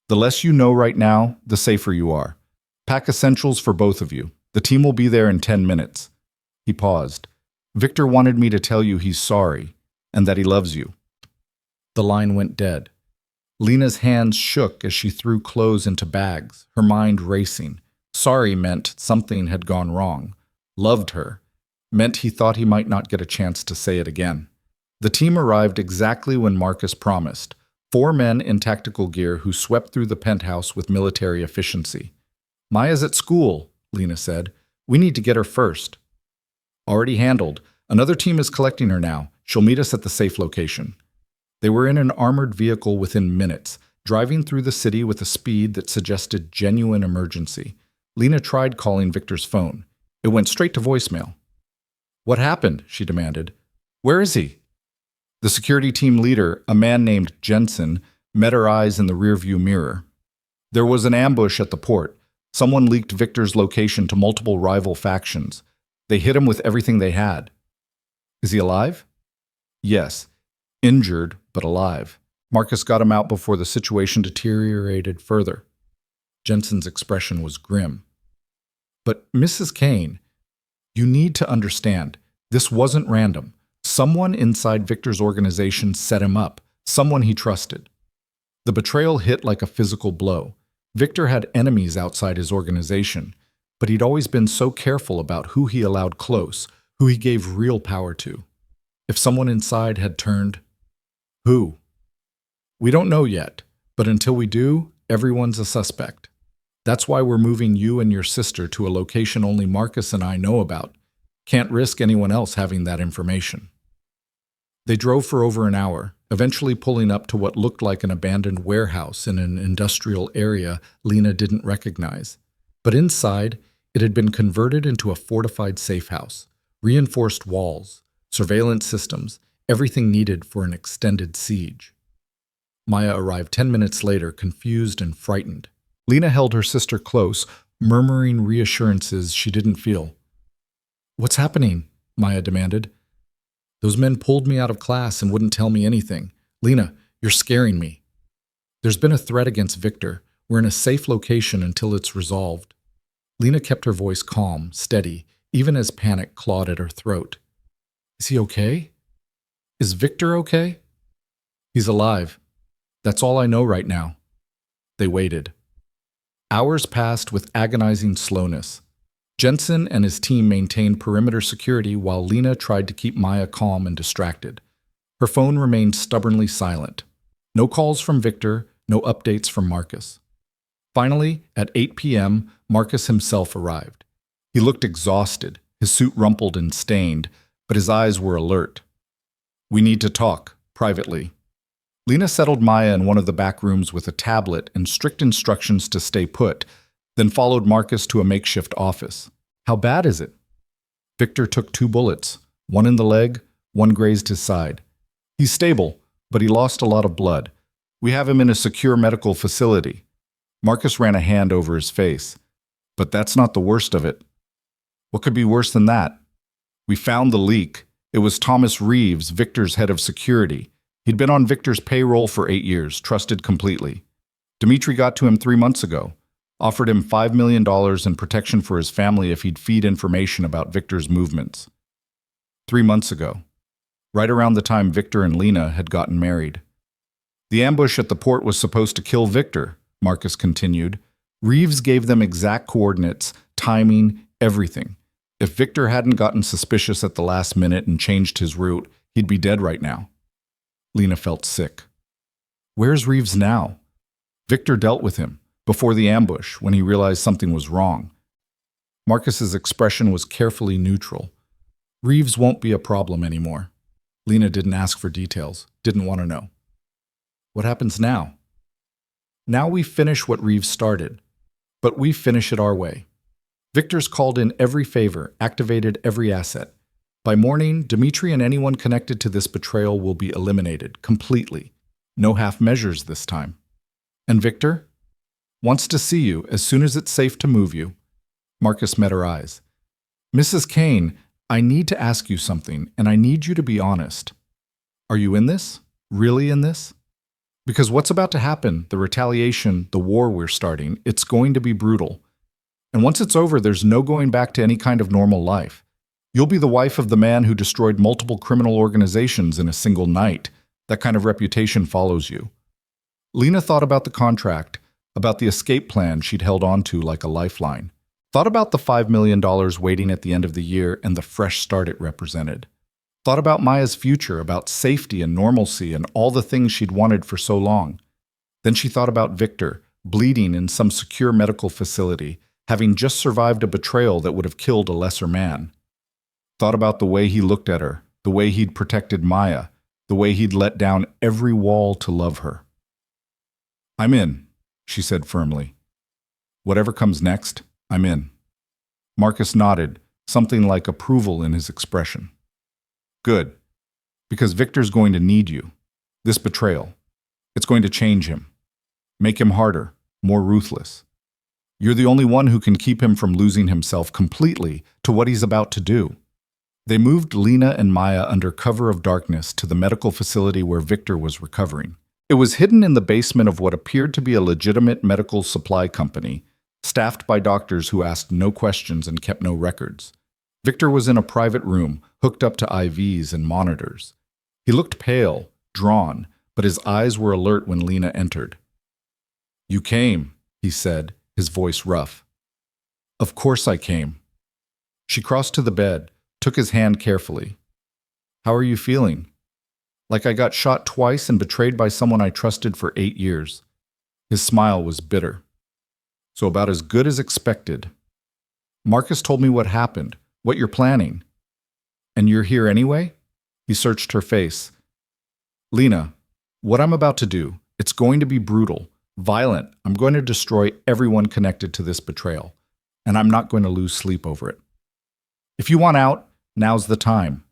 "The less you know right now, the safer you are. Pack essentials for both of you. The team will be there in 10 minutes. He paused. "Victor wanted me to tell you he's sorry, and that he loves you." The line went dead. Lena's hands shook as she threw clothes into bags, her mind racing. Sorry meant something had gone wrong. Loved her meant he thought he might not get a chance to say it again. The team arrived exactly when Marcus promised. 4 men in tactical gear who swept through the penthouse with military efficiency. "Maya's at school," Lena said. "We need to get her first." "Already handled. Another team is collecting her now. She'll meet us at the safe location." They were in an armored vehicle within minutes, driving through the city with a speed that suggested genuine emergency. Lena tried calling Victor's phone. It went straight to voicemail. "What happened?" she demanded. "Where is he?" The security team leader, a man named Jensen, met her eyes in the rearview mirror. "There was an ambush at the port. Someone leaked Victor's location to multiple rival factions. They hit him with everything they had." "Is he alive?" "Yes. Injured, but alive. Marcus got him out before the situation deteriorated further." Jensen's expression was grim. "But Mrs. Kane, you need to understand, this wasn't random. Someone inside Victor's organization set him up, someone he trusted." The betrayal hit like a physical blow. Victor had enemies outside his organization, but he'd always been so careful about who he allowed close, who he gave real power to. If someone inside had turned, who? We don't know yet, but until we do, everyone's a suspect. That's why we're moving you and your sister to a location only Marcus and I know about. Can't risk anyone else having that information. They drove for over an hour, eventually pulling up to what looked like an abandoned warehouse in an industrial area Lena didn't recognize. But inside, it had been converted into a fortified safe house, reinforced walls, surveillance systems, everything needed for an extended siege. Maya arrived 10 minutes later, confused and frightened. Lena held her sister close, murmuring reassurances she didn't feel. "What's happening?" Maya demanded. "Those men pulled me out of class and wouldn't tell me anything. Lena, you're scaring me." "There's been a threat against Victor. We're in a safe location until it's resolved." Lena kept her voice calm, steady, even as panic clawed at her throat. "Is he okay? Is Victor okay?" "He's alive. That's all I know right now." They waited. Hours passed with agonizing slowness. Jensen and his team maintained perimeter security while Lena tried to keep Maya calm and distracted. Her phone remained stubbornly silent. No calls from Victor, no updates from Marcus. Finally, at 8 p.m., Marcus himself arrived. He looked exhausted, his suit rumpled and stained, but his eyes were alert. "We need to talk, privately." Lena settled Maya in one of the back rooms with a tablet and strict instructions to stay put, then followed Marcus to a makeshift office. "How bad is it?" "Victor took 2 bullets, one in the leg, one grazed his side. He's stable, but he lost a lot of blood. We have him in a secure medical facility." Marcus ran a hand over his face. "But that's not the worst of it." "What could be worse than that?" "We found the leak. It was Thomas Reeves, Victor's head of security. He'd been on Victor's payroll for 8 years, trusted completely. Dimitri got to him 3 months ago, offered him $5 million in protection for his family if he'd feed information about Victor's movements. 3 months ago, right around the time Victor and Lena had gotten married. The ambush at the port was supposed to kill Victor," Marcus continued. "Reeves gave them exact coordinates, timing, everything. If Victor hadn't gotten suspicious at the last minute and changed his route, he'd be dead right now." Lena felt sick. "Where's Reeves now?" "Victor dealt with him, before the ambush, when he realized something was wrong." Marcus's expression was carefully neutral. "Reeves won't be a problem anymore." Lena didn't ask for details, didn't want to know. "What happens now?" "Now we finish what Reeves started, but we finish it our way. Victor's called in every favor, activated every asset. By morning, Dimitri and anyone connected to this betrayal will be eliminated, completely. No half measures this time. And Victor? Wants to see you as soon as it's safe to move you." Marcus met her eyes. "Mrs. Kane, I need to ask you something, and I need you to be honest. Are you in this? Really in this? Because what's about to happen, the retaliation, the war we're starting, it's going to be brutal. And once it's over, there's no going back to any kind of normal life. You'll be the wife of the man who destroyed multiple criminal organizations in a single night. That kind of reputation follows you." Lena thought about the contract, about the escape plan she'd held on to like a lifeline. Thought about the $5 million waiting at the end of the year and the fresh start it represented. Thought about Maya's future, about safety and normalcy and all the things she'd wanted for so long. Then she thought about Victor, bleeding in some secure medical facility, having just survived a betrayal that would have killed a lesser man. Thought about the way he looked at her, the way he'd protected Maya, the way he'd let down every wall to love her. "I'm in," she said firmly. "Whatever comes next, I'm in." Marcus nodded, something like approval in his expression. "Good. Because Victor's going to need you. This betrayal. It's going to change him. Make him harder, more ruthless. You're the only one who can keep him from losing himself completely to what he's about to do." They moved Lena and Maya under cover of darkness to the medical facility where Victor was recovering. It was hidden in the basement of what appeared to be a legitimate medical supply company, staffed by doctors who asked no questions and kept no records. Victor was in a private room, hooked up to IVs and monitors. He looked pale, drawn, but his eyes were alert when Lena entered. "You came," he said, his voice rough. "Of course I came." She crossed to the bed, took his hand carefully. "How are you feeling?" "Like I got shot twice and betrayed by someone I trusted for 8 years. His smile was bitter. "So about as good as expected. Marcus told me what happened, what you're planning. And you're here anyway?" He searched her face, Lena, what I'm about to do, it's going to be brutal, violent. I'm going to destroy everyone connected to this betrayal, and I'm not going to lose sleep over it. If you want out, now's the time.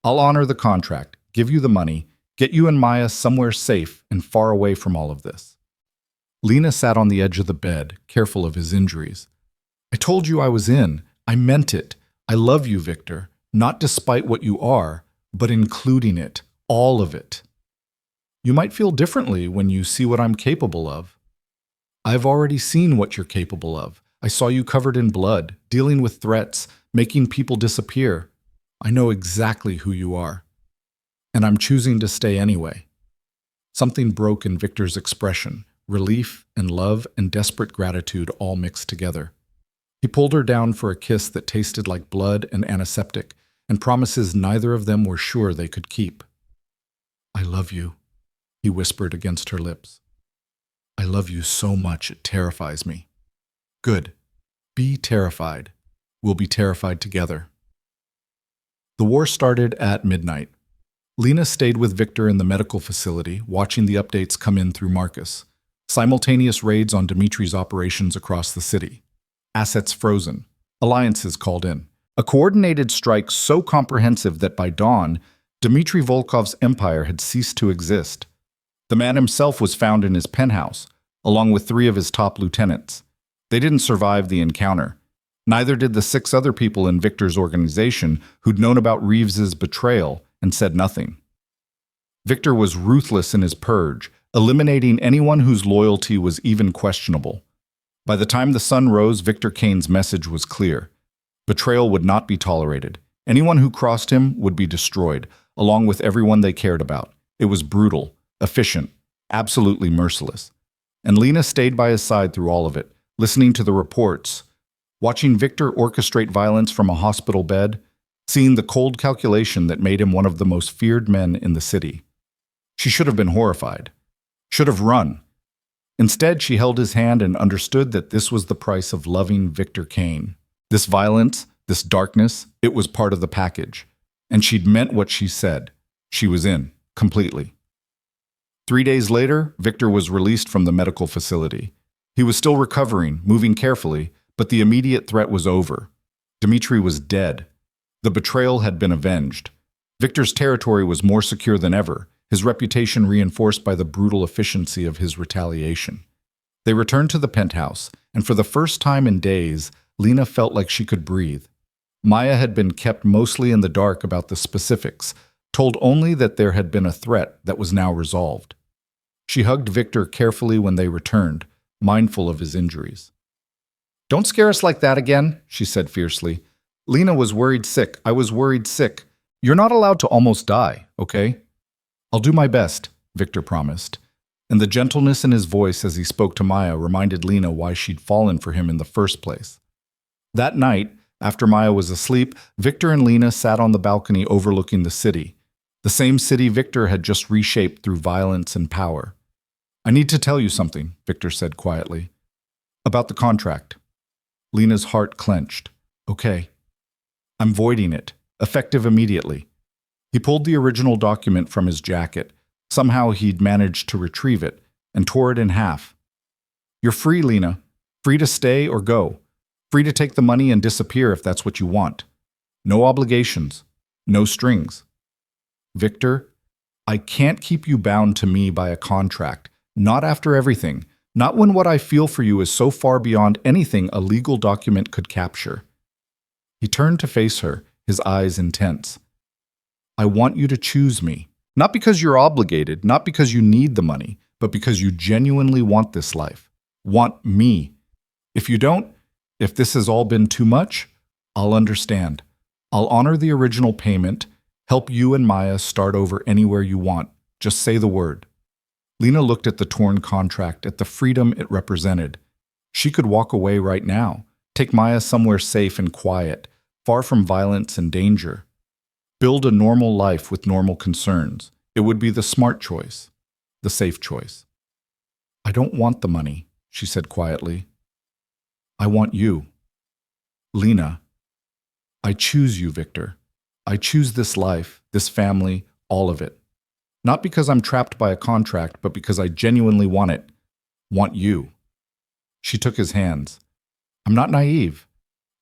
I'll honor the contract, give you the money, get you and Maya somewhere safe and far away from all of this. Lena sat on the edge of the bed, careful of his injuries. I told you I was in. I meant it. I love you, Victor, not despite what you are, but including it, all of it. You might feel differently when you see what I'm capable of. I've already seen what you're capable of. I saw you covered in blood, dealing with threats, making people disappear. I know exactly who you are. And I'm choosing to stay anyway. Something broke in Victor's expression, relief and love and desperate gratitude all mixed together. He pulled her down for a kiss that tasted like blood and antiseptic, and promises neither of them were sure they could keep. I love you, he whispered against her lips. I love you so much it terrifies me. Good. Be terrified. We'll be terrified together. The war started at midnight. Lena stayed with Victor in the medical facility, watching the updates come in through Marcus. Simultaneous raids on Dimitri's operations across the city. Assets frozen. Alliances called in. A coordinated strike so comprehensive that by dawn, Dmitri Volkov's empire had ceased to exist. The man himself was found in his penthouse, along with 3 of his top lieutenants. They didn't survive the encounter. Neither did the 6 other people in Victor's organization who'd known about Reeves's betrayal and said nothing. Victor was ruthless in his purge, eliminating anyone whose loyalty was even questionable. By the time the sun rose, Victor Kane's message was clear. Betrayal would not be tolerated. Anyone who crossed him would be destroyed, along with everyone they cared about. It was brutal, efficient, absolutely merciless. And Lena stayed by his side through all of it, listening to the reports, watching Victor orchestrate violence from a hospital bed, seeing the cold calculation that made him one of the most feared men in the city. She should have been horrified, should have run. Instead, she held his hand and understood that this was the price of loving Victor Kane. This violence, this darkness, it was part of the package. And she'd meant what she said. She was in, completely. 3 days later, Victor was released from the medical facility. He was still recovering, moving carefully, but the immediate threat was over. Dmitri was dead. The betrayal had been avenged. Victor's territory was more secure than ever, his reputation reinforced by the brutal efficiency of his retaliation. They returned to the penthouse, and for the first time in days, Lena felt like she could breathe. Maya had been kept mostly in the dark about the specifics, told only that there had been a threat that was now resolved. She hugged Victor carefully when they returned, mindful of his injuries. "Don't scare us like that again," she said fiercely. "Lena was worried sick. I was worried sick. You're not allowed to almost die, okay?" "I'll do my best," Victor promised. And the gentleness in his voice as he spoke to Maya reminded Lena why she'd fallen for him in the first place. That night, after Maya was asleep, Victor and Lena sat on the balcony overlooking the city. The same city Victor had just reshaped through violence and power. "I need to tell you something," Victor said quietly. "About the contract." Lena's heart clenched. "Okay." "I'm voiding it, effective immediately." He pulled the original document from his jacket. Somehow he'd managed to retrieve it and tore it in half. "You're free, Lena. Free to stay or go. Free to take the money and disappear if that's what you want. No obligations. No strings." "Victor, I can't keep you bound to me by a contract. Not after everything. Not when what I feel for you is so far beyond anything a legal document could capture." He turned to face her, his eyes intense. "I want you to choose me. Not because you're obligated, not because you need the money, but because you genuinely want this life. Want me. If you don't, if this has all been too much, I'll understand. I'll honor the original payment, help you and Maya start over anywhere you want. Just say the word." Lena looked at the torn contract, at the freedom it represented. She could walk away right now, take Maya somewhere safe and quiet, far from violence and danger. Build a normal life with normal concerns. It would be the smart choice, the safe choice. "I don't want the money," she said quietly. "I want you. Lena, I choose you, Victor. I choose this life, this family, all of it. Not because I'm trapped by a contract, but because I genuinely want it. Want you. She took his hands. I'm not naive.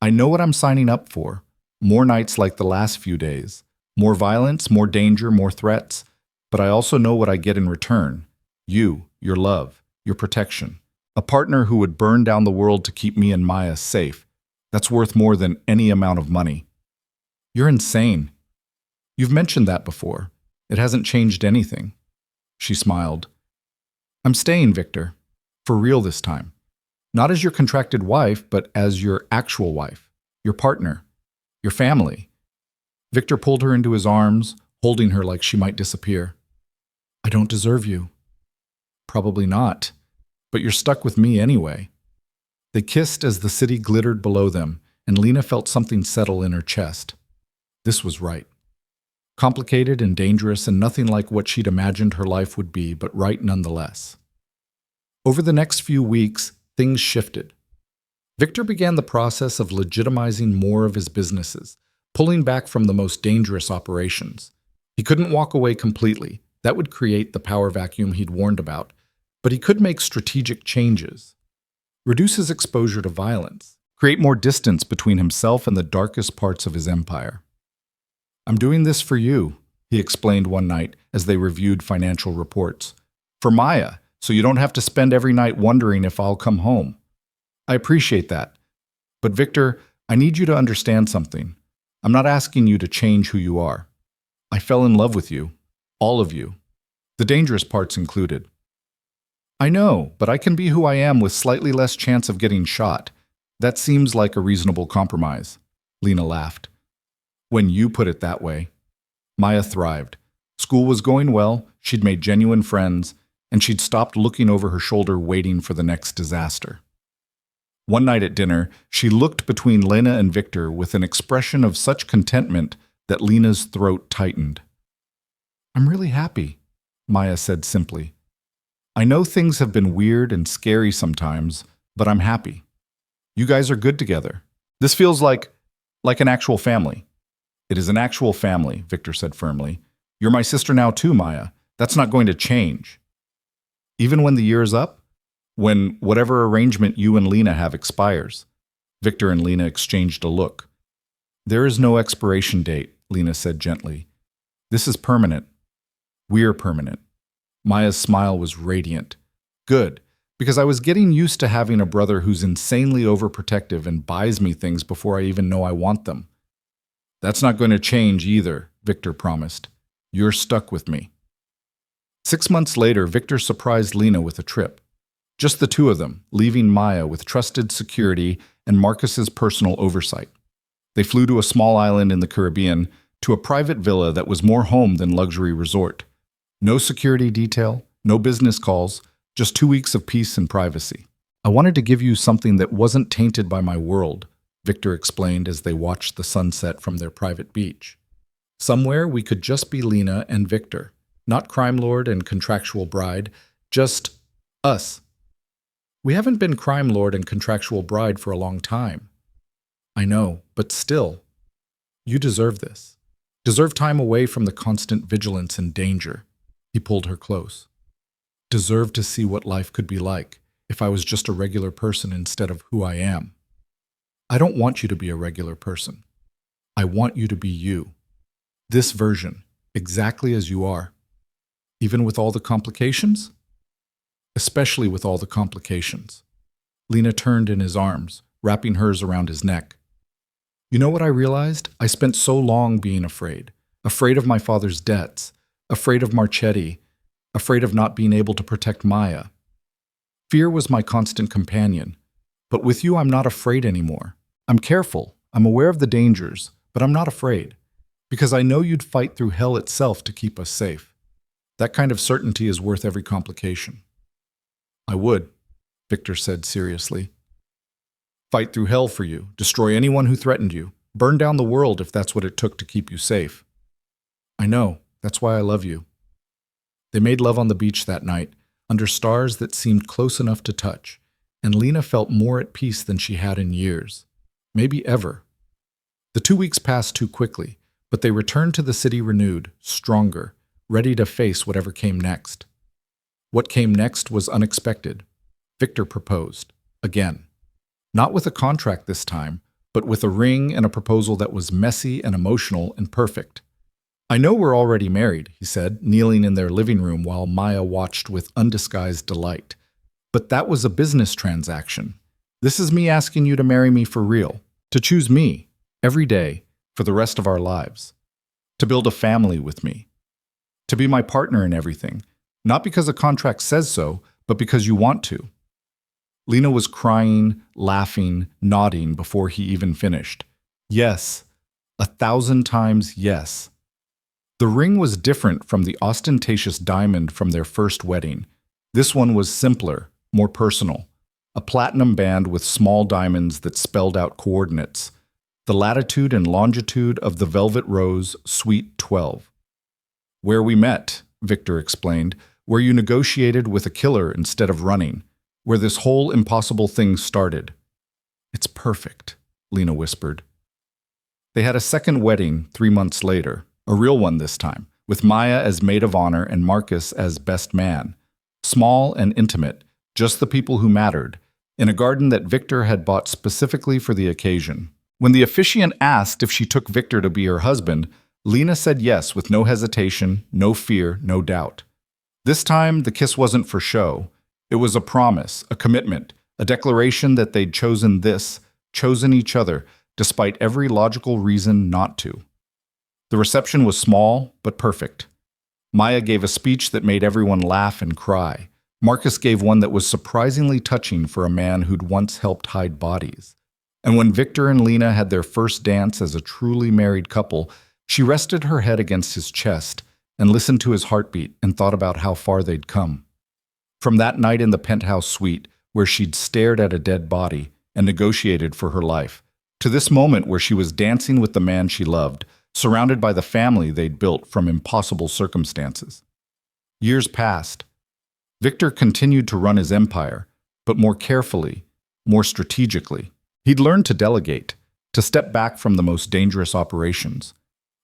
I know what I'm signing up for. More nights like the last few days. More violence, more danger, more threats. But I also know what I get in return. You, your love, your protection. A partner who would burn down the world to keep me and Maya safe. That's worth more than any amount of money. You're insane. You've mentioned that before. It hasn't changed anything. She smiled. I'm staying, Victor. For real this time. Not as your contracted wife, but as your actual wife. Your partner. Your family. Victor pulled her into his arms, holding her like she might disappear. I don't deserve you. Probably not. But you're stuck with me anyway. They kissed as the city glittered below them, and Lena felt something settle in her chest. This was right. Complicated and dangerous and nothing like what she'd imagined her life would be, but right nonetheless. Over the next few weeks, things shifted. Victor began the process of legitimizing more of his businesses, pulling back from the most dangerous operations. He couldn't walk away completely. That would create the power vacuum he'd warned about. But he could make strategic changes. Reduce his exposure to violence. Create more distance between himself and the darkest parts of his empire. I'm doing this for you, he explained one night as they reviewed financial reports. For Maya, so you don't have to spend every night wondering if I'll come home. I appreciate that. But Victor, I need you to understand something. I'm not asking you to change who you are. I fell in love with you. All of you. The dangerous parts included. I know, but I can be who I am with slightly less chance of getting shot. That seems like a reasonable compromise. Lena laughed. When you put it that way. Maya thrived. School was going well, she'd made genuine friends, and she'd stopped looking over her shoulder waiting for the next disaster. One night at dinner, she looked between Lena and Victor with an expression of such contentment that Lena's throat tightened. I'm really happy, Maya said simply. I know things have been weird and scary sometimes, but I'm happy. You guys are good together. This feels like an actual family. It is an actual family, Victor said firmly. You're my sister now too, Maya. That's not going to change. Even when the year is up? When whatever arrangement you and Lena have expires? Victor and Lena exchanged a look. There is no expiration date, Lena said gently. This is permanent. We're permanent. Maya's smile was radiant. Good, because I was getting used to having a brother who's insanely overprotective and buys me things before I even know I want them. That's not going to change either, Victor promised. You're stuck with me. 6 months later, Victor surprised Lena with a trip. Just the two of them, leaving Maya with trusted security and Marcus's personal oversight. They flew to a small island in the Caribbean, to a private villa that was more home than luxury resort. No security detail, no business calls, just 2 weeks of peace and privacy. I wanted to give you something that wasn't tainted by my world, Victor explained as they watched the sunset from their private beach. Somewhere we could just be Lena and Victor, not crime lord and contractual bride, just us. We haven't been crime lord and contractual bride for a long time. I know, but still, you deserve this. Deserve time away from the constant vigilance and danger. He pulled her close. Deserve to see what life could be like if I was just a regular person instead of who I am. I don't want you to be a regular person. I want you to be you. This version, exactly as you are. Even with all the complications? Especially with all the complications. Lena turned in his arms, wrapping hers around his neck. You know what I realized? I spent so long being afraid. Afraid of my father's debts. Afraid of Marchetti. Afraid of not being able to protect Maya. Fear was my constant companion. But with you, I'm not afraid anymore. I'm careful. I'm aware of the dangers, but I'm not afraid. Because I know you'd fight through hell itself to keep us safe. That kind of certainty is worth every complication. I would, Victor said seriously. Fight through hell for you, destroy anyone who threatened you, burn down the world if that's what it took to keep you safe. I know, that's why I love you. They made love on the beach that night, under stars that seemed close enough to touch, and Lena felt more at peace than she had in years, maybe ever. The 2 weeks passed too quickly, but they returned to the city renewed, stronger, ready to face whatever came next. What came next was unexpected. Victor proposed, again. Not with a contract this time, but with a ring and a proposal that was messy and emotional and perfect. "I know we're already married," he said, kneeling in their living room while Maya watched with undisguised delight. "But that was a business transaction. This is me asking you to marry me for real, to choose me, every day, for the rest of our lives, to build a family with me, to be my partner in everything, not because a contract says so, but because you want to." Lena was crying, laughing, nodding before he even finished. Yes, 1,000 times yes. The ring was different from the ostentatious diamond from their first wedding. This one was simpler, more personal. A platinum band with small diamonds that spelled out coordinates. The latitude and longitude of the Velvet Rose, Suite 12. "Where we met," Victor explained, "where you negotiated with a killer instead of running, where this whole impossible thing started." "It's perfect," Lena whispered. They had a second wedding 3 months later, a real one this time, with Maya as maid of honor and Marcus as best man. Small and intimate, just the people who mattered, in a garden that Victor had bought specifically for the occasion. When the officiant asked if she took Victor to be her husband, Lena said yes with no hesitation, no fear, no doubt. This time, the kiss wasn't for show. It was a promise, a commitment, a declaration that they'd chosen this, chosen each other, despite every logical reason not to. The reception was small, but perfect. Maya gave a speech that made everyone laugh and cry. Marcus gave one that was surprisingly touching for a man who'd once helped hide bodies. And when Victor and Lena had their first dance as a truly married couple, she rested her head against his chest and listened to his heartbeat and thought about how far they'd come. From that night in the penthouse suite, where she'd stared at a dead body and negotiated for her life, to this moment where she was dancing with the man she loved, surrounded by the family they'd built from impossible circumstances. Years passed. Victor continued to run his empire, but more carefully, more strategically. He'd learned to delegate, to step back from the most dangerous operations.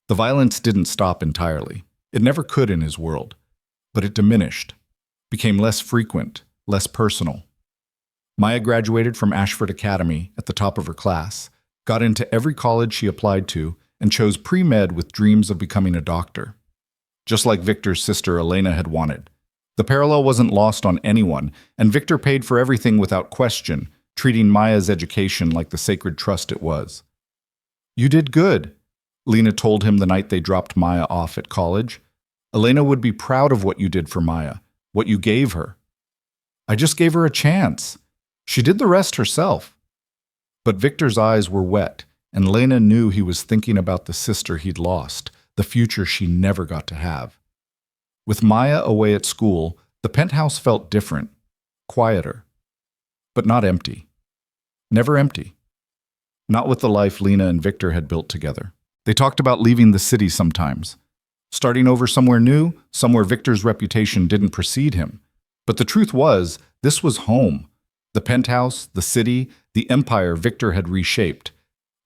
The violence didn't stop entirely. It never could in his world. But it diminished, became less frequent, less personal. Maya graduated from Ashford Academy at the top of her class, got into every college she applied to, and chose pre-med with dreams of becoming a doctor. Just like Victor's sister Elena had wanted. The parallel wasn't lost on anyone, and Victor paid for everything without question, treating Maya's education like the sacred trust it was. "You did good," Lena told him the night they dropped Maya off at college. "Elena would be proud of what you did for Maya, what you gave her." "I just gave her a chance. She did the rest herself." But Victor's eyes were wet, and Lena knew he was thinking about the sister he'd lost, the future she never got to have. With Maya away at school, the penthouse felt different, quieter, but not empty. Never empty. Not with the life Lena and Victor had built together. They talked about leaving the city sometimes, starting over somewhere new, somewhere Victor's reputation didn't precede him. But the truth was, this was home. The penthouse, the city, the empire Victor had reshaped.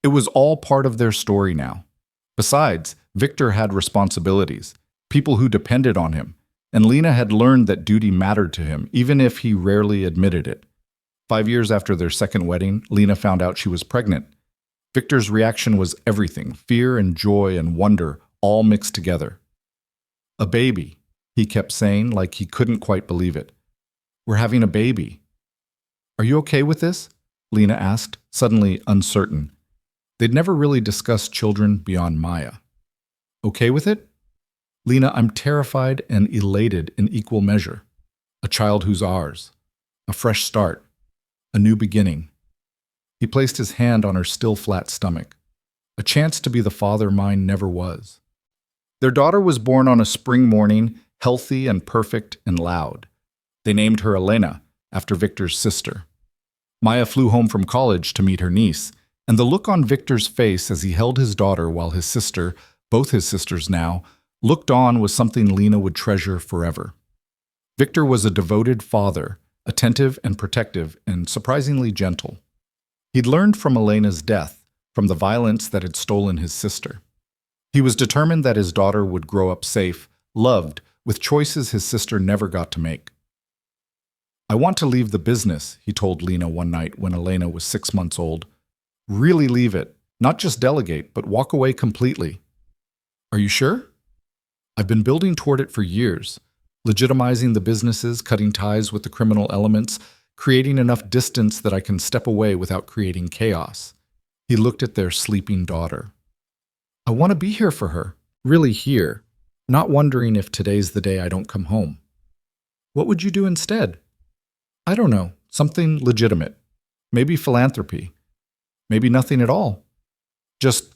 It was all part of their story now. Besides, Victor had responsibilities, people who depended on him, and Lena had learned that duty mattered to him, even if he rarely admitted it. 5 years after their second wedding, Lena found out she was pregnant. Victor's reaction was everything, fear and joy and wonder, all mixed together. "A baby," he kept saying, like he couldn't quite believe it. "We're having a baby." "Are you okay with this?" Lena asked, suddenly uncertain. They'd never really discussed children beyond Maya. "Okay with it?" "Lena, I'm terrified and elated in equal measure. A child who's ours. A fresh start. A new beginning." He placed his hand on her still flat stomach. A chance to be the father mine never was. Their daughter was born on a spring morning, healthy and perfect and loud. They named her Elena, after Victor's sister. Maya flew home from college to meet her niece, and the look on Victor's face as he held his daughter while his sister, both his sisters now, looked on was something Lena would treasure forever. Victor was a devoted father, attentive and protective and surprisingly gentle. He'd learned from Elena's death, from the violence that had stolen his sister. He was determined that his daughter would grow up safe, loved, with choices his sister never got to make. "I want to leave the business," he told Lena one night when Elena was 6 months old. "Really leave it. Not just delegate, but walk away completely." "Are you sure?" "I've been building toward it for years, legitimizing the businesses, cutting ties with the criminal elements, creating enough distance that I can step away without creating chaos." He looked at their sleeping daughter. "I want to be here for her, really here, not wondering if today's the day I don't come home." "What would you do instead?" "I don't know, something legitimate. Maybe philanthropy. Maybe nothing at all. Just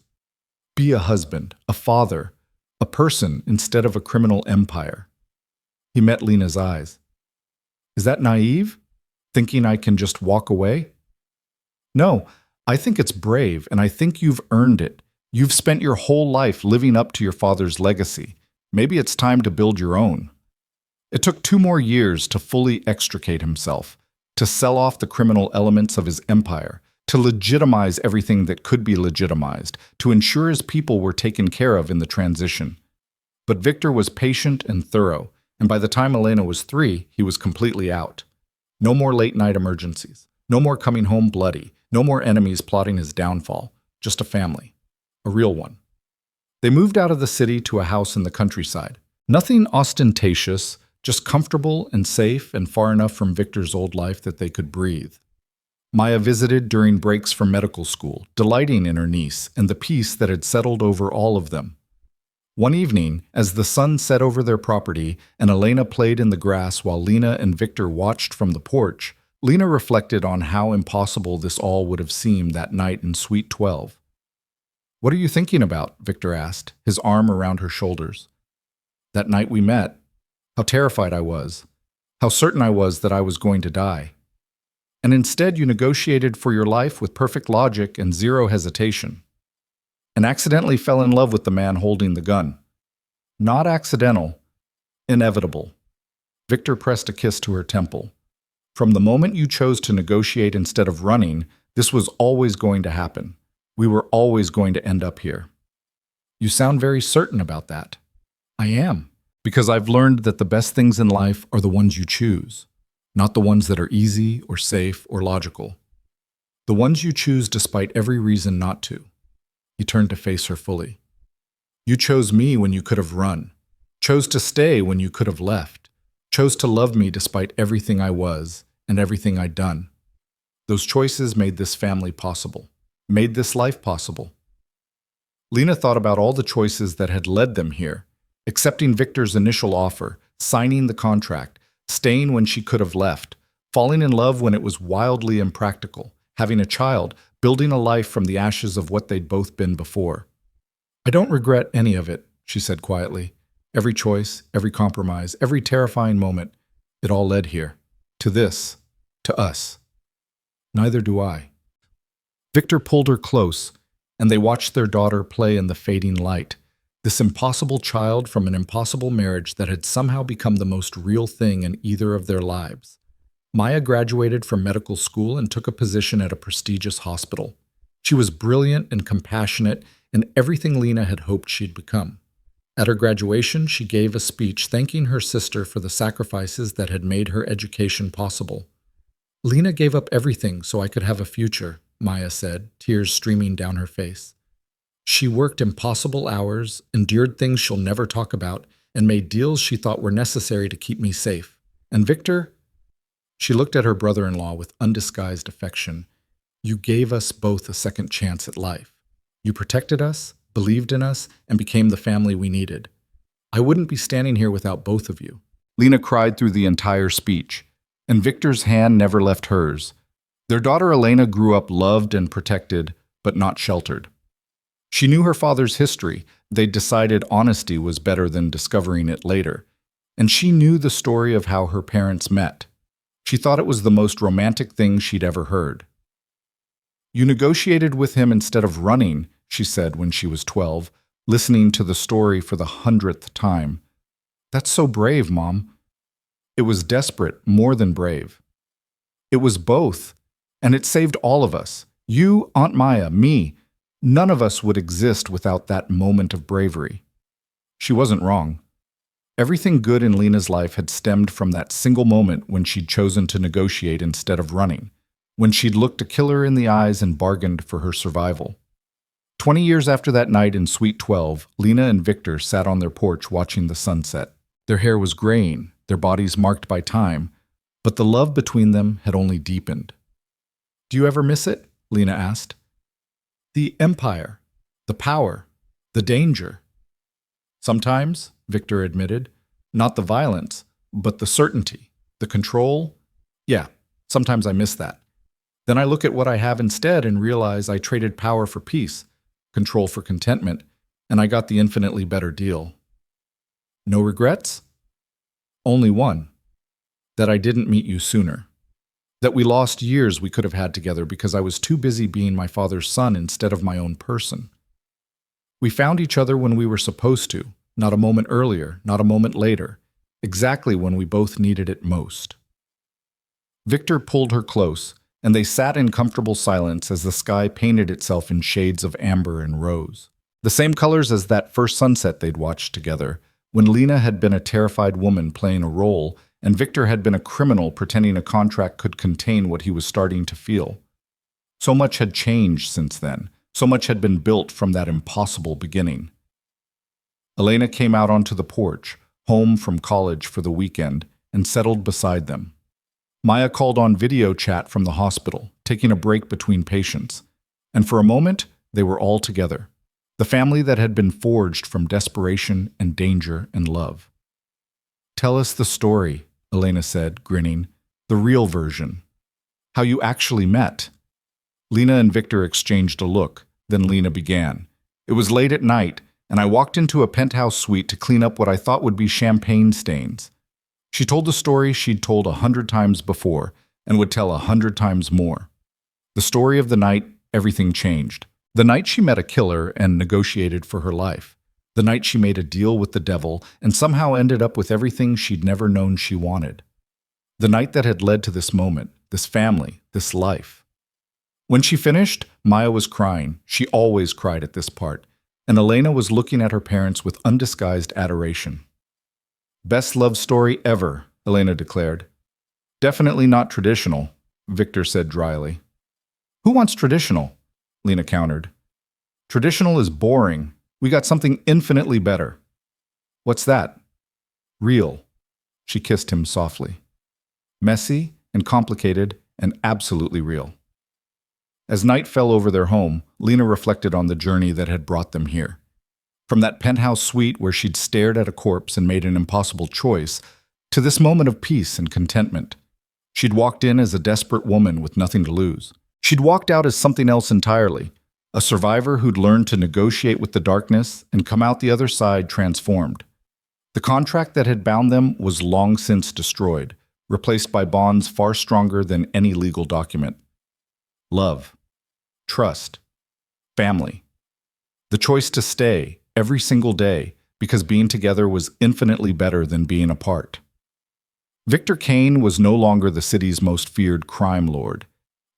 be a husband, a father, a person instead of a criminal empire." He met Lena's eyes. "Is that naive? Thinking I can just walk away?" "No, I think it's brave, and I think you've earned it. You've spent your whole life living up to your father's legacy. Maybe it's time to build your own." It took 2 more years to fully extricate himself, to sell off the criminal elements of his empire, to legitimize everything that could be legitimized, to ensure his people were taken care of in the transition. But Victor was patient and thorough, and by the time Elena was 3, he was completely out. No more late-night emergencies, no more coming home bloody, no more enemies plotting his downfall, just a family, a real one. They moved out of the city to a house in the countryside. Nothing ostentatious, just comfortable and safe and far enough from Victor's old life that they could breathe. Maya visited during breaks from medical school, delighting in her niece and the peace that had settled over all of them. One evening, as the sun set over their property and Elena played in the grass while Lena and Victor watched from the porch, Lena reflected on how impossible this all would have seemed that night in Suite 12. "What are you thinking about?" Victor asked, his arm around her shoulders. "That night we met. How terrified I was. How certain I was that I was going to die. And instead you negotiated for your life with perfect logic and zero hesitation. And accidentally fell in love with the man holding the gun. Not accidental. Inevitable." Victor pressed a kiss to her temple. "From the moment you chose to negotiate instead of running, this was always going to happen. We were always going to end up here." "You sound very certain about that." "I am. Because I've learned that the best things in life are the ones you choose, not the ones that are easy or safe or logical. The ones you choose despite every reason not to." He turned to face her fully. "You chose me when you could have run, chose to stay when you could have left, chose to love me despite everything I was and everything I'd done. Those choices made this family possible, made this life possible." Lena thought about all the choices that had led them here. Accepting Victor's initial offer, signing the contract, staying when she could have left, falling in love when it was wildly impractical, having a child, building a life from the ashes of what they'd both been before. "I don't regret any of it," she said quietly. "Every choice, every compromise, every terrifying moment, it all led here. To this. To us." "Neither do I." Victor pulled her close, and they watched their daughter play in the fading light. This impossible child from an impossible marriage that had somehow become the most real thing in either of their lives. Maya graduated from medical school and took a position at a prestigious hospital. She was brilliant and compassionate and everything Lena had hoped she'd become. At her graduation, she gave a speech thanking her sister for the sacrifices that had made her education possible. "Lena gave up everything so I could have a future," Maya said, tears streaming down her face. "She worked impossible hours, endured things she'll never talk about, and made deals she thought were necessary to keep me safe. And Victor?" She looked at her brother-in-law with undisguised affection. "You gave us both a second chance at life. You protected us, believed in us, and became the family we needed. I wouldn't be standing here without both of you." Lena cried through the entire speech, and Victor's hand never left hers. Their daughter Elena grew up loved and protected, but not sheltered. She knew her father's history. They'd decided honesty was better than discovering it later. And she knew the story of how her parents met. She thought it was the most romantic thing she'd ever heard. "You negotiated with him instead of running," she said when she was 12, listening to the story for the 100th time. "That's so brave, Mom." "It was desperate, more than brave. It was both, and it saved all of us. You, Aunt Maya, me. None of us would exist without that moment of bravery." She wasn't wrong. Everything good in Lena's life had stemmed from that single moment when she'd chosen to negotiate instead of running, when she'd looked a killer in the eyes and bargained for her survival. 20 years after that night in Suite 12, Lena and Victor sat on their porch watching the sunset. Their hair was graying, their bodies marked by time, but the love between them had only deepened. "Do you ever miss it?" Lena asked. "The empire, the power, the danger." "Sometimes," Victor admitted. "Not the violence, but the certainty, the control. Yeah, sometimes I miss that. Then I look at what I have instead and realize I traded power for peace, control for contentment, and I got the infinitely better deal." "No regrets?" "Only one. That I didn't meet you sooner. That we lost years we could have had together because I was too busy being my father's son instead of my own person. We found each other when we were supposed to, not a moment earlier, not a moment later, exactly when we both needed it most." Victor pulled her close, and they sat in comfortable silence as the sky painted itself in shades of amber and rose. The same colors as that first sunset they'd watched together, when Lena had been a terrified woman playing a role, and Victor had been a criminal pretending a contract could contain what he was starting to feel. So much had changed since then. So much had been built from that impossible beginning. Elena came out onto the porch, home from college for the weekend, and settled beside them. Maya called on video chat from the hospital, taking a break between patients. And for a moment, they were all together. The family that had been forged from desperation and danger and love. "Tell us the story," Elena said, grinning. "The real version. How you actually met." Lena and Victor exchanged a look. Then Lena began. "It was late at night, and I walked into a penthouse suite to clean up what I thought would be champagne stains." She told the story she'd told 100 times before, and would tell 100 times more. The story of the night everything changed. The night she met a killer and negotiated for her life. The night she made a deal with the devil and somehow ended up with everything she'd never known she wanted. The night that had led to this moment, this family, this life. When she finished, Maya was crying. She always cried at this part, and Elena was looking at her parents with undisguised adoration. "Best love story ever," Elena declared. "Definitely not traditional," Victor said dryly. "Who wants traditional?" Lena countered. "Traditional is boring. We got something infinitely better." "What's that?" "Real." She kissed him softly. "Messy and complicated and absolutely real." As night fell over their home, Lena reflected on the journey that had brought them here. From that penthouse suite where she'd stared at a corpse and made an impossible choice, to this moment of peace and contentment. She'd walked in as a desperate woman with nothing to lose. She'd walked out as something else entirely, a survivor who'd learned to negotiate with the darkness and come out the other side transformed. The contract that had bound them was long since destroyed, replaced by bonds far stronger than any legal document. Love. Trust, family. The choice to stay every single day because being together was infinitely better than being apart. Victor Kane was no longer the city's most feared crime lord.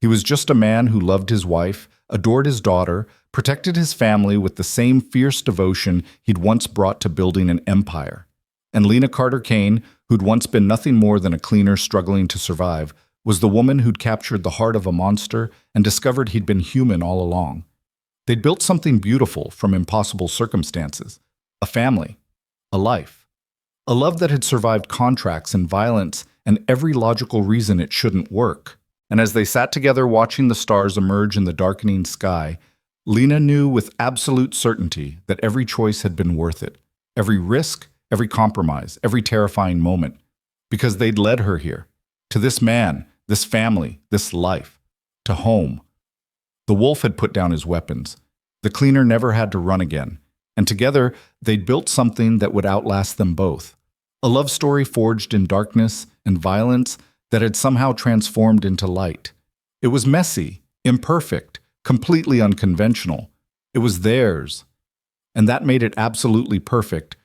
He was just a man who loved his wife, adored his daughter, protected his family with the same fierce devotion he'd once brought to building an empire. And Lena Carter Kane, who'd once been nothing more than a cleaner struggling to survive, was the woman who'd captured the heart of a monster and discovered he'd been human all along. They'd built something beautiful from impossible circumstances. A family. A life. A love that had survived contracts and violence and every logical reason it shouldn't work. And as they sat together watching the stars emerge in the darkening sky, Lena knew with absolute certainty that every choice had been worth it. Every risk, every compromise, every terrifying moment. Because they'd led her here. To this man, this family, this life. To home. The wolf had put down his weapons. The cleaner never had to run again. And together, they'd built something that would outlast them both. A love story forged in darkness and violence that had somehow transformed into light. It was messy, imperfect, completely unconventional. It was theirs. And that made it absolutely perfect